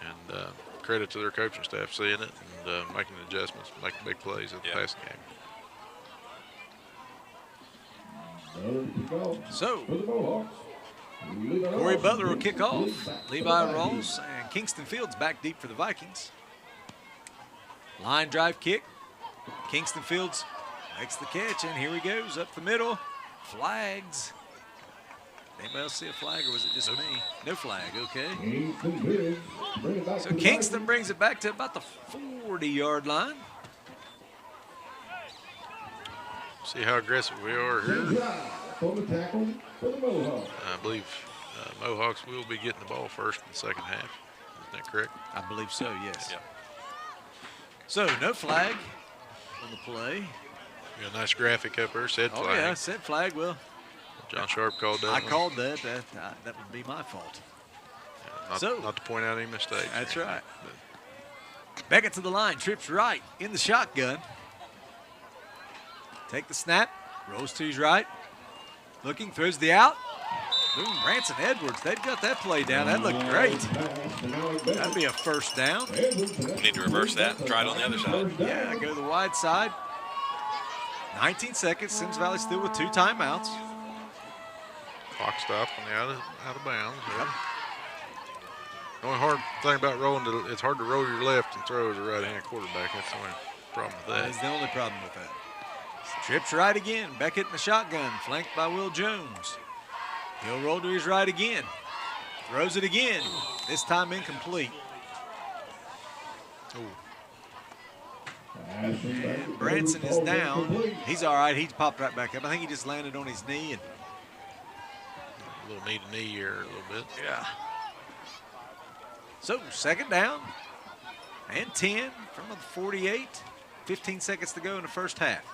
and credit to their coaching staff seeing it and making adjustments, making big plays in the passing game. So, Corey Butler will kick off. Levi Rawls and Kingston Fields back deep for the Vikings. Line drive kick. Kingston Fields makes the catch, and here he goes up the middle. Flags. Anybody else see a flag, or was it just me? No flag, okay. So Kingston brings it back to about the 40-yard line. See how aggressive we are here. I believe Mohawks will be getting the ball first in the second half. Isn't that correct? I believe so, yes. Yep. So no flag on the play. Got a nice graphic up there, said flag. Oh, yeah, said flag. Well, John Sharp called that. I called that. That would be my fault. Yeah, not to point out any mistakes. That's right. Beckett to the line, trips right in the shotgun. Take the snap, rolls to his right. Looking, throws the out. Boom, Branson Edwards, they've got that play down. That looked great. That'd be a first down. We need to reverse that and try it on the other side. Yeah, go to the wide side. 19 seconds, Symmes Valley still with 2 timeouts. Clock stop on the out of bounds. Yep. The only hard thing about rolling, it's hard to roll your left and throw as a right-hand quarterback. That's the only problem with that. That's the only problem with that. Trips right again. Beckett in the shotgun, flanked by Will Jones. He'll roll to his right again. Throws it again. This time incomplete. And Branson is down. He's all right. He's popped right back up. I think he just landed on his knee. And a little knee to knee here a little bit. Yeah. So second down and 10 from the 48. 15 seconds to go in the first half.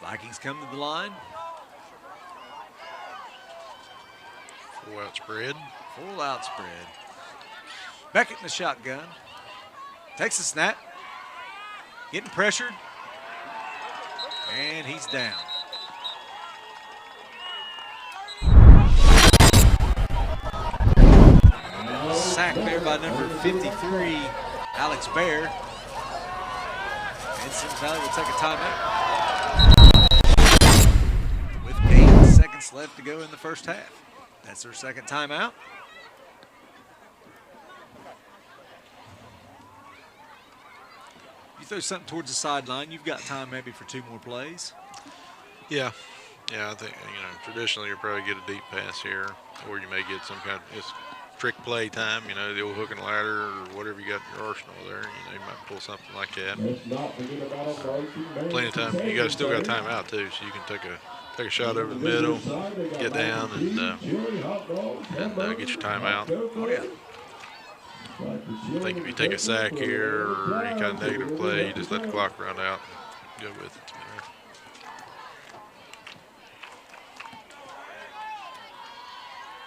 Vikings come to the line. Full out spread. Full out spread. Beckett in the shotgun. Takes the snap. Getting pressured. And he's down. Sacked there by number 53, Alex Baer. And Symmes Valley will take a timeout. With 8 seconds left to go in the first half. That's their second timeout. you throw something towards the sideline, you've got time maybe for 2 more plays. Yeah. Yeah, I think, traditionally you'll probably get a deep pass here, or you may get some kind of trick play time, the old hook and ladder or whatever you got in your arsenal there. You might pull something like that. Plenty of time. You still got time out too, so you can take a shot over the middle, get down, and get your time out. Oh, yeah. I think if you take a sack here or any kind of negative play, you just let the clock run out and go with it.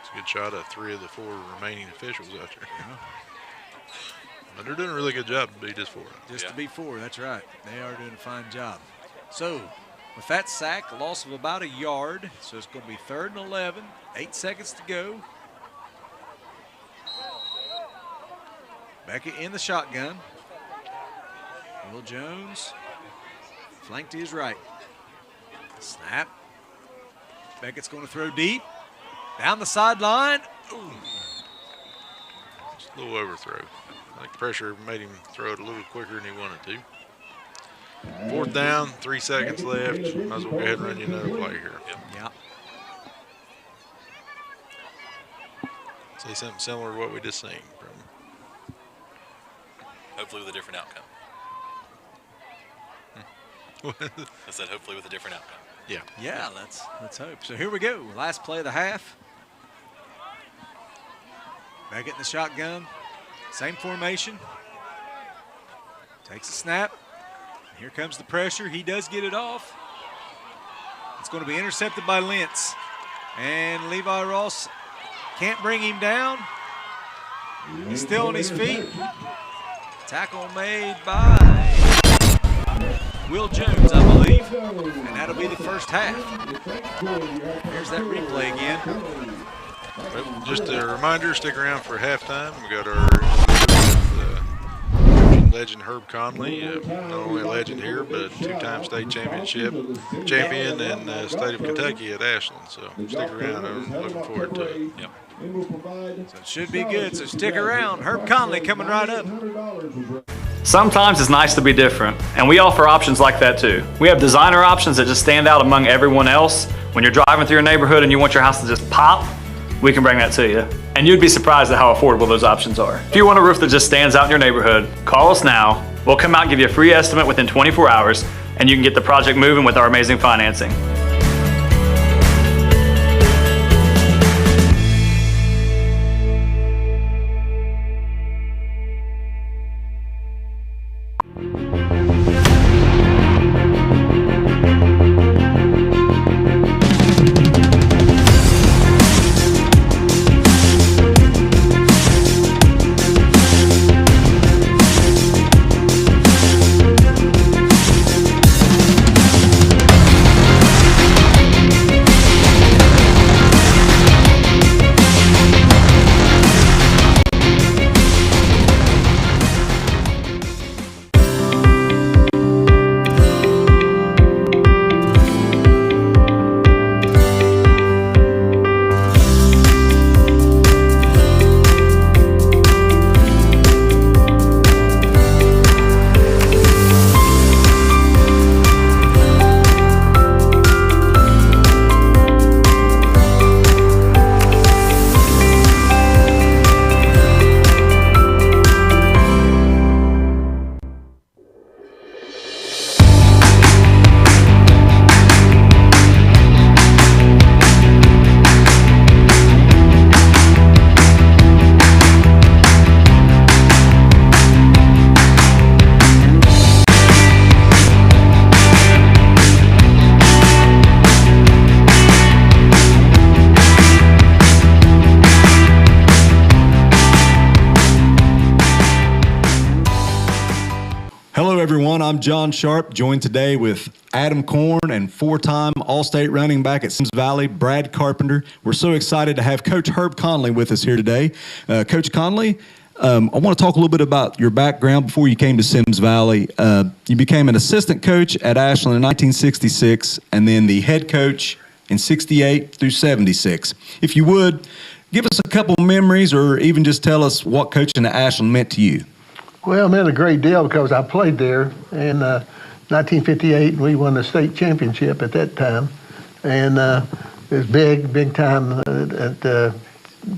It's a good shot at 3 of the 4 remaining officials out there. Yeah. But they're doing a really good job to be just 4. To be 4, that's right. They are doing a fine job. So, with that sack, a loss of about a yard. So it's going to be 3rd and 11, 8 seconds to go. Beckett in the shotgun. Will Jones flanked to his right. Snap. Beckett's going to throw deep. Down the sideline. Ooh. Just a little overthrow. I think pressure made him throw it a little quicker than he wanted to. 4th down, 3 seconds left. Might as well go ahead and run you another play here. Yeah. Say something similar to what we just seen. Hopefully with a different outcome. I said hopefully with a different outcome. Yeah. Yeah, let's hope. So here we go. Last play of the half. Beckett in the shotgun. Same formation. Takes a snap. Here comes the pressure. He does get it off. It's going to be intercepted by Lentz. And Levi Ross can't bring him down. He's still on his feet. Tackle made by Will Jones, I believe. And that'll be the first half. Here's that replay again. Well, just a reminder, stick around for halftime. We got our legend Herb Conley, not only a legend here, but a 2-time state championship champion in the state of Kentucky at Ashland. So stick around. I'm looking forward to it. Yep. So it should be good. So stick around. Herb Conley coming right up. Sometimes it's nice to be different, and we offer options like that too. We have designer options that just stand out among everyone else. When you're driving through your neighborhood and you want your house to just pop, we can bring that to you. And you'd be surprised at how affordable those options are. If you want a roof that just stands out in your neighborhood, call us now. We'll come out and give you a free estimate within 24 hours, and you can get the project moving with our amazing financing. Hello, everyone. I'm John Sharp, joined today with Adam Korn and 4-time All-State running back at Symmes Valley, Brad Carpenter. We're so excited to have Coach Herb Conley with us here today. Coach Conley, I want to talk a little bit about your background before you came to Symmes Valley. You became an assistant coach at Ashland in 1966 and then the head coach in 68 through 76. If you would, give us a couple memories or even just tell us what coaching at Ashland meant to you. Well, it meant a great deal because I played there in 1958, and we won the state championship at that time. And it was big time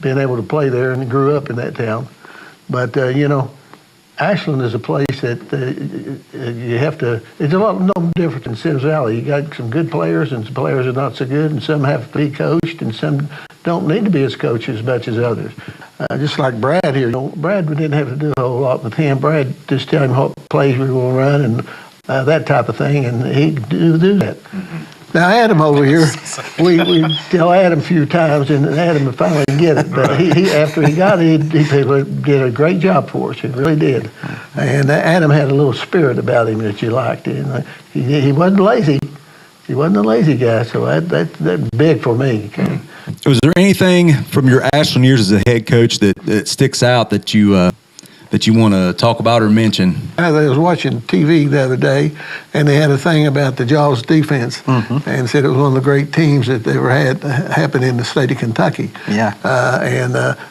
being able to play there, and grew up in that town. But, Ashland is a place that you have to, it's a lot no different than Symmes Valley. You got some good players, and some players are not so good, and some have to be coached, and some don't need to be as coached as much as others. Just like Brad here, Brad didn't have to do a whole lot with him. Brad just tell him what plays we were going to run and that type of thing, and he'd do that. Mm-hmm. Now, Adam over here, we tell Adam a few times, and Adam would finally get it. But he after he got it, he did a great job for us. He really did. And Adam had a little spirit about him that you liked. And he wasn't lazy. He wasn't a lazy guy, so that's big for me. Okay? Was there anything from your Ashland years as a head coach that sticks out that you want to talk about or mention? I was watching TV the other day, and they had a thing about the Jaws defense, and said it was one of the great teams that they ever had happen in the state of Kentucky. Yeah.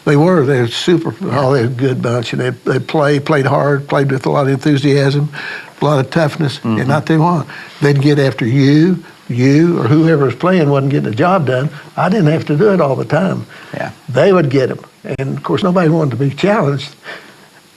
They were super. Yeah. Oh, they were a good bunch, and they played hard, played with a lot of enthusiasm, a lot of toughness, and not too long. They'd get after you or whoever was playing wasn't getting the job done. I didn't have to do it all the time. Yeah. They would get them, and of course nobody wanted to be challenged.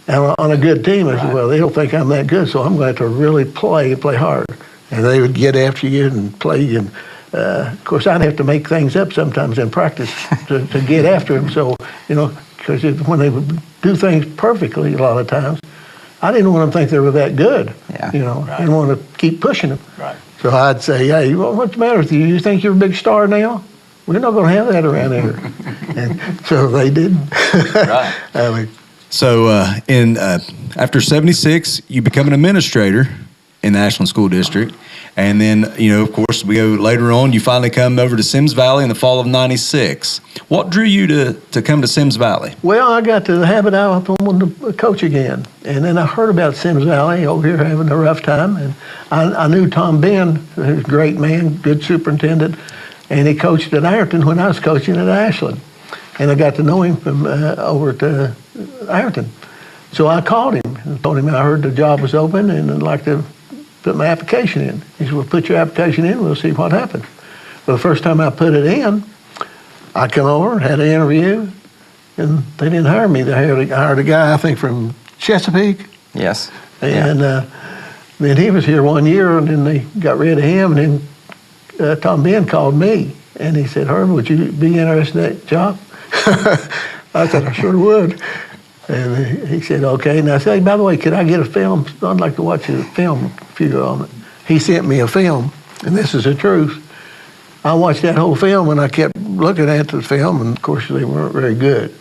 And on a good team, I said, well, they don't think I'm that good, so I'm going to really play hard. And they would get after you and play. And, of course, I'd have to make things up sometimes in practice to get after them. So, because when they would do things perfectly a lot of times, I didn't want them to think they were that good. Yeah. I didn't want to keep pushing them. Right. So I'd say, hey, what's the matter with you? You think you're a big star now? We're not going to have that around here. And so they didn't. Right. So after 76, you become an administrator in the Ashland School District. And then, of course, we go later on, you finally come over to Symmes Valley in the fall of 96. What drew you to come to Symmes Valley? Well, I got to have it out I wanted to coach again. And then I heard about Symmes Valley over here having a rough time. And I knew Tom Ben, who's a great man, good superintendent. And he coached at Ironton when I was coaching at Ashland. And I got to know him from over at Ironton. So I called him and told him I heard the job was open and I'd like to put my application in. He said, well, put your application in, we'll see what happens. Well, the first time I put it in, I come over, had an interview, and they didn't hire me. They hired a guy, I think, from Chesapeake. Yes. And then he was here 1 year, and then they got rid of him, and then Tom Ben called me, and he said, Herb, would you be interested in that job? I said, I sure would. And he said, okay. And I said, hey, by the way, could I get a film? I'd like to watch a film, a few on it. He sent me a film, and this is the truth. I watched that whole film, and I kept looking at the film, and of course they weren't very good.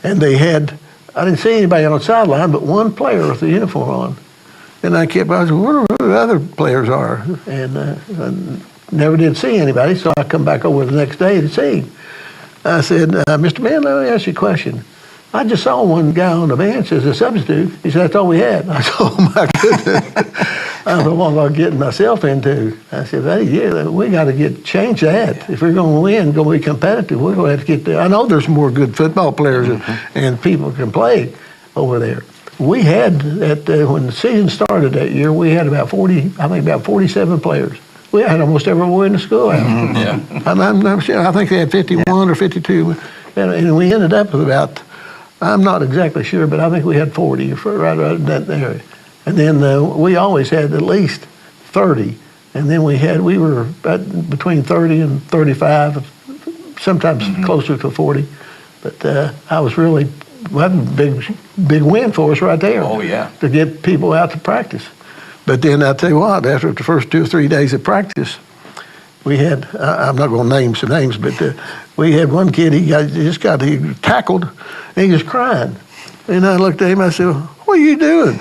And I didn't see anybody on the sideline but one player with the uniform on. And I said, wonder who the other players are. And I never did see anybody, so I come back over the next day to see him. I said, Mr. Ben, let me ask you a question. I just saw one guy on the bench as a substitute. He said, that's all we had. I said, oh, my goodness. I don't know what I'm getting myself into. I said, hey, we got to change that. Yeah. If we're going to win, going to be competitive, we're going to have to get there. I know there's more good football players and people can play over there. We had, when the season started that year, we had about 47 players. We had almost every boy in the school. Yeah. I'm not sure. I think they had 51 or 52. And we ended up with about, I'm not exactly sure, but I think we had 40 right in that area. And then we always had at least 30. And then we were between 30 and 35, sometimes closer to 40. But I was really, that was a big win for us right there. Oh, yeah. To get people out to practice. But then I'll tell you what, after the first 2 or 3 days of practice, we had, I'm not going to name some names, but we had one kid, he tackled, and he was crying. And I looked at him, I said, what are you doing?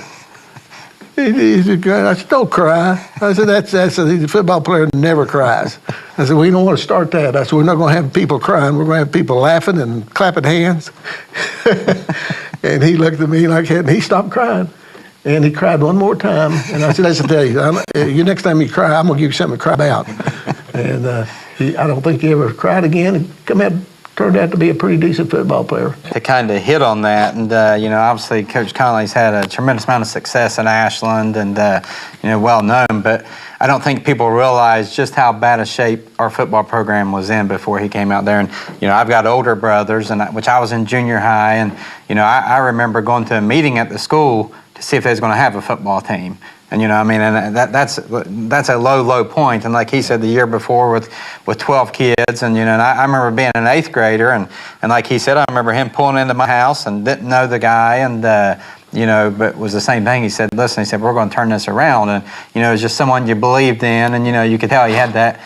He said, I said, don't cry. I said, he's a football player that never cries. I said, we don't want to start that. I said, we're not going to have people crying. We're going to have people laughing and clapping hands. And he looked at me like that, and he stopped crying. And he cried one more time. And I said, listen, tell you, next time you cry, I'm going to give you something to cry about. And I don't think he ever cried again. He come out turned out to be a pretty decent football player. To kind of hit on that, and obviously Coach Conley's had a tremendous amount of success in Ashland, and well known. But I don't think people realize just how bad a shape our football program was in before he came out there. And I've got older brothers, which I was in junior high, and I remember going to a meeting at the school to see if they was going to have a football team. And and that's a low point. And like he said, the year before with 12 kids, and and I remember being an 8th grader, and like he said, I remember him pulling into my house and didn't know the guy, and but it was the same thing. He said, listen, we're going to turn this around, and it was just someone you believed in, and you could tell he had that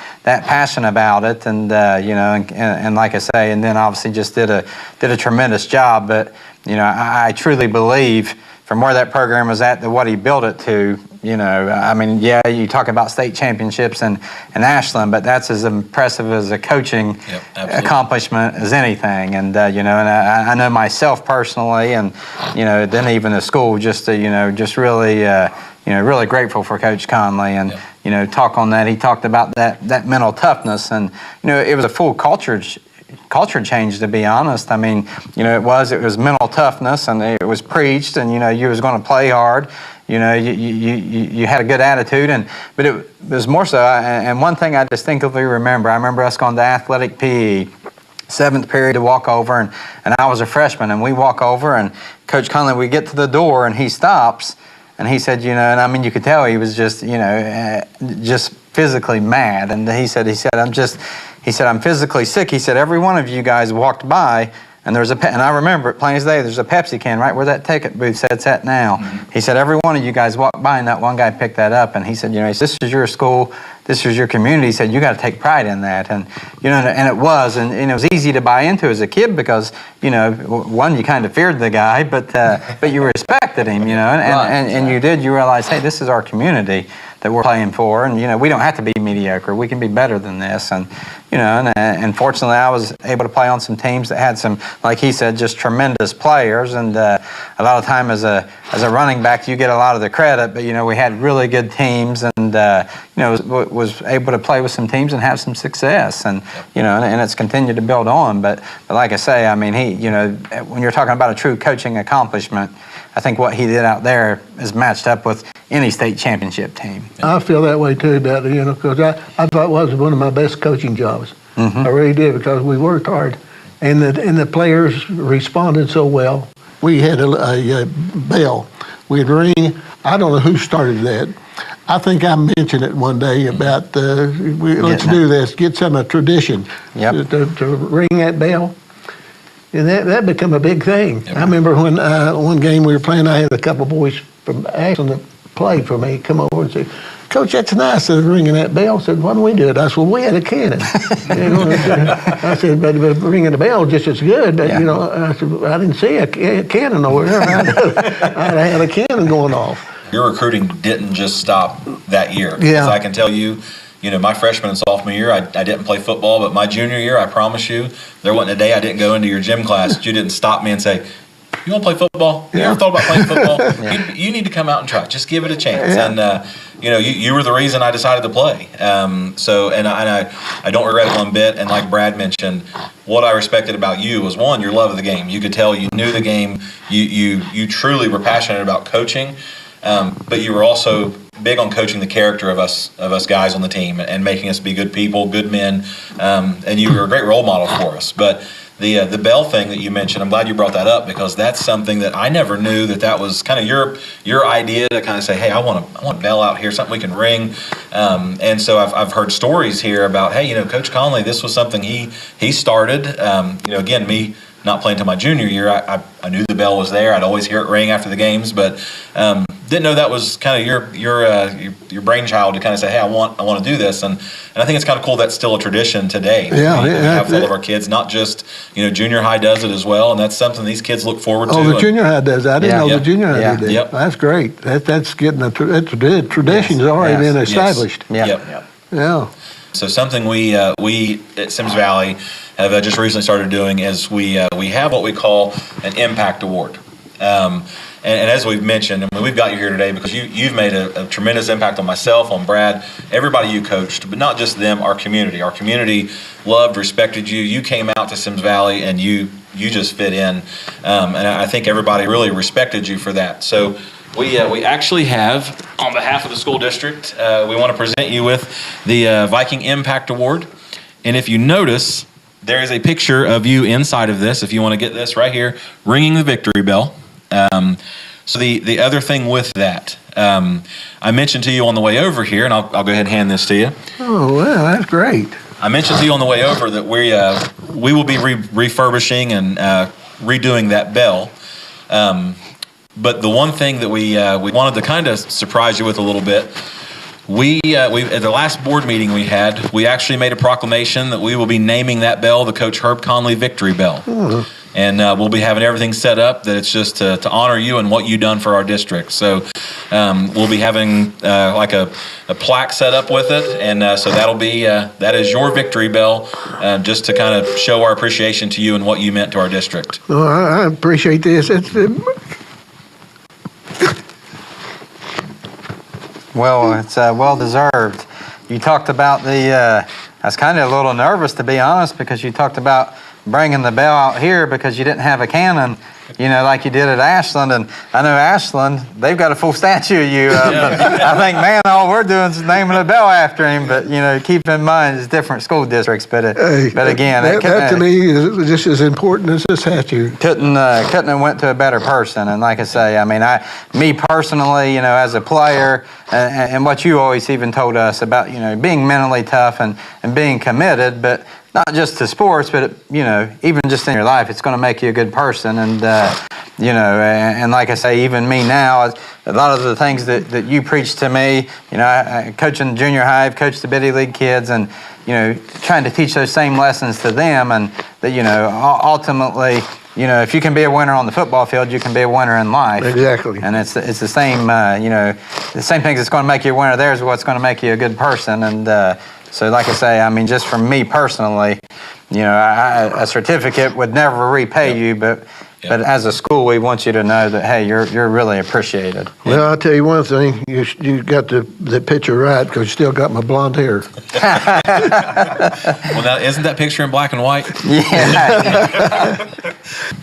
passion about it, and and like I say, and then obviously just did a tremendous job. But I truly believe, from where that program was at to what he built it to, you talk about state championships in Ashland, but that's as impressive as a coaching accomplishment as anything. And, and I know myself personally, and, then even the school, just really, really grateful for Coach Conley. And, talk on that. He talked about that mental toughness, and, it was a full culture change, to be honest. It was mental toughness, and it was preached, and you was going to play hard. You had a good attitude, but it was more so. And one thing I distinctly remember, I remember us going to athletic PE, 7th period, to walk over, and I was a freshman, and we walk over, and Coach Conley, we get to the door, and he stops, and he said, you could tell he was just, just physically mad, and he said, I'm physically sick. He said, every one of you guys walked by, and and I remember it plain as day, there's a Pepsi can right where that ticket booth sits at now. Mm-hmm. He said, every one of you guys walked by, and that one guy picked that up, and he said, this is your school, this is your community. He said, you got to take pride in that. And, and it was, and it was easy to buy into as a kid because, one, you kind of feared the guy, but you respected him, and you realize, hey, this is our community that we're playing for, and we don't have to be mediocre. We can be better than this, and and fortunately, I was able to play on some teams that had some, like he said, just tremendous players. And a lot of time as a running back, you get a lot of the credit, but we had really good teams, and was able to play with some teams and have some success, and and it's continued to build on. But like I say, he when you're talking about a true coaching accomplishment, I think what he did out there is matched up with any state championship team. I feel that way too about it, because I thought it was one of my best coaching jobs. Mm-hmm. I really did, because we worked hard, and the players responded so well. We had a bell. We'd ring. I don't know who started that. I think I mentioned it one day about let's do this, get some tradition to ring that bell. And that became a big thing. I remember when one game we were playing, I had a couple boys from Ashland that played for me come over and say, Coach, that's nice of ringing that bell. I said, why don't we do it? I said, well, we had a cannon. I said, but ringing the bell just as good. But, I said, I didn't see a cannon over there. I had a cannon going off. Your recruiting didn't just stop that year. Yeah. As I can tell you, my freshman and sophomore year, I didn't play football, but my junior year, I promise you, there wasn't a day I didn't go into your gym class that you didn't stop me and say, you want to play football? You ever thought about playing football? You need to come out and try. Just give it a chance. Yeah. And, you were the reason I decided to play. I don't regret it one bit. And like Brad mentioned, what I respected about you was, one, your love of the game. You could tell you knew the game. You truly were passionate about coaching. But you were also big on coaching the character of us guys on the team and making us be good people, good men, and you were a great role model for us. But the bell thing that you mentioned, I'm glad you brought that up, because that's something that I never knew that was kind of your idea to kind of say, hey, I want a bell out here, something we can ring. And so I've heard stories here about, hey, Coach Conley, this was something he started. Again, me not playing until my junior year, I knew the bell was there. I'd always hear it ring after the games, but didn't know that was kind of your brainchild to kind of say, hey, I want to do this, and I think it's kind of cool that's still a tradition today. Yeah, we have all of our kids, not just junior high does it as well, and that's something these kids look forward to. Oh, the junior high does. I didn't know the junior high did that. Yep. That's great. That's getting tradition's already been established. Yes. Yeah. So something we at Symmes Valley have just recently started doing is we have what we call an impact award. And as we've mentioned, I mean, we've got you here today because you've made a tremendous impact on myself, on Brad, everybody you coached, but not just them, our community. Our community loved, respected you. You came out to Symmes Valley and you just fit in. And I think everybody really respected you for that. So we actually have, on behalf of the school district, we want to present you with the Viking Impact Award. And if you notice, there is a picture of you inside of this, if you want to get this right here, ringing the victory bell. So the other thing with that, I mentioned to you on the way over here, and I'll go ahead and hand this to you. Oh, well, that's great. I mentioned to you on the way over that we will be refurbishing and redoing that bell. But the one thing that we wanted to kind of surprise you with a little bit, we at the last board meeting we had, we actually made a proclamation that we will be naming that bell the Coach Herb Conley Victory Bell. Oh. And we'll be having everything set up that it's just to honor you and what you've done for our district. So we'll be having like a plaque set up with it, and so that is your victory bell, just to kind of show our appreciation to you and what you meant to our district. Well, I appreciate this. Well, it's well deserved. You talked about I was kind of a little nervous, to be honest, because you talked about bringing the bell out here because you didn't have a cannon, like you did at Ashland. And I know Ashland, they've got a full statue of you. But I think, man, all we're doing is naming a bell after him. But, keep in mind, it's different school districts. But again, that to me is just as important as the statue. Couldn't have went to a better person. And like I say, I mean, me personally, as a player, and what you always even told us about, being mentally tough and being committed, but not just to sports, but even just in your life, it's going to make you a good person. And and like I say, even me now, a lot of the things that you preach to me, I coach in junior high, I've coached the Biddy League kids, and trying to teach those same lessons to them, and that ultimately, if you can be a winner on the football field, you can be a winner in life. Exactly. And it's the same, the same things that's going to make you a winner there is what's going to make you a good person. And so like I say, I mean, just for me personally, a certificate would never repay you, but as a school, we want you to know that, hey, you're really appreciated. Well, I'll tell you one thing, you got the picture right because you still got my blonde hair. Well, now, isn't that picture in black and white? Yeah.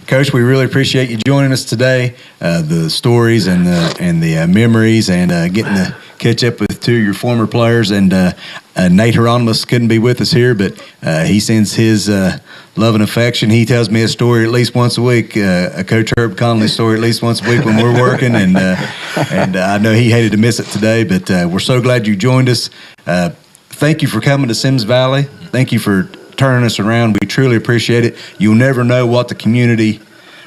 Coach, we really appreciate you joining us today. The stories and the memories and getting to catch up with two of your former players. And Nate Hieronymus couldn't be with us here, but he sends his love and affection. He tells me a story at least once a week, a Coach Herb Conley story at least once a week when we're working. And I know he hated to miss it today, but we're so glad you joined us. Thank you for coming to Symmes Valley. Thank you for turning us around. We truly appreciate it. You'll never know what the community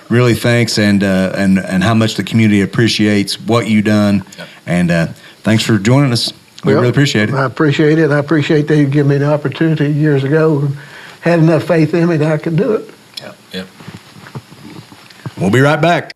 really thinks and how much the community appreciates what you've done. And thanks for joining us. We really appreciate it. I appreciate it. I appreciate they gave me an opportunity years ago. Had enough faith in me that I could do it. Yep. We'll be right back.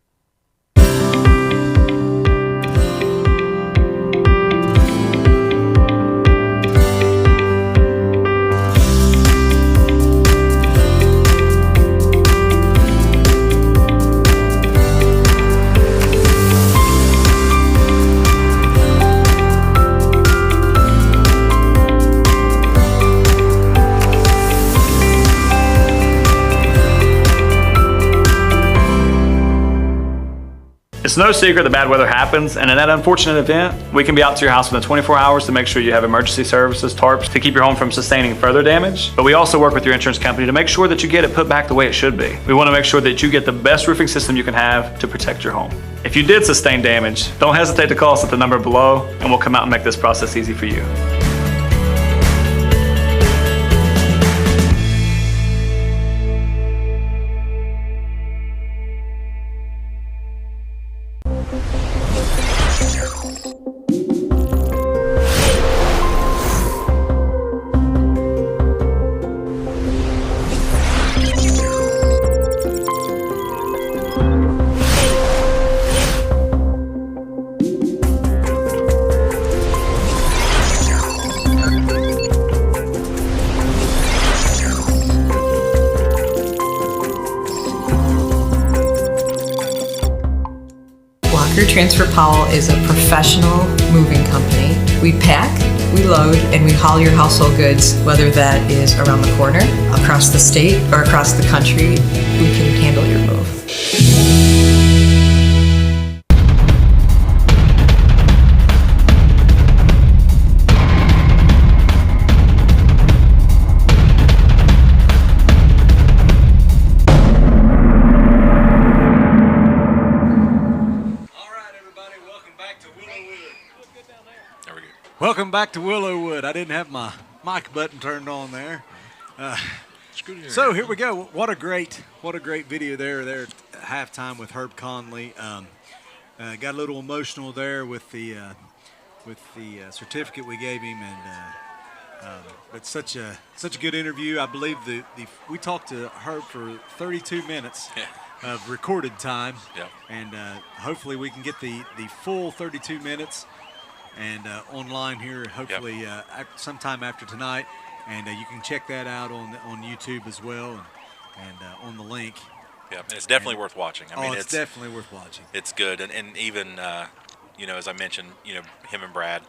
It's no secret that bad weather happens, and in that unfortunate event, we can be out to your house within 24 hours to make sure you have emergency services, tarps, to keep your home from sustaining further damage. But we also work with your insurance company to make sure that you get it put back the way it should be. We want to make sure that you get the best roofing system you can have to protect your home. If you did sustain damage, don't hesitate to call us at the number below, and we'll come out and make this process easy for you. Transfer Powell is a professional moving company. We pack, we load, and we haul your household goods, whether that is around the corner, across the state, or across the country. We can handle your move. Welcome back to Willowwood. I didn't have my mic button turned on there. So here we go. What a great video there at halftime with Herb Conley. Got a little emotional there with the certificate we gave him, and but such a good interview. I believe we talked to Herb for 32 minutes. Of recorded time, and hopefully we can get the full 32 minutes. And online here, hopefully sometime after tonight, and you can check that out on YouTube as well, and on the link. Yeah, and it's definitely worth watching. I mean, it's definitely worth watching. It's good, and even as I mentioned, him and Brad,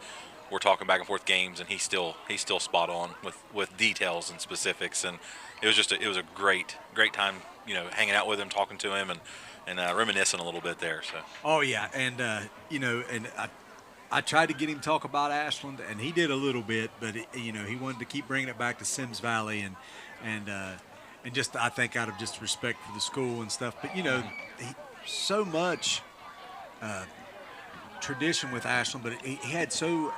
we're talking back and forth games, and he's still spot on with details and specifics, and it was a great time, hanging out with him, talking to him, and reminiscing a little bit there. So. Oh yeah, and I tried to get him to talk about Ashland, and he did a little bit, but he wanted to keep bringing it back to Symmes Valley, and just I think out of just respect for the school and stuff. But so much tradition with Ashland, but he had so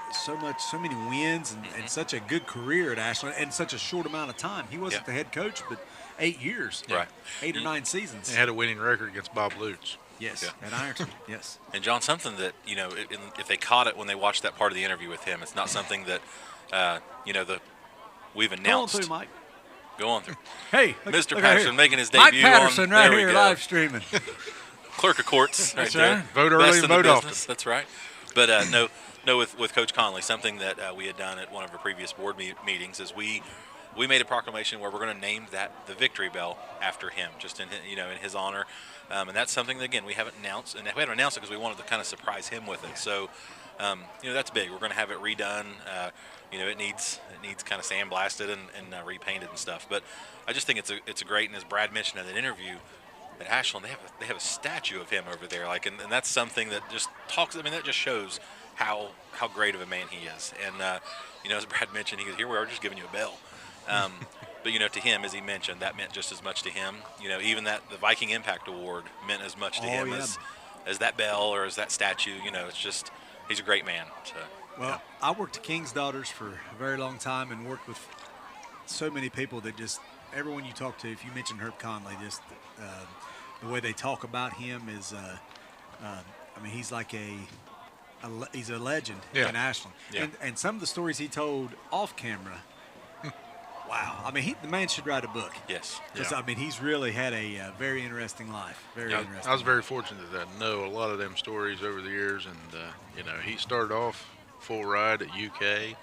many wins and such a good career at Ashland in such a short amount of time. He wasn't the head coach, but 8 years, right? 8 or 9 seasons. He had a winning record against Bob Lutz. Yes, at Ironton. Yes. And John, something that if they caught it when they watched that part of the interview with him, it's not something that we've announced. Go on through, Mike. Go on through. Hey, Mr. Patterson making his Mike debut. Patterson right here live streaming. Clerk of courts, right there. Vote early and vote often. That's right. But no, with Coach Conley, something that we had done at one of our previous board meetings is we made a proclamation where we're going to name the victory bell after him, just in his honor. And that's something that, again, we haven't announced, and we haven't announced it because we wanted to kind of surprise him with it. So, that's big. We're going to have it redone. It needs kind of sandblasted and repainted and stuff. But I just think it's a great. And as Brad mentioned in that interview, at Ashland they have a statue of him over there. And that's something that just talks. I mean, that just shows how great of a man he is. And as Brad mentioned, he goes, "Here we are, just giving you a bell." But to him, as he mentioned, that meant just as much to him. Even the Viking Impact Award meant as much to him as that bell or as that statue. It's just he's a great man. So, well, I worked at King's Daughters for a very long time and worked with so many people that just everyone you talk to, if you mention Herb Conley, just the way they talk about him is, he's like he's a legend in Ashland. Yeah. And some of the stories he told off camera. Wow. I mean, the man should write a book. Yes. Because, he's really had a very interesting life. Very interesting. I was very fortunate to know a lot of them stories over the years. And, he started off full ride at UK.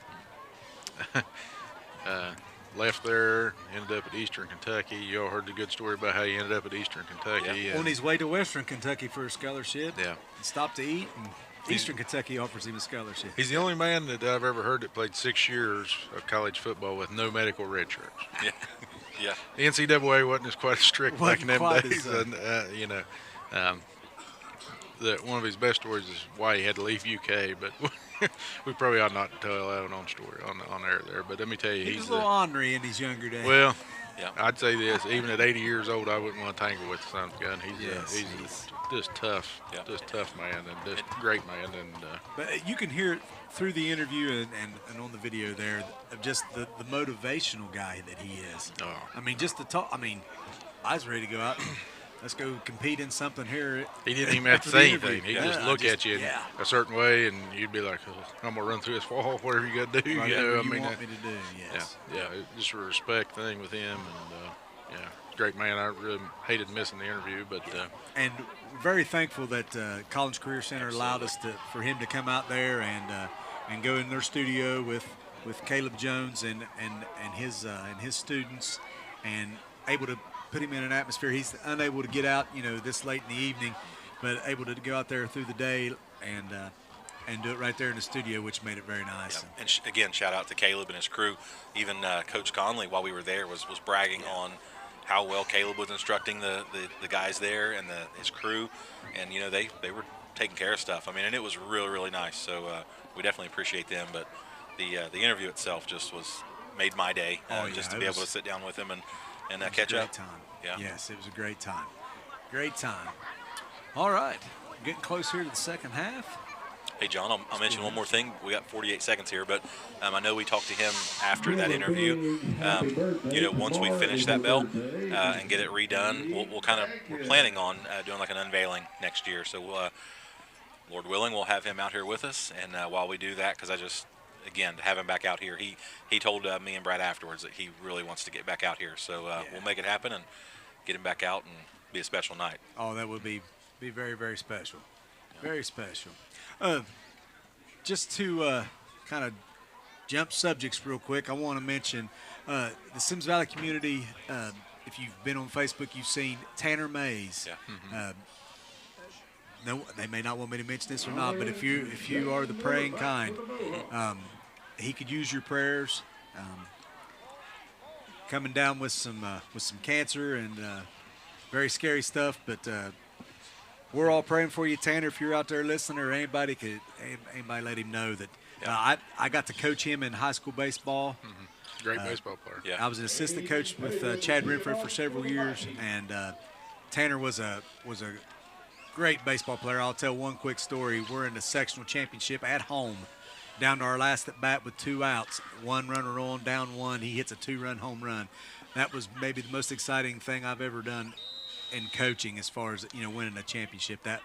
Left there, ended up at Eastern Kentucky. You all heard the good story about how he ended up at Eastern Kentucky. Yeah. On his way to Western Kentucky for a scholarship. Yeah. He stopped to eat, and Eastern Kentucky offers him a scholarship. He's the only man that I've ever heard that played 6 years of college football with no medical red shirts. Yeah, yeah. The NCAA wasn't as quite as strict back in them days. And, one of his best stories is why he had to leave UK, but we probably ought not to tell that on story on air there. But let me tell you, he was a little ornery in his younger days. Well, yeah, I'd say this: even at 80 years old, I wouldn't want to tangle with the son's gun. He's just tough, just tough man, and just great man. And but you can hear it through the interview and on the video there of just the motivational guy that he is. Oh. I mean, just to talk. I mean, I was ready to go out. Let's go compete in something here. He didn't even have to say anything. He'd just look at you in a certain way, and you'd be like, oh, I'm going to run through this wall, whatever you got to do. Right, you know, want me to do, yes. Yeah, just a respect thing with him. And, great man. I really hated missing the interview. But and very thankful that College Career Center allowed us for him to come out there and go in their studio with Caleb Jones and his students, and able to put him in an atmosphere. He's unable to get out, this late in the evening, but able to go out there through the day and do it right there in the studio, which made it very nice. Yeah. And again, shout out to Caleb and his crew. Even Coach Conley, while we were there, was bragging on how well Caleb was instructing the guys there and his crew. And, you know, they were taking care of stuff. I mean, and it was really, really nice. So we definitely appreciate them. But the interview itself just made my day, just to be able to sit down with them and catch up. Time. Yeah. Yes, it was a great time. Great time. All right, getting close here to the second half. Hey, John, I'll mention one more thing. We got 48 seconds here, but I know we talked to him after that interview. You know, once we finish that bell and get it redone, we're planning on doing like an unveiling next year. So, Lord willing, we'll have him out here with us. And while we do that, because again, to have him back out here, he told me and Brad afterwards that he really wants to get back out here. So we'll make it happen and get him back out and be a special night. Oh, that would be very, very special. Very special. Just to kind of jump subjects real quick, I want to mention the Symmes Valley community. If you've been on Facebook, you've seen Tanner Mays. Yeah. No, they may not want me to mention this or not, but if you are the praying kind, he could use your prayers. Coming down with some cancer and very scary stuff, but we're all praying for you, Tanner. If you're out there listening, or anybody let him know that I got to coach him in high school baseball. Mm-hmm. Great baseball player. Yeah. I was an assistant coach with Chad Renfro for several years, and Tanner was a great baseball player. I'll tell one quick story. We're in the sectional championship at home, down to our last at bat with 2 outs, 1 runner on, down 1. He hits a 2-run home run. That was maybe the most exciting thing I've ever done in coaching, as far as, you know, winning a championship that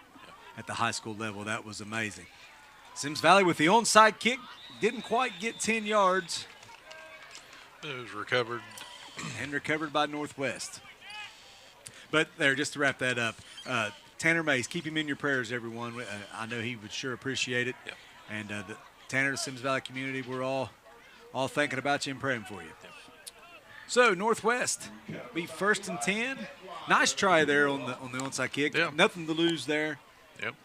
at the high school level. That was amazing. Symmes Valley with the onside kick, didn't quite get 10 yards. It was recovered. And recovered by Northwest. But there, just to wrap that up, Tanner Mays, keep him in your prayers, everyone. I know he would sure appreciate it. Yep. And the Tanner, the Symmes Valley community, we're all thinking about you and praying for you. Yep. So Northwest be 1st and 10. Nice try there on the onside kick. Yeah. Nothing to lose there. Yep.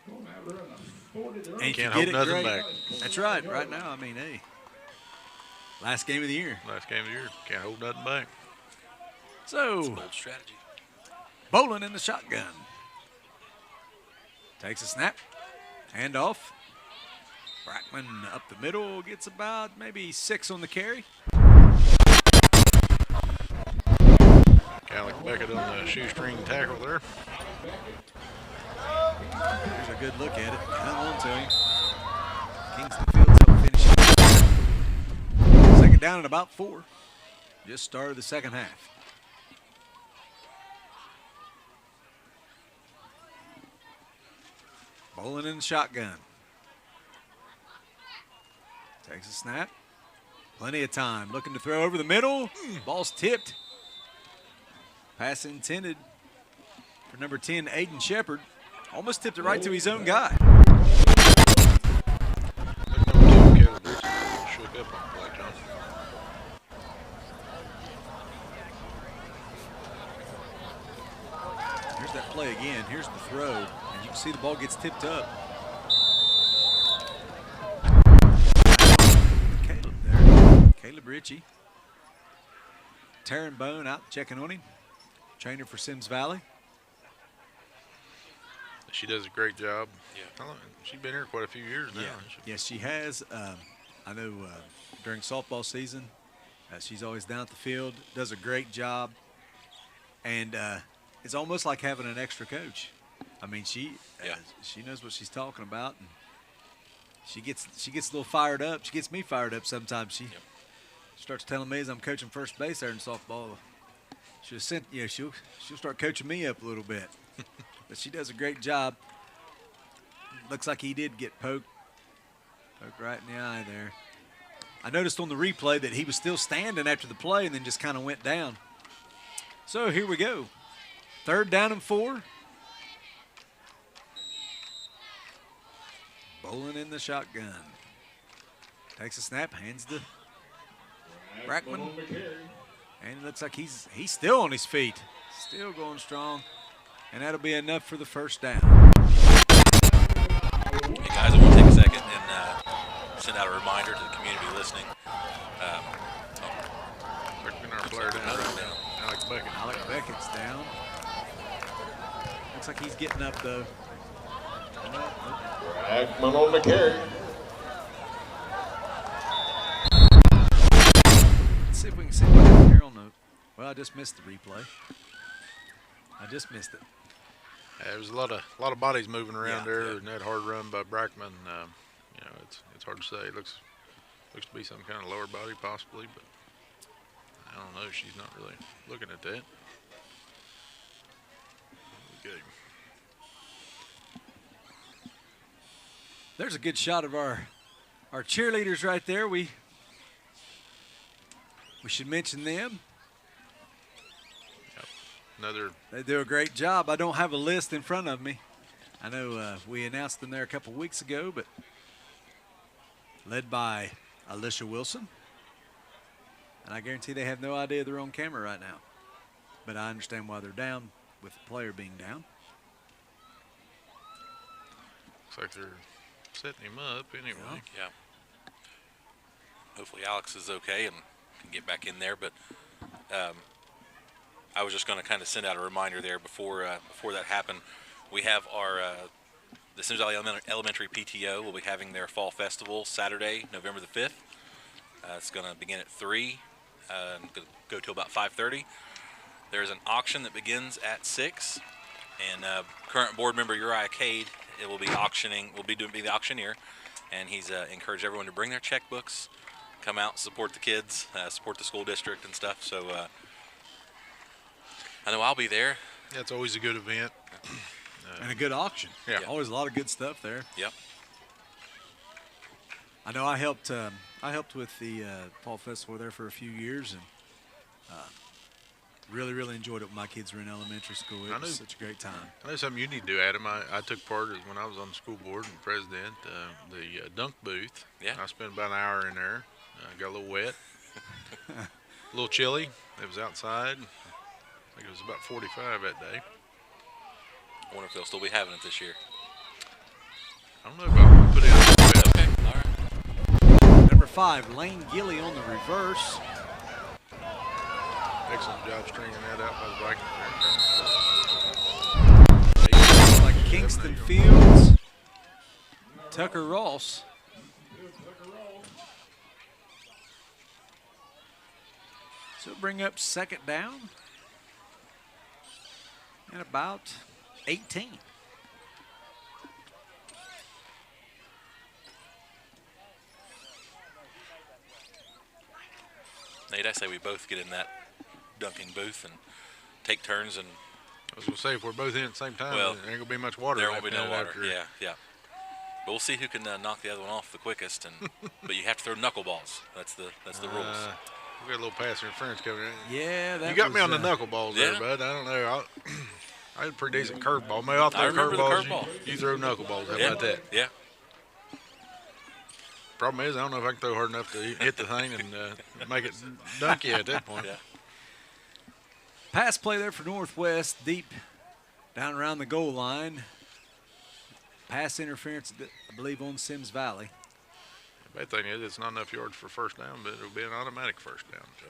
And Can't hold nothing back. That's right. Right now, I mean, hey, last game of the year. Last game of the year. Can't hold nothing back. So, Bold strategy. Bolin in the shotgun. Takes a snap. Hand off. Brackman up the middle, gets about maybe 6 on the carry. Kind of like Beckett on the shoestring tackle there. Here's a good look at it. Hung on to him. Kingston Fields up finishing. Second down at about 4. Just started the second half. Bolin in the shotgun. Takes a snap. Plenty of time. Looking to throw over the middle. Ball's tipped. Pass intended for number 10, Aiden Shepard. Almost tipped it right to his own guy. Here's that play again. Here's the throw. And you can see the ball gets tipped up. Caleb there. Caleb Ritchie. Taryn Bone out checking on him. Trainer for Symmes Valley. She does a great job. Yeah. She's been here quite a few years now. Yes, she has. I know during softball season, she's always down at the field, does a great job. And it's almost like having an extra coach. I mean, she knows what she's talking about. And she gets a little fired up. She gets me fired up sometimes. She starts telling me as I'm coaching first base there in softball, she'll start coaching me up a little bit. But she does a great job. Looks like he did get poked right in the eye there. I noticed on the replay that he was still standing after the play and then just kind of went down. So here we go. 3rd down and 4. Bolin in the shotgun. Takes a snap, hands to Brackman. And it looks like he's still on his feet. Still going strong. And that'll be enough for the 1st down. Hey guys, I want to take a second and send out a reminder to the community listening. Bring our player down. Alec Beckett's down. Looks like he's getting up though. Blackman on the carry. Let's see if we can see what happened here on the. Well, I just missed the replay. I just missed it. Yeah, there was a lot of bodies moving around there, and that hard run by Brackman. You know, it's hard to say. It looks to be some kind of lower body possibly, but I don't know. She's not really looking at that. Okay. There's a good shot of our cheerleaders right there. We should mention them. They do a great job. I don't have a list in front of me. I know we announced them there a couple weeks ago, but led by Alicia Wilson. And I guarantee they have no idea they're on camera right now. But I understand why they're down with the player being down. Looks like they're setting him up anyway. Yeah. Hopefully Alex is okay and can get back in there. But I was just going to kind of send out a reminder there before that happened. We have our the Symmes Valley Elementary PTO will be having their fall festival Saturday, November the 5th. It's going to begin at 3 and go till about 5:30. There's an auction that begins at 6, and current board member Uriah Cade will be be the auctioneer, and he's encouraged everyone to bring their checkbooks, come out, support the kids, support the school district and stuff. So I know I'll be there. Yeah, it's always a good event. And a good auction. Yeah. Always a lot of good stuff there. Yep. I know I helped with the fall festival there for a few years, and really enjoyed it when my kids were in elementary school. It was such a great time. I know something you need to do, Adam. I took part when I was on the school board and president, the dunk booth. Yeah. I spent about an hour in there. Got a little wet, a little chilly. It was outside. I think it was about 45 that day. I wonder if they'll still be having it this year. I don't know if I'll put it in. Okay, all right. Number 5, Lane Gilly on the reverse. Excellent job stringing that out by the Vikings. Like Kingston Fields, Tucker Ross. So bring up second down at about 18. Nate, I say we both get in that dunking booth and take turns. And I was going to say, if we're both in at the same time, well, there ain't going to be much water. There won't be no water. After. Yeah. But we'll see who can knock the other one off the quickest. And but you have to throw knuckleballs. That's the rules. We got a little pass interference coming in. Yeah, that you got me on the knuckleballs there, bud. I don't know. I had a pretty decent curveball. Maybe I'll throw curveballs. You throw knuckleballs. How about that? Yeah. Problem is, I don't know if I can throw hard enough to hit the thing and make it dunk you at that point. Yeah. Pass play there for Northwest, deep down around the goal line. Pass interference, I believe, on Symmes Valley. The bad thing is it's not enough yards for first down, but it'll be an automatic first down, Joe.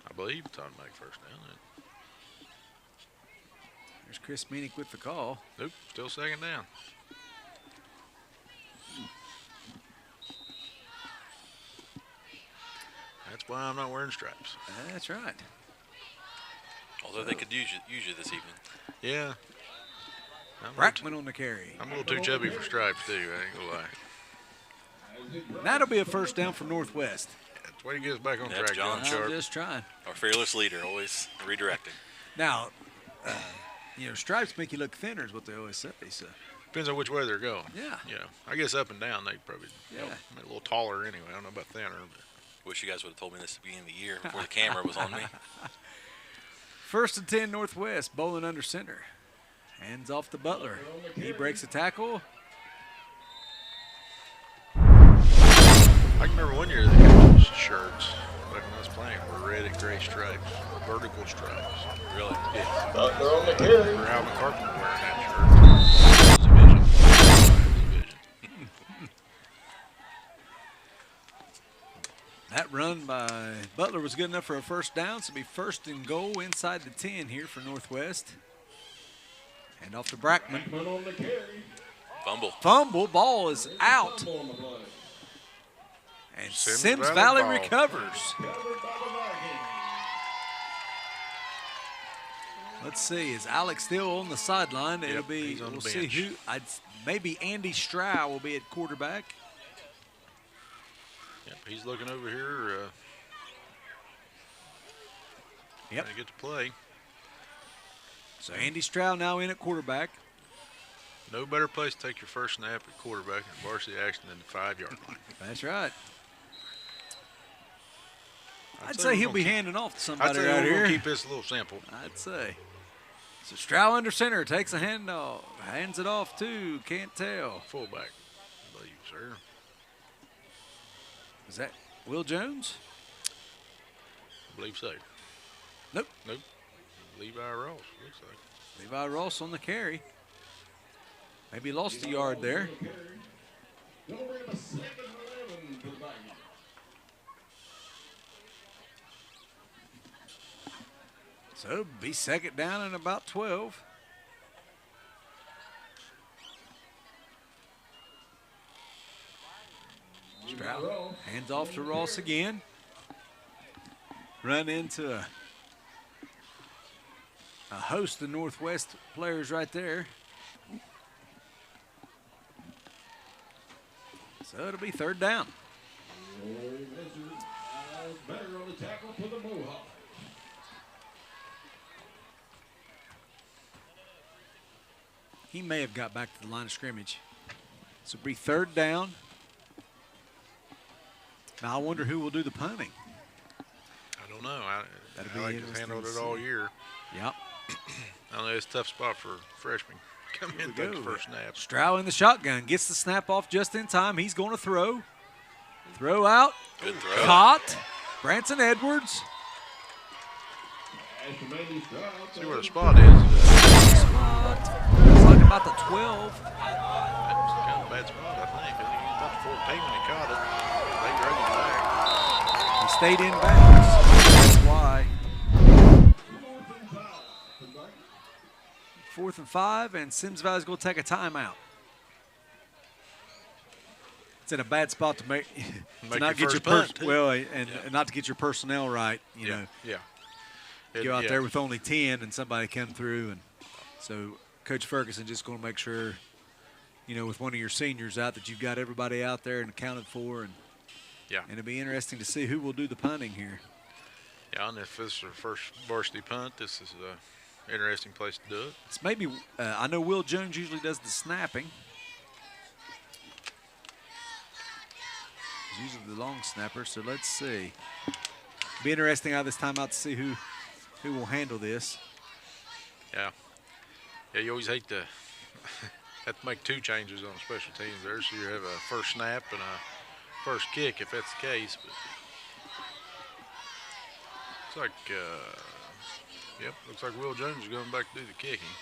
I believe it's automatic first down. There's Chris Meenick with the call. Nope, still second down. That's why I'm not wearing stripes. That's right. Although they could use you this evening. Yeah. Brackman on the carry. I'm a little too chubby for stripes, too. I ain't going to lie. That'll be a first down for Northwest. That's why you get us back on That's track, John Sharp. I'm just trying. Our fearless leader, always redirecting. Now, stripes make you look thinner is what they always say. So depends on which way they're going. Yeah. I guess up and down they probably a little taller anyway. I don't know about thinner. But. Wish you guys would have told me this at the beginning of the year before the camera was on me. First and 10 Northwest, bowling under center. Hands off to Butler. He breaks a tackle. I can remember one year the coaches' shirts back when I was playing were red and gray stripes, vertical stripes. Really? Yeah. Butler on the carry. For Alvin Carpenter wearing that shirt. That run by Butler was good enough for a first down, so it'll be first and goal inside the 10 here for Northwest. And off to Brackman. On the carry. Fumble, ball is out. And Symmes Valley recovers. Let's see, is Alex still on the sideline? It'll be, we'll see who, maybe Andy Strow will be at quarterback. Yep, he's looking over here. Trying to get to play. So Andy Strow now in at quarterback. No better place to take your first snap at quarterback in varsity action than the 5-yard line. That's right. I'd say he'll be handing off to somebody right right here. Keep this a little simple. I'd say. So Strow under center takes a handoff, hands it off to, can't tell. Fullback, I believe, sir. Is that Will Jones? I believe so. Nope. Levi Ross, looks like. Levi Ross on the carry. Maybe lost a yard there. So it'll be second down and about 12. Stroud hands off to Ross again. Run into a host of Northwest players right there. So it'll be third down. Better on the tackle for the Mohawk. He may have got back to the line of scrimmage. So it'll be third down. Now I wonder who will do the punting. I don't know. That'll be Alex handled it all year. Yep. I know it's a tough spot for freshmen. Come in, take the first snap. Strow in the shotgun, gets the snap off just in time. He's going to throw. Throw out. Good throw. Caught. Branson Edwards. See where the spot is. It's like about the 12. That was kind of a bad spot, I think. I think he was about the 14 when he caught it. They dragged it back. He stayed in bounds. That's why. 4th and 5, and Symmes Valley's going to take a timeout. It's in a bad spot to make to not get your punt. and not to get your personnel right. You know. Yeah. Go out there with only 10, and somebody come through, and so Coach Ferguson just going to make sure, with one of your seniors out, that you've got everybody out there and accounted for, and it'll be interesting to see who will do the punting here. Yeah, and if this is our first varsity punt, this is an interesting place to do it. It's maybe I know Will Jones usually does the snapping. He's usually the long snapper, so let's see. Be interesting out this time out to see who will handle this. Yeah. Yeah, you always hate to have to make two changes on special teams there, so you have a first snap and a first kick if that's the case. But it's like, looks like Will Jones is going back to do the kicking.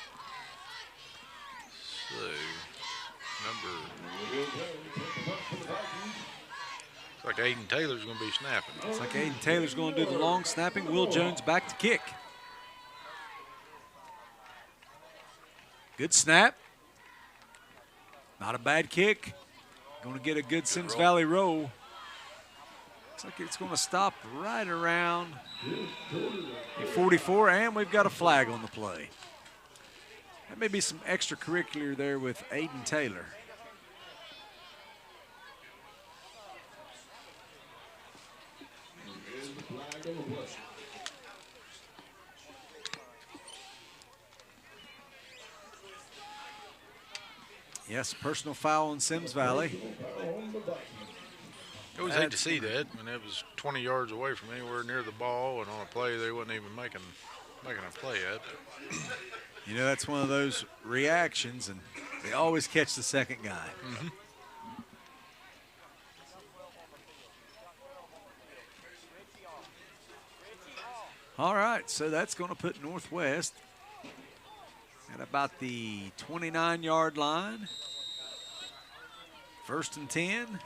So, it's like Aiden Taylor's going to be snapping. It's like Aiden Taylor's going to do the long snapping. Will Jones back to kick. Good snap. Not a bad kick. Going to get a good Symmes Valley roll. Looks like it's going to stop right around 44, and we've got a flag on the play. That may be some extracurricular there with Aiden Taylor. Yes, personal foul on Symmes Valley. I always hate to see that when it was 20 yards away from anywhere near the ball, and on a play they wasn't even making a play at. That's one of those reactions, and they always catch the second guy. Mm-hmm. All right, so that's going to put Northwest at about the 29-yard line. 1st and 10.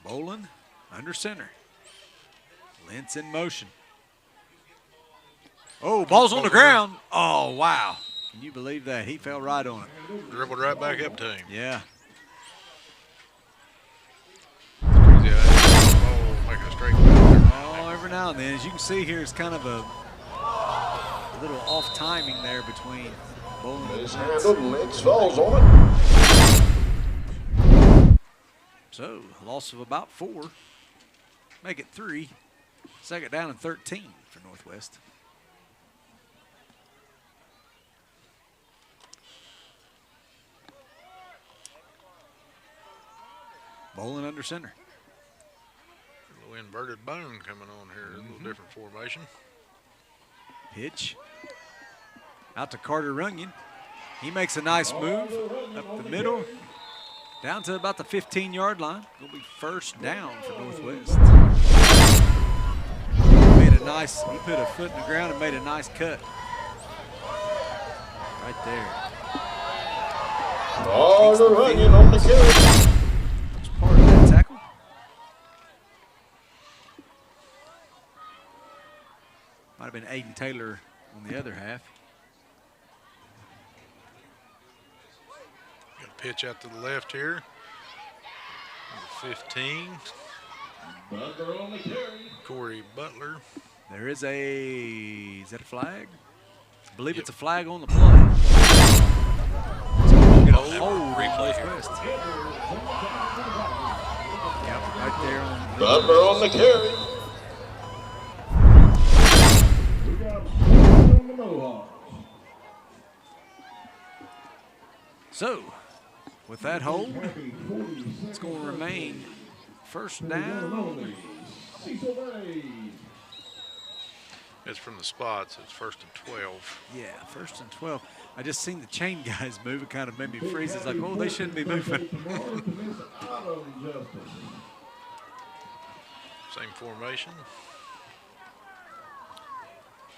Boland under center. Lentz in motion. Oh, ball's on the ground. Oh, wow. Can you believe that? He fell right on it. Dribbled right back up to him. Yeah. Crazy ball making a straight foul. Oh, every now and then. As you can see here, it's kind of a little off timing there between Boland and Lentz. Lentz falls on it. So, loss of about 4. Make it 3. 2nd down and 13 for Northwest. Boland under center. A little inverted bone coming on here. A little different formation. Pitch. Out to Carter Runyon. He makes a nice move up the middle. Down to about the 15-yard line. It'll be 1st down for Northwest. He put a foot in the ground and made a nice cut. Right there. Carter Runyon on the carry. That's part of that tackle. Might have been Aiden Taylor on the other half. Got a pitch out to the left here. Number 15. Butler on the carry. Corey Butler. There is is that a flag? I believe it's a flag on the play. Replay here. Yep, right there on Butler on the carry. We got on the Mohawks. So, with that hold, it's going to remain 1st down. It's from the spots. It's 1st and 12. Yeah, 1st and 12. I just seen the chain guys move. It kind of made me freeze. It's like, oh, they shouldn't be moving. Same formation.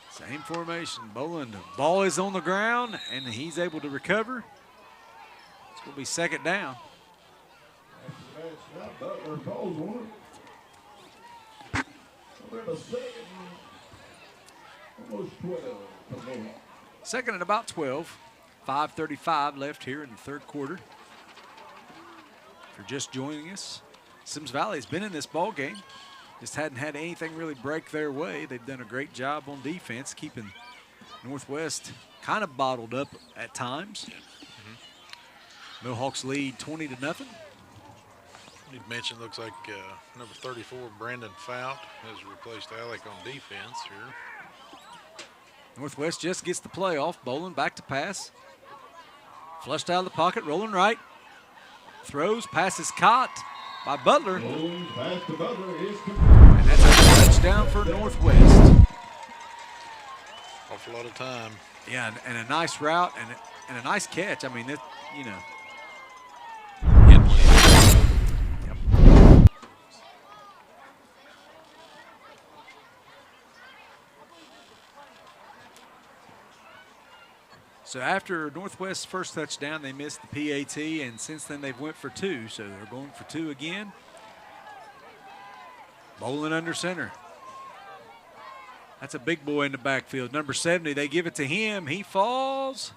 Same formation. Boland, ball is on the ground, and he's able to recover. It's going to be 2nd down. Butler falls on it. Almost 12. 2nd and about 12. 5:35 left here in the 3rd quarter. If you're just joining us, Symmes Valley's been in this ball game. Just hadn't had anything really break their way. They've done a great job on defense, keeping Northwest kind of bottled up at times. Mohawks lead 20-0. I need to mention, looks like number 34, Brandon Fout, has replaced Alec on defense here. Northwest just gets the play off. Boland back to pass. Flushed out of the pocket, rolling right. Throws, passes caught by Butler. Pass to Butler is and that's a touchdown for Northwest. Awful lot of time. Yeah, and a nice route and a nice catch. I mean, you know. So after Northwest's first touchdown, they missed the PAT, and since then they've went for 2, so they're going for 2 again. Boland under center. That's a big boy in the backfield. Number 70, they give it to him. He falls.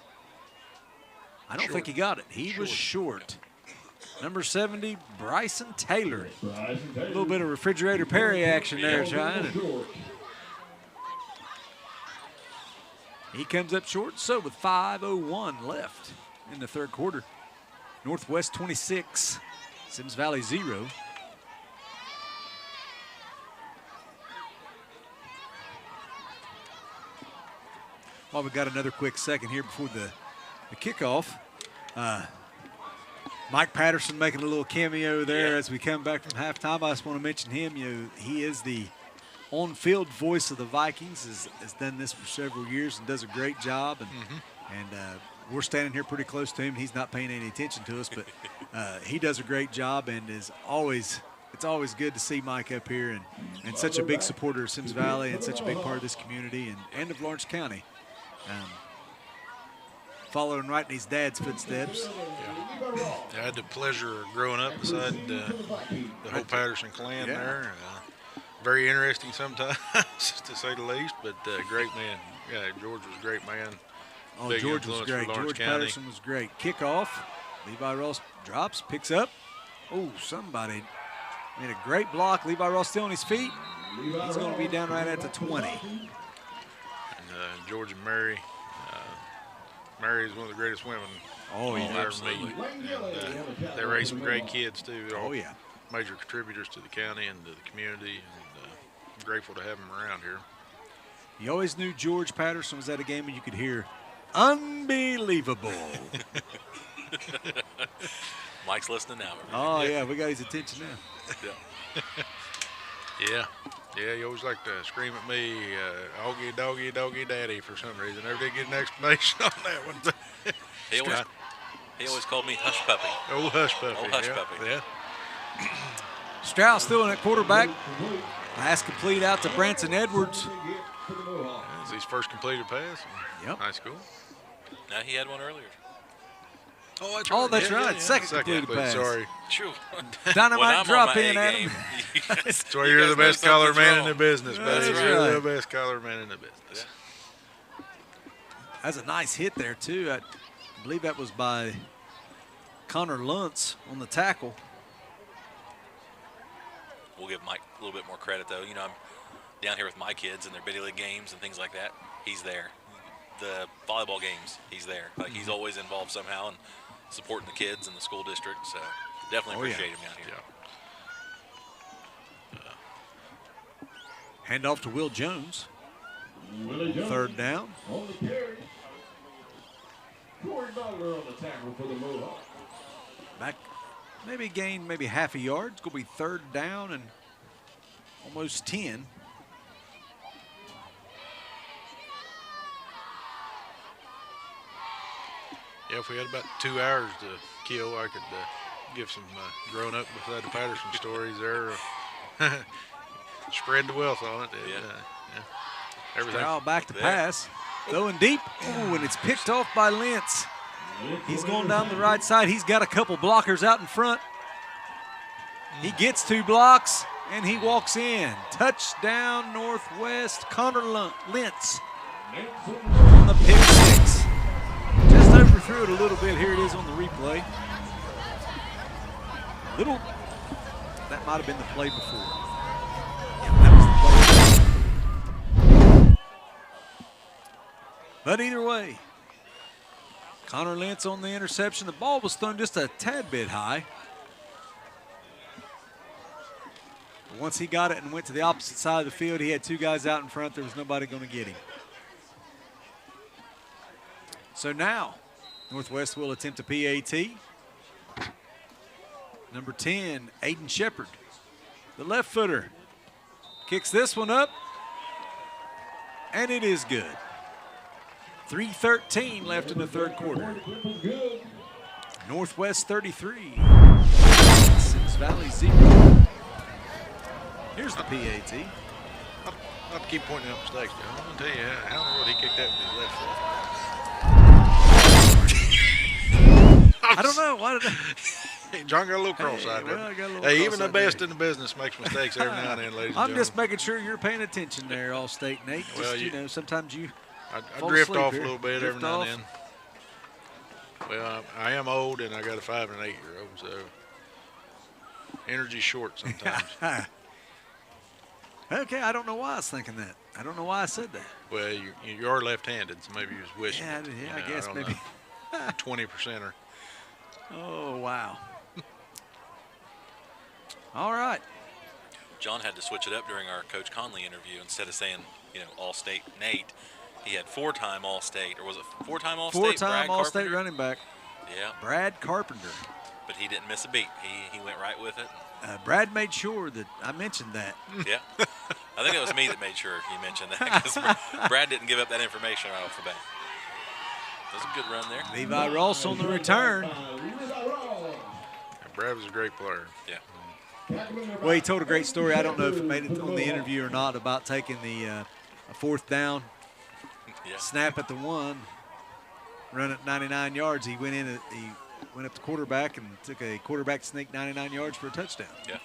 I don't think he got it. He was short. Number 70, Bryson Taylor. A little bit of refrigerator Perry action there, John. He comes up short, so with 5:01 left in the 3rd quarter. Northwest 26, Symmes Valley 0. Well, we've got another quick second here before the kickoff. Mike Patterson making a little cameo there as we come back from halftime. I just want to mention him. He is the on-field voice of the Vikings, has done this for several years and does a great job. And we're standing here pretty close to him. He's not paying any attention to us, but he does a great job and is always it's always good to see Mike up here and such a big supporter of Symmes Valley and such a big part of this community and of Lawrence County. Following right in his dad's footsteps. Yeah. I had the pleasure of growing up beside the whole Patterson clan there. Very interesting sometimes, to say the least, but great man. Yeah, George was a great man. Oh, Big George was influence great. for Lawrence George County. Patterson was great. Kickoff. Levi Ross drops, picks up. Oh, somebody made a great block. Levi Ross still on his feet. He's going to be down right at the 20. And George and Mary. Mary is one of the greatest women Oh, yeah, I'll ever absolutely. meet. And, they raised some great kids, too. They're all Oh, yeah. major contributors to the county and to the community. And I'm grateful to have them around here. You always knew George Patterson was at a game and you could hear, unbelievable. Mike's listening now. Oh, yeah, we got his attention now. Yeah. Yeah, you always like to scream at me, Augie, doggy, doggy, daddy, for some reason. Never did get an explanation on that one. He always called me Hush Puppy. Old Hush Puppy. Old Hush Puppy. Yeah. Strauss still in at quarterback. Pass complete out to Branson Edwards. That's his first completed pass in high school. Now he had one earlier. Oh, that's Oh, right. that's Yeah, right. yeah. Second completed pass. Sorry. True. Dynamite drop in, Adam. That's why you're the best collar man in the business, buddy. That's You're right. the best collar man in the business. That's a nice hit there, too. I believe that was by Connor Luntz on the tackle. We'll give Mike a little bit more credit, though. You know, I'm down here with my kids and their Biddy League games and things like that. He's there. The volleyball games, he's there. Like, he's always involved somehow and supporting the kids and the school district. So definitely appreciate him out here. Hand off to Will Jones. Third down. On the carry. Corey Butler on the tackle for the Mohawks. Back, maybe gained maybe half a yard. It's going to be third down and almost 10. Yeah, if we had about 2 hours to kill, I could give some growing up beside the Patterson stories there. Spread the wealth on it. Everything. Stroud back to pass. Throwing deep. Ooh, and it's picked off by Lentz. He's going down the right side. He's got a couple blockers out in front. He gets 2 blocks, and he walks in. Touchdown, Northwest. Connor Lentz on the pick 6. Just overthrew it a little bit. Here it is on the replay. That might have been the play before. But either way, Connor Lentz on the interception. The ball was thrown just a tad bit high. But once he got it and went to the opposite side of the field, he had 2 guys out in front. There was nobody going to get him. So now, Northwest will attempt a PAT. Number 10, Aiden Shepard, the left footer, kicks this one up, and it is good. 3:13 left in the third quarter. Northwest 33, Symmes Valley 0. Here's the PAT. Not to keep pointing out mistakes, John. I'm going to tell you how in the world he kicked that with his left foot. I don't know. Why did John got a little cross-eyed. Well, I got a little hey, even the cross-eyed best there. in the business makes mistakes every now and then, ladies and I'm gentlemen. just making sure you're paying attention there, All-State Nate. Just, Well, you know, sometimes you I fall drift asleep off here. a little bit Drift every now off. and then. Well, I am old, and I got a 5 and an 8-year-old, so energy's short sometimes. Okay, I don't know why I was thinking that. I don't know why I said that. Well, you are left-handed, so maybe you was wishing. Yeah, it, I you know, guess don't maybe. know. 20%er. Oh, wow. All right. John had to switch it up during our Coach Conley interview. Instead of saying, All-State Nate, he had 4-time All-State, or was it 4-time All-State? 4-time All-State running back. Yeah. Brad Carpenter. But he didn't miss a beat. He went right with it. Brad made sure that I mentioned that. Yeah. I think it was me that made sure you mentioned that, because Brad didn't give up that information right off the bat. That was a good run there. Levi Ross on the return. And Brad was a great player. Yeah. Well, he told a great story. I don't know if it made it on the interview or not about taking the a fourth down, snap at the 1, run at 99 yards. He went in. He went up to quarterback and took a quarterback sneak 99 yards for a touchdown. Yeah.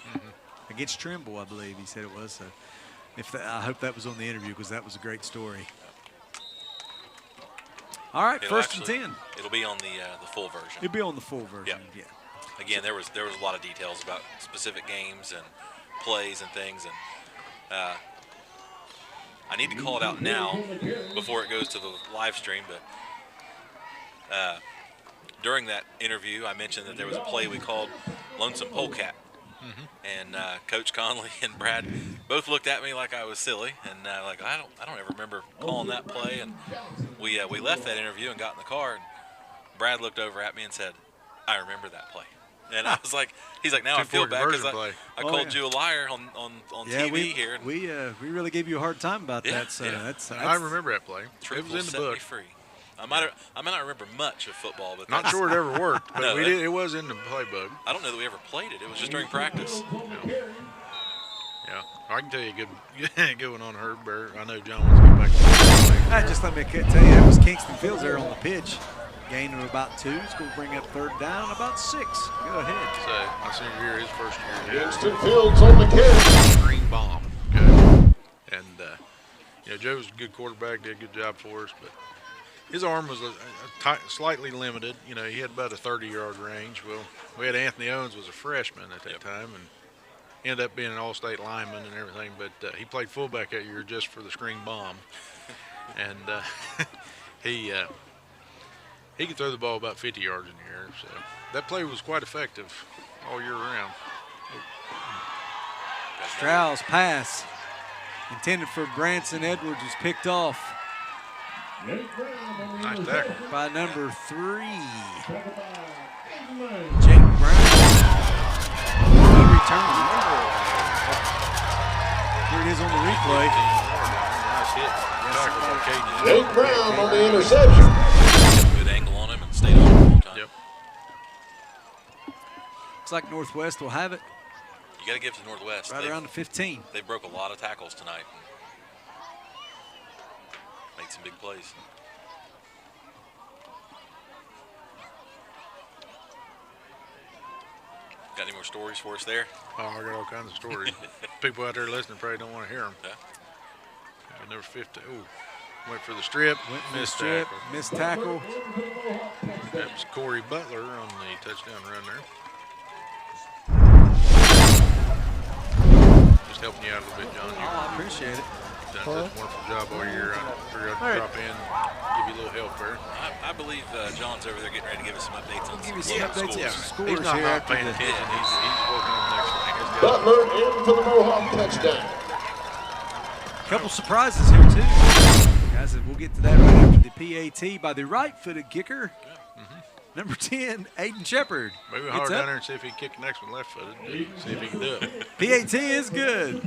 Against Trimble, I believe he said it was. So I hope that was on the interview because that was a great story. All right, first and 10. It'll be on the full version. It'll be on the full version. Yeah. Again, there was a lot of details about specific games and plays and things, and I need to call it out now before it goes to the live stream. But during that interview, I mentioned that there was a play we called Lonesome Polecat. And Coach Conley and Brad both looked at me like I was silly, and like I don't ever remember calling that play. And we left that interview and got in the car, and Brad looked over at me and said, "I remember that play." And I was like, he's like, now I feel bad because I called you a liar on TV here. And we really gave you a hard time about that. So that's I remember that play. It was in the book. Free. I may not remember much of football, but not sure it ever worked. But it was in the playbook. I don't know that we ever played it. It was just during practice. Yeah, I can tell you a good one on Herb Bear. I know John wants to get back to that. Just let me tell you, it was Kingston Fields there on the pitch. Gain of about 2. It's going to bring up third down, about 6. Go ahead. So my senior year, his first year. Kingston Fields on the carry. Green bomb. Okay. And Joe was a good quarterback, did a good job for us, but his arm was slightly limited. He had about a 30-yard range. Well, we had Anthony Owens was a freshman at that time, and ended up being an all-state lineman and everything. But he played fullback that year just for the screen bomb, and he could throw the ball about 50 yards in the air. So that play was quite effective all year round. Strauss pass intended for Branson Edwards was picked off. Nice tackle by number 3, Jake Brown. He returns it. Here it is on the replay. Nice hit. Jake Brown on the interception. Good angle on him and stayed on him the whole time. Yep. Looks like Northwest will have it. You got to give to Northwest. Right around the 15. They broke a lot of tackles tonight. Made some big plays. Got any more stories for us there? Oh, I got all kinds of stories. People out there listening probably don't want to hear them. Yeah. Number 50. Ooh, went for the strip. Missed tackle. That was Corey Butler on the touchdown run there. Just helping you out a little bit, John. I appreciate it. Done such a wonderful job all year. I figured I'd drop in, give you a little help there. I believe John's over there getting ready to give us some updates on scores. He's not paying attention. He's working on the next thing. Butler in for the Mohawk touchdown. Couple surprises here too, guys. We'll get to that right after the PAT by the right-footed kicker, number 10, Aiden Shepard. Maybe hard down there and see if he can kick the next one left-footed. See if he can do it. PAT is good.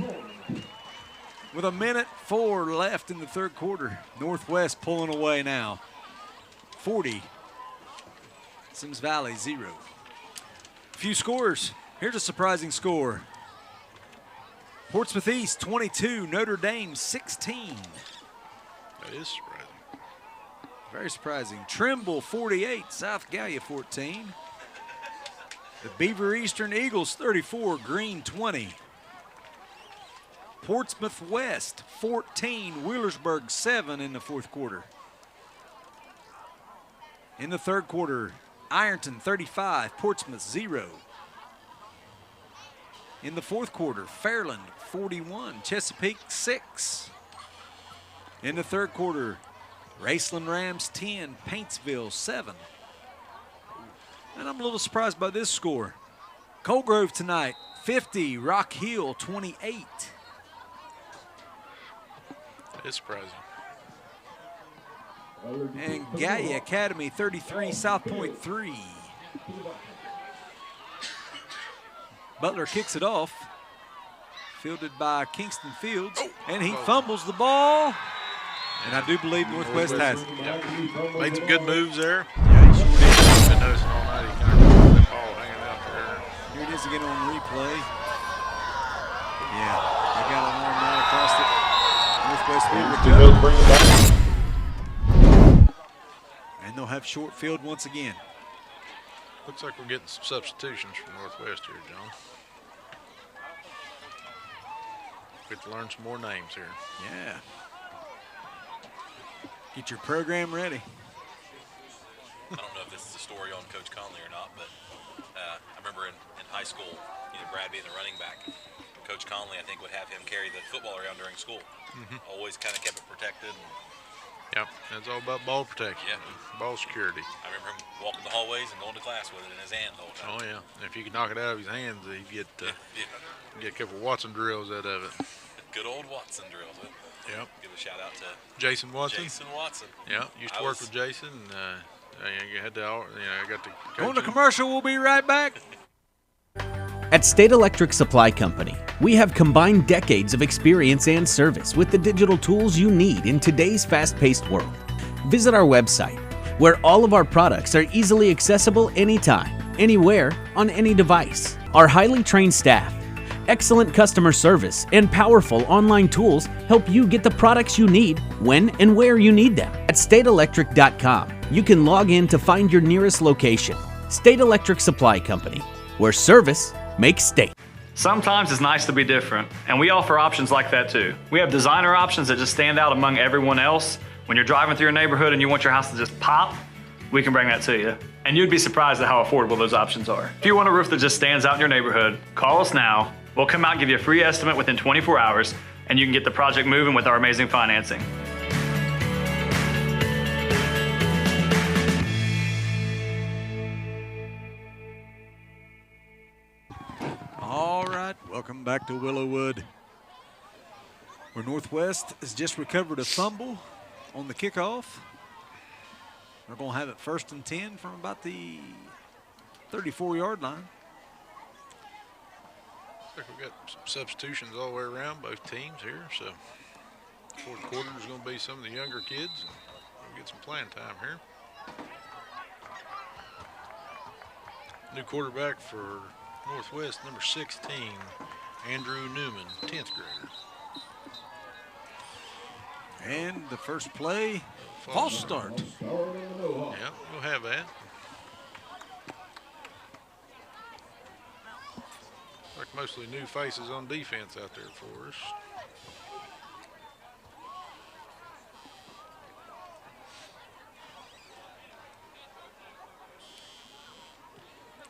With 1:04 left in the third quarter, Northwest pulling away now. 40, Symmes Valley 0. A few scores. Here's a surprising score. Portsmouth East 22, Notre Dame 16. That is surprising. Very surprising. Trimble 48, South Gallia 14. The Beaver Eastern Eagles 34, Green 20. Portsmouth West 14, Wheelersburg 7 in the fourth quarter. In the third quarter, Ironton 35, Portsmouth 0. In the fourth quarter, Fairland 41, Chesapeake 6. In the third quarter, Raceland Rams 10, Paintsville 7. And I'm a little surprised by this score. Cold Grove tonight 50, Rock Hill 28. It's surprising. And Gallia Academy 33, South Point 3. Butler kicks it off. Fielded by Kingston Fields. And he fumbles the ball. And I do believe Northwest has it. Yep. Made some good moves there. Yeah, he sure did. I've been noticing all night. He kind of that ball hanging out there. Here it is again on replay. Yeah, they got an arm right across the Northwest field. They'll bring it back. And they'll have short field once again. Looks like we're getting some substitutions from Northwest here, John. Get to learn some more names here. Yeah. Get your program ready. I don't know if this is a story on Coach Conley or not, but I remember in high school, Brad being the running back, Coach Conley, I think, would have him carry the football around during school. Always kind of kept it protected. Yep, it's all about ball protection, ball security. I remember him walking the hallways and going to class with it in his hand the whole time. Oh, yeah. And if you could knock it out of his hands, he'd get a couple Watson drills out of it. Good old Watson drills. Yep. Give a shout out to Jason Watson. Jason Watson. Yeah, used to work with Jason. You had to, I got to coach Going to him. commercial, we'll be right back. At State Electric Supply Company, we have combined decades of experience and service with the digital tools you need in today's fast-paced world. Visit our website, where all of our products are easily accessible anytime, anywhere, on any device. Our highly trained staff, excellent customer service, and powerful online tools help you get the products you need when and where you need them. At stateelectric.com, you can log in to find your nearest location. State Electric Supply Company, where service makes state. Sometimes it's nice to be different, and we offer options like that too. We have designer options that just stand out among everyone else. When you're driving through your neighborhood and you want your house to just pop, we can bring that to you. And you'd be surprised at how affordable those options are. If you want a roof that just stands out in your neighborhood, call us now. We'll come out and give you a free estimate within 24 hours, and you can get the project moving with our amazing financing. All right, welcome back to Willowwood, where Northwest has just recovered a fumble on the kickoff. They're going to have it 1st and 10 from about the 34-yard line. Looks like we've got some substitutions all the way around, both teams here. So, fourth quarter is going to be some of the younger kids. We'll get some playing time here. New quarterback for Northwest, number 16, Andrew Newman, 10th grader. And the first play, false start. Yeah, we'll have that. Like mostly new faces on defense out there for us.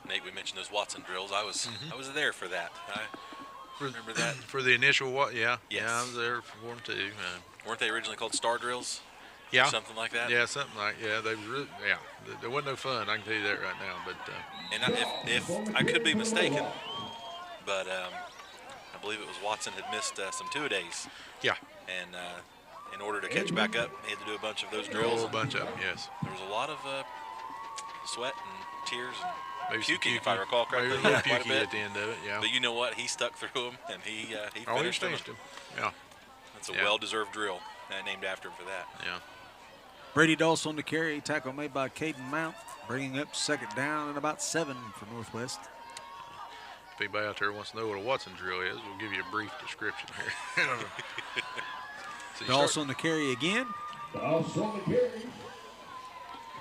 Nate, we mentioned those Watson drills. I was there for that. I remember that. For the initial what? Yeah. Yes. Yeah, I was there for them too. Weren't they originally called star drills? Yeah. Or something like that? Yeah, something like they was really, there wasn't no fun. I can tell you that right now. But and if I could be mistaken, but I believe it was Watson had missed some two-a-days. Yeah. And in order to catch back up, he had to do a bunch of those drills. A bunch of them, yes. There was a lot of sweat and tears and maybe puking, if I recall correctly. Maybe quite a bit at the end of it, yeah. But you know what? He stuck through them, and he finished them. Yeah. That's a well-deserved drill, named after him for that. Yeah. Brady Dawson on the carry. Tackle made by Caden Mount, bringing up 2nd down and about 7 for Northwest. If anybody out there wants to know what a Watson drill is, we'll give you a brief description here. So Dawson on the carry again. Dawson on the carry.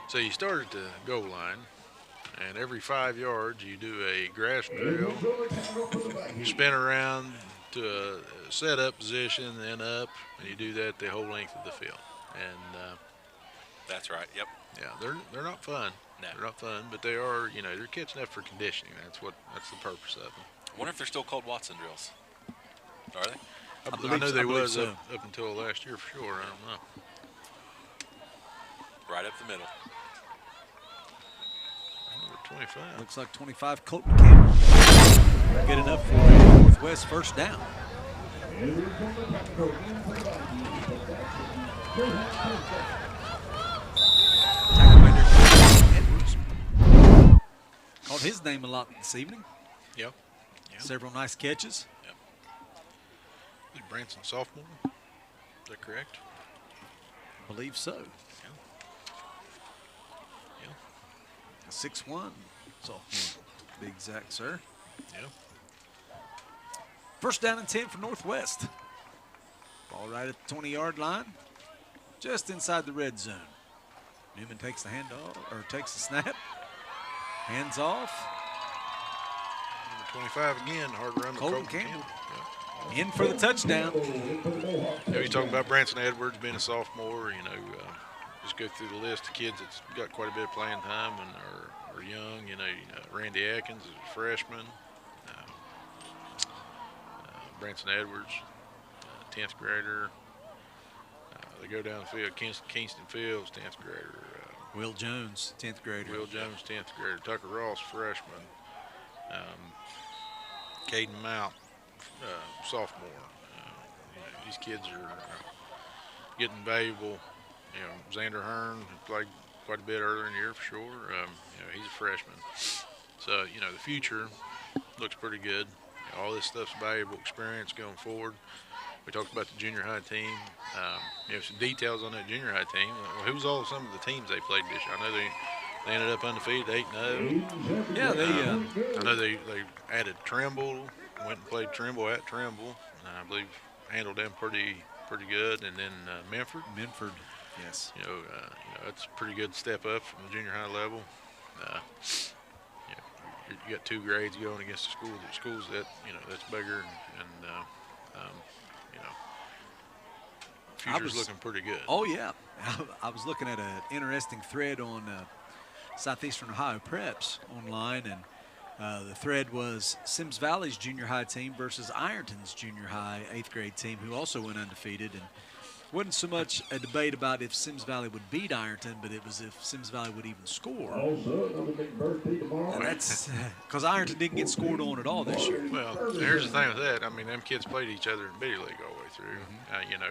So you start at the goal line, and every 5 yards you do a grass drill. You spin around to a set-up position, then up, and you do that the whole length of the field. And that's right. Yep. Yeah, they're not fun. No. They're not fun, but they are. They're catching up for conditioning. That's the purpose of them. I wonder if they're still called Watson drills. Are they? I know they was up until last year for sure. I don't know. Right up the middle. Number 25. Looks like 25, Colton Campbell. Good enough for a Northwest 1st down. Edwards. Called his name a lot this evening. Yep. Several nice catches. Yep. Is Branson sophomore? Is that correct? I believe so. Yeah. 6'1", sophomore. Be exact, sir. Yeah. First down and 10 for Northwest. Ball right at the 20-yard line, just inside the red zone. Newman takes the handoff, or takes the snap. Hands off. Number 25 again, hard run. Colton Campbell. In for the touchdown. He's talking about Branson Edwards being a sophomore. Just go through the list of kids that's got quite a bit of playing time and are young. Randy Atkins is a freshman. Branson Edwards, 10th grader. They go down the field. Kingston Fields, 10th grader. Will Jones, 10th grader. Will Jones, 10th grader. Tucker Ross, freshman. Caden Mount, sophomore. These kids are getting valuable. Xander Hearn played quite a bit earlier in the year for sure. He's a freshman. So, the future looks pretty good. All this stuff's valuable experience going forward. We talked about the junior high team. Some details on that junior high team. Who's all some of the teams they played this year? I know they ended up undefeated, 8-0. Yeah, I know they added Trimble, went and played Trimble at Trimble. I believe handled them pretty good. And then Minford. Minford, yes. That's a pretty good step up from the junior high level. You got 2 grades going against the schools that that's bigger, and future's looking pretty good. Oh yeah, I was looking at an interesting thread on Southeastern Ohio Preps online, and the thread was Symmes Valley's junior high team versus Ironton's junior high 8th grade team, who also went undefeated. And wasn't so much a debate about if Symmes Valley would beat Ironton, but it was if Symmes Valley would even score. And that's because Ironton didn't get scored on at all this year. Well, here's the thing with that. I mean, them kids played each other in Biddy League all the way through.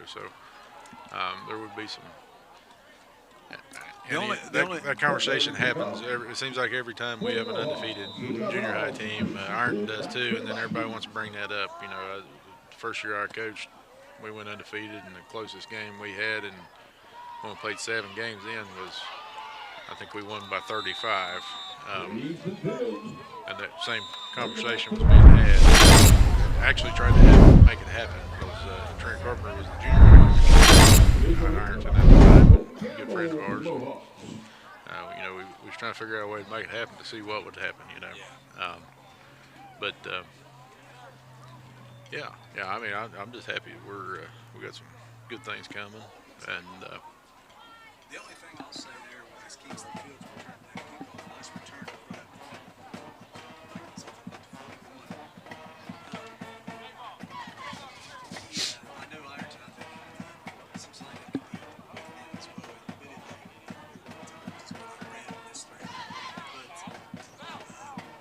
So there would be some. That conversation happens. It seems like every time we have an undefeated junior high team, Ironton does too, and then everybody wants to bring that up. The first year I coached, we went undefeated, and the closest game we had, and when we played 7 games in, was I think we won by 35. And that same conversation was being had. I actually tried to make it happen because Trent Carpenter was the junior high Ironton at the time, a good friend of ours. We was trying to figure out a way to make it happen to see what would happen. I mean, I'm just happy we got some good things coming, and the only thing I'll say there was Kingston Fields returned that kickoff. Nice return of that. I know Ironton, I think, seems like they compete as well in the Biddy League. Just what I read in this thread.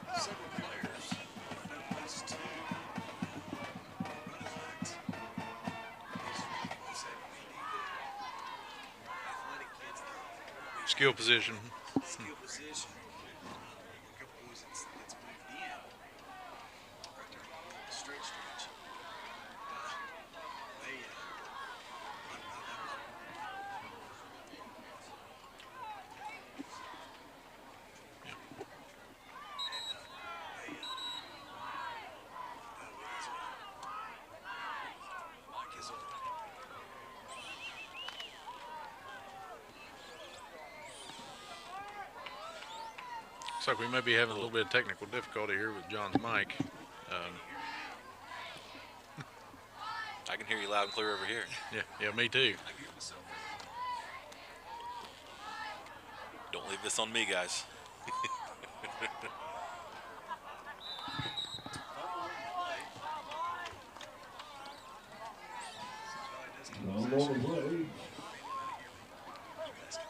But several players, I know at least 2 running backs. Athletic kids that skill position. Skill position. A couple boys that's moved in right there along the stretch. Looks like we may be having a little bit of technical difficulty here with John's mic. I can hear you loud and clear over here. Yeah, me too. Don't leave this on me, guys.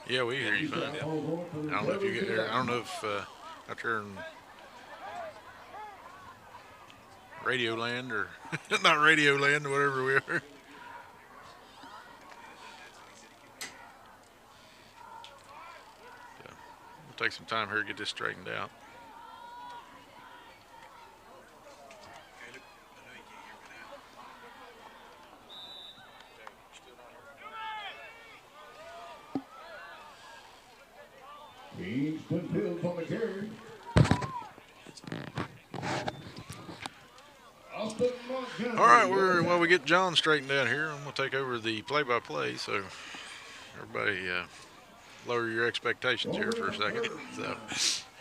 Yeah, we hear you fine. I don't know if you get there. I don't know if out there in Radio Land or not Radio Land or whatever we are. We'll take some time here to get this straightened out. Kingston Fields on the carry. Austin All right, while we get John straightened out here, I'm going to take over the play-by-play. So everybody lower your expectations here for a second. So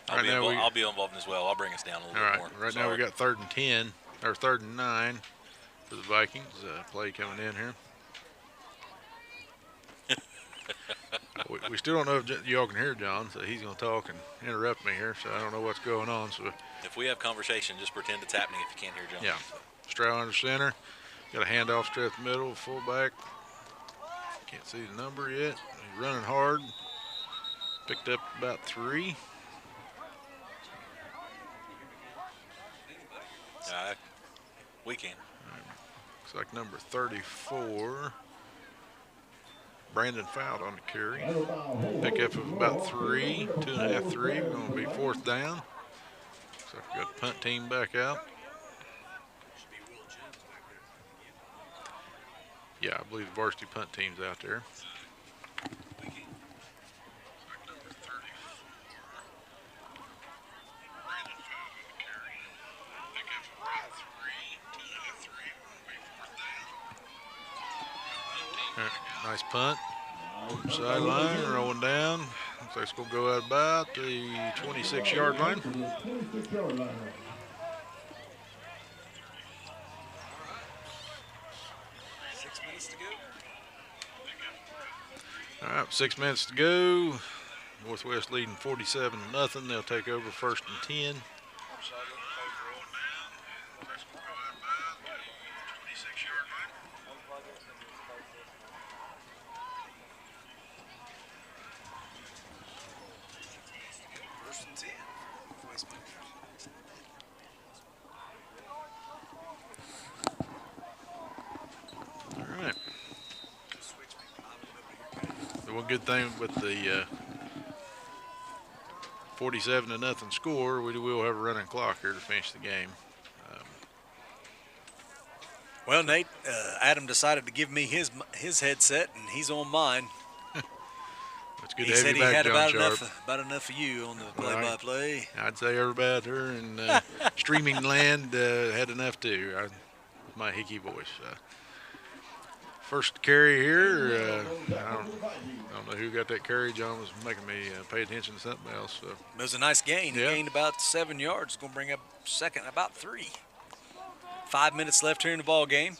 I'll be involved as well. I'll bring us down a little bit more. Right now we got 3rd and 10, or 3rd and 9 for the Vikings. Play coming in here. we still don't know if y'all can hear John, so he's going to talk and interrupt me here, so I don't know what's going on. So if we have conversation, just pretend it's happening if you can't hear John. Yeah. Stroud under center. Got a handoff straight up the middle, fullback. Can't see the number yet. He's running hard. Picked up about 3. We can. Looks like number 34. Brandon Fowd on the carry. Pickup of about 3, 2.5, 3. We're going to be 4th down. Looks like we got the punt team back out. Yeah, I believe the varsity punt team's out there. Nice punt. Sideline, rolling down. Looks like it's going to go out about the 26-yard line. All right, 6 minutes to go. Northwest leading 47-0. They'll take over 1st and 10. Good thing with the 47-0 score, we will have a running clock here to finish the game. Well, Nate, Adam decided to give me his headset, and he's on mine. It's good he to have said you he back, had John Sharp. about enough for you on the play-by-play. I'd say everybody out there in streaming land had enough too. My hickey voice. First carry here. I don't know who got that carry. John was making me pay attention to something else. So. It was a nice gain. He gained about 7 yards. Going to bring up second about 3. 5 minutes left here in the ball game.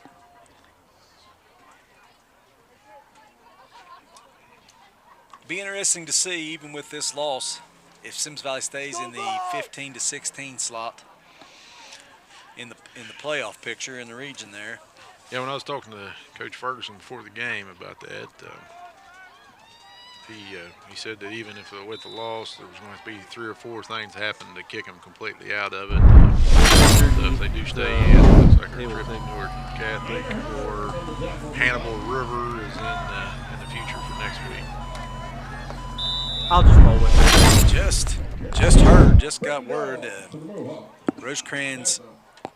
Be interesting to see, even with this loss, if Symmes Valley stays in the 15 to 16 slot in the playoff picture in the region there. Yeah, when I was talking to Coach Ferguson before the game about that, he said that even if with the loss, there was going to be 3 or 4 things happen to kick them completely out of it. So if they do stay in, it looks like a trip to Newark Catholic or Hannibal River is in the future for next week. I'll just roll with it. Just got word. Rosecrans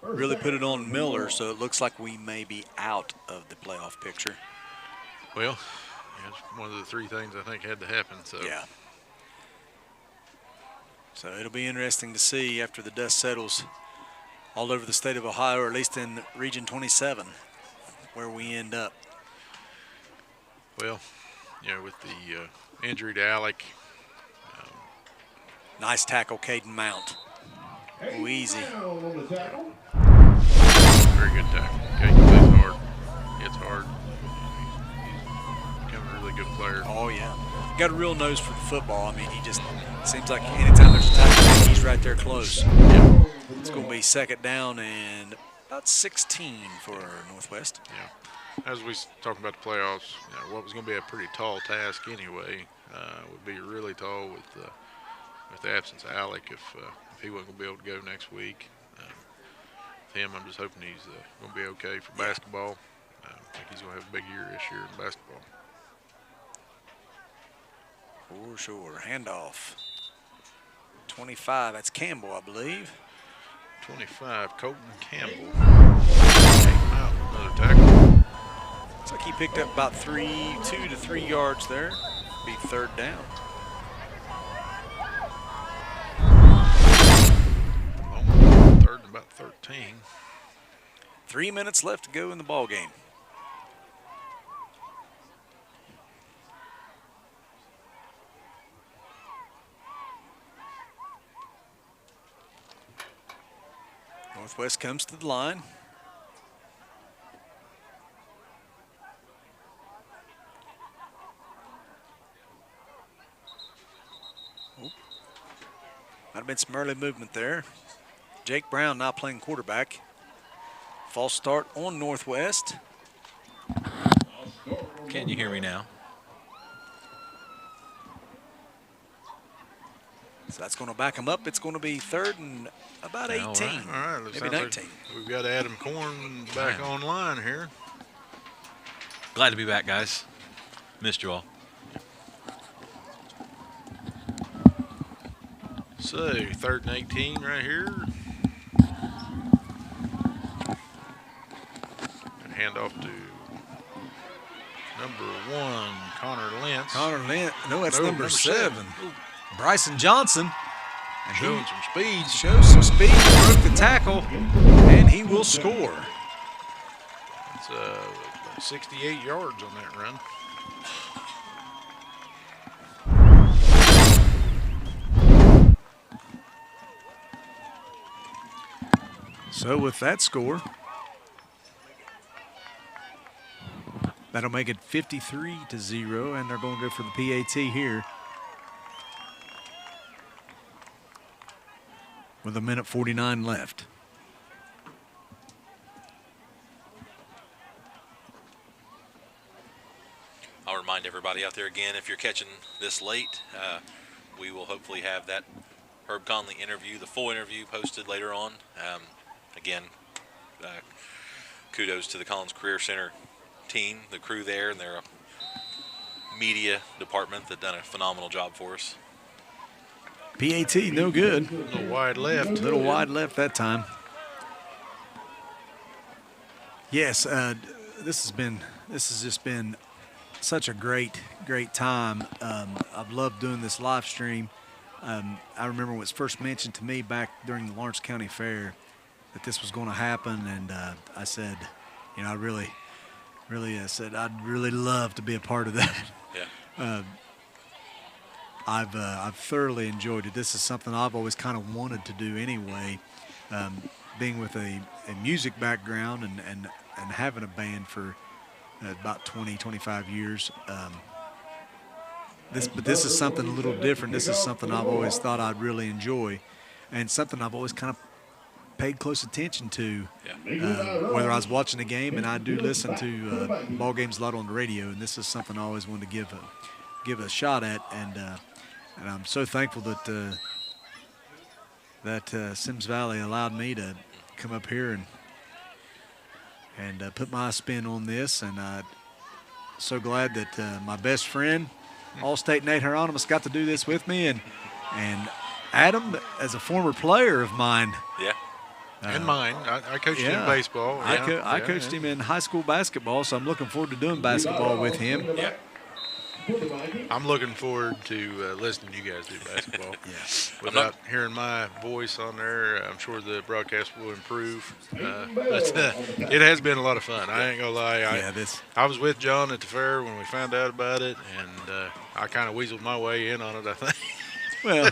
really put it on Miller, so it looks like we may be out of the playoff picture. Well, it's one of the 3 things I think had to happen. So yeah. So it'll be interesting to see after the dust settles all over the state of Ohio, or at least in Region 27, where we end up. Well, with the injury to Alec. Nice tackle, Caden Mount. Ooh, easy. Very good tackle. Caden plays hard. Hits hard. He's becoming a really good player. Oh, yeah. Got a real nose for the football. I mean, he just seems like anytime there's a tackle, he's right there close. Yeah. It's going to be second down and about 16 for Northwest. Yeah. As we talked about the playoffs, what was going to be a pretty tall task anyway would be really tall with the absence of Alec if he wasn't going to be able to go next week. With him, I'm just hoping he's going to be okay for basketball. I think he's going to have a big year this year in basketball. For sure. Handoff. 25, that's Campbell, I believe. 25, Colton Campbell. Out, another tackle. Looks like he picked up about 2 to 3 yards there. Be third down. Third and about 13. 3 minutes left to go in the ball game. Northwest comes to the line. Might have been some early movement there. Jake Brown now playing quarterback. False start on Northwest. Can you hear me now? So that's going to back him up. It's going to be third and about 18. All right. Maybe 19. We've got Adam Korn back online here. Glad to be back, guys. Missed you all. So, 3rd and 18 right here. And hand off to number 1, Connor Lentz. No, that's number 7. Bryson Johnson. And showing some speed. Shows some speed, broke the tackle, and he will score. It's 68 yards on that run. So with that score, that'll make it 53-0, and they're going to go for the PAT here with 1:49 left. I'll remind everybody out there again, if you're catching this late, we will hopefully have that Herb Conley interview, the full interview, posted later on. Again, kudos to the Collins Career Center team, the crew there, and their media department that done a phenomenal job for us. PAT, no good. A little wide left. A little wide left that time. Yes, this has just been such a great time. I've loved doing this live stream. I remember when it was first mentioned to me back during the Lawrence County Fair that this was going to happen, and I said, you know, I really said I'd really love to be a part of that. Yeah. I've thoroughly enjoyed it. This is something I've always kind of wanted to do anyway. Being with a music background and having a band for about 25 years. But this is something a little different. This is something I've always thought I'd really enjoy, and something I've always kind of paid close attention to. Whether I was watching a game, and I do listen to ball games a lot on the radio, and this is something I always wanted to give a shot at, and I'm so thankful that Symmes Valley allowed me to come up here and put my spin on this, and so glad that my best friend, All-State Nate Hieronymus, got to do this with me, and Adam, as a former player of mine. Yeah. And mine. I coached him in baseball. I coached him in high school basketball, so I'm looking forward to doing basketball with him. Yeah. I'm looking forward to listening to you guys do basketball. Without hearing my voice on there, I'm sure the broadcast will improve. But it has been a lot of fun. I ain't gonna lie. I was with John at the fair when we found out about it, and I kind of weaseled my way in on it, I think. Well,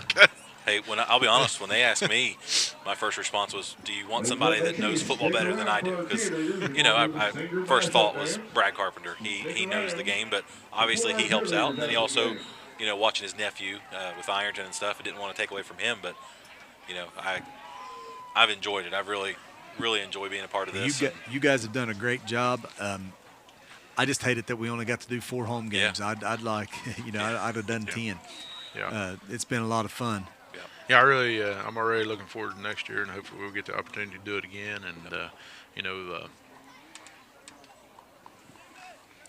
hey, I'll be honest, when they asked me, my first response was, do you want somebody that knows football better than I do? Because, you know, I first thought was Brad Carpenter. He knows the game, but obviously he helps out. And then he also, you know, watching his nephew with Ironton and stuff, I didn't want to take away from him. But, you know, I've enjoyed it. I've really enjoyed being a part of this. You guys have done a great job. I just hate it that we only got to do 4 home games. Yeah. I'd like, you know, I'd have done 10. Yeah. It's been a lot of fun. Yeah, I'm already looking forward to next year, and hopefully we'll get the opportunity to do it again. And you know,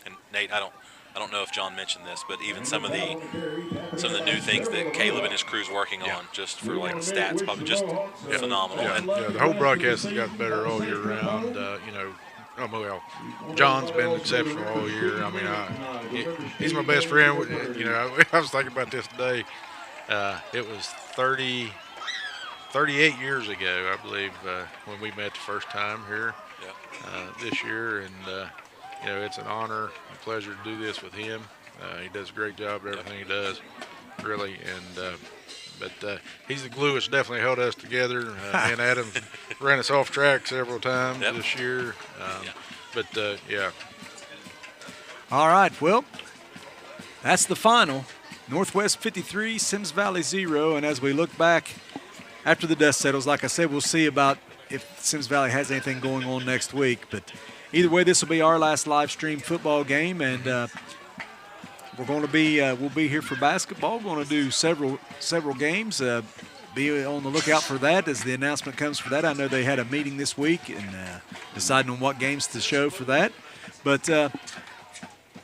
and Nate, I don't know if John mentioned this, but even some of the new things that Caleb and his crew's working on, just for like stats, probably just phenomenal. Yeah. The whole broadcast has gotten better all year round. You know. Oh, well, John's been exceptional all year. I mean, he's my best friend. You know, I was thinking about this today. It was 30 38 years ago, I believe, when we met the first time here this year. And, it's an honor and pleasure to do this with him. He does a great job at everything he does, really. And but he's the glue that's definitely held us together. Me and Adam ran us off track several times this year. But, All right, well, that's the final. Northwest 53, Symmes Valley 0. And as we look back after the dust settles, like I said, we'll see about if Symmes Valley has anything going on next week. But either way, this will be our last live stream football game. And we're going to be we'll be here for basketball. We're going to do several games. Be on the lookout for that as the announcement comes for that. I know they had a meeting this week and deciding on what games to show for that. But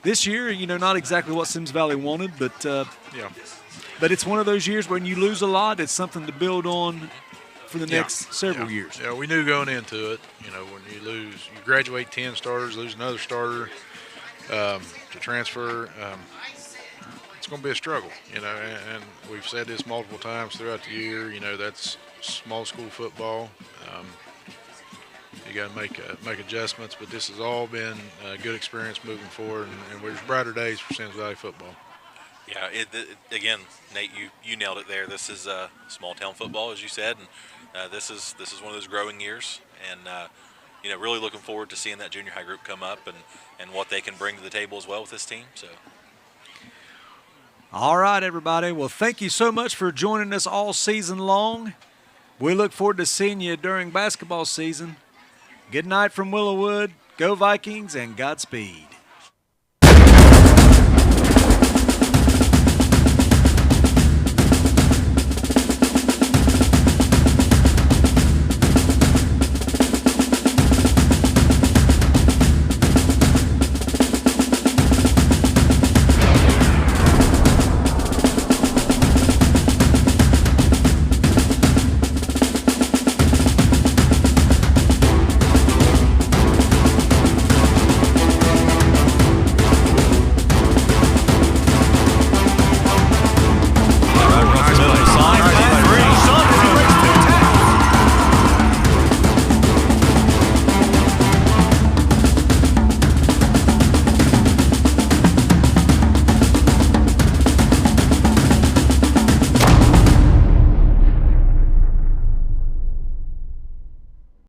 this year, not exactly what Symmes Valley wanted, but but it's one of those years when you lose a lot. It's something to build on for the next several years. Yeah, we knew going into it, when you graduate 10 starters, lose another starter to transfer, it's going to be a struggle, and we've said this multiple times throughout the year, that's small school football. You got to make adjustments, but this has all been a good experience moving forward, and there's brighter days for Symmes Valley football. Yeah, again, Nate, you nailed it there. This is small town football, as you said, and this is one of those growing years, and really looking forward to seeing that junior high group come up and what they can bring to the table as well with this team. So. All right, everybody. Well, thank you so much for joining us all season long. We look forward to seeing you during basketball season. Good night from Willowwood. Go Vikings and Godspeed.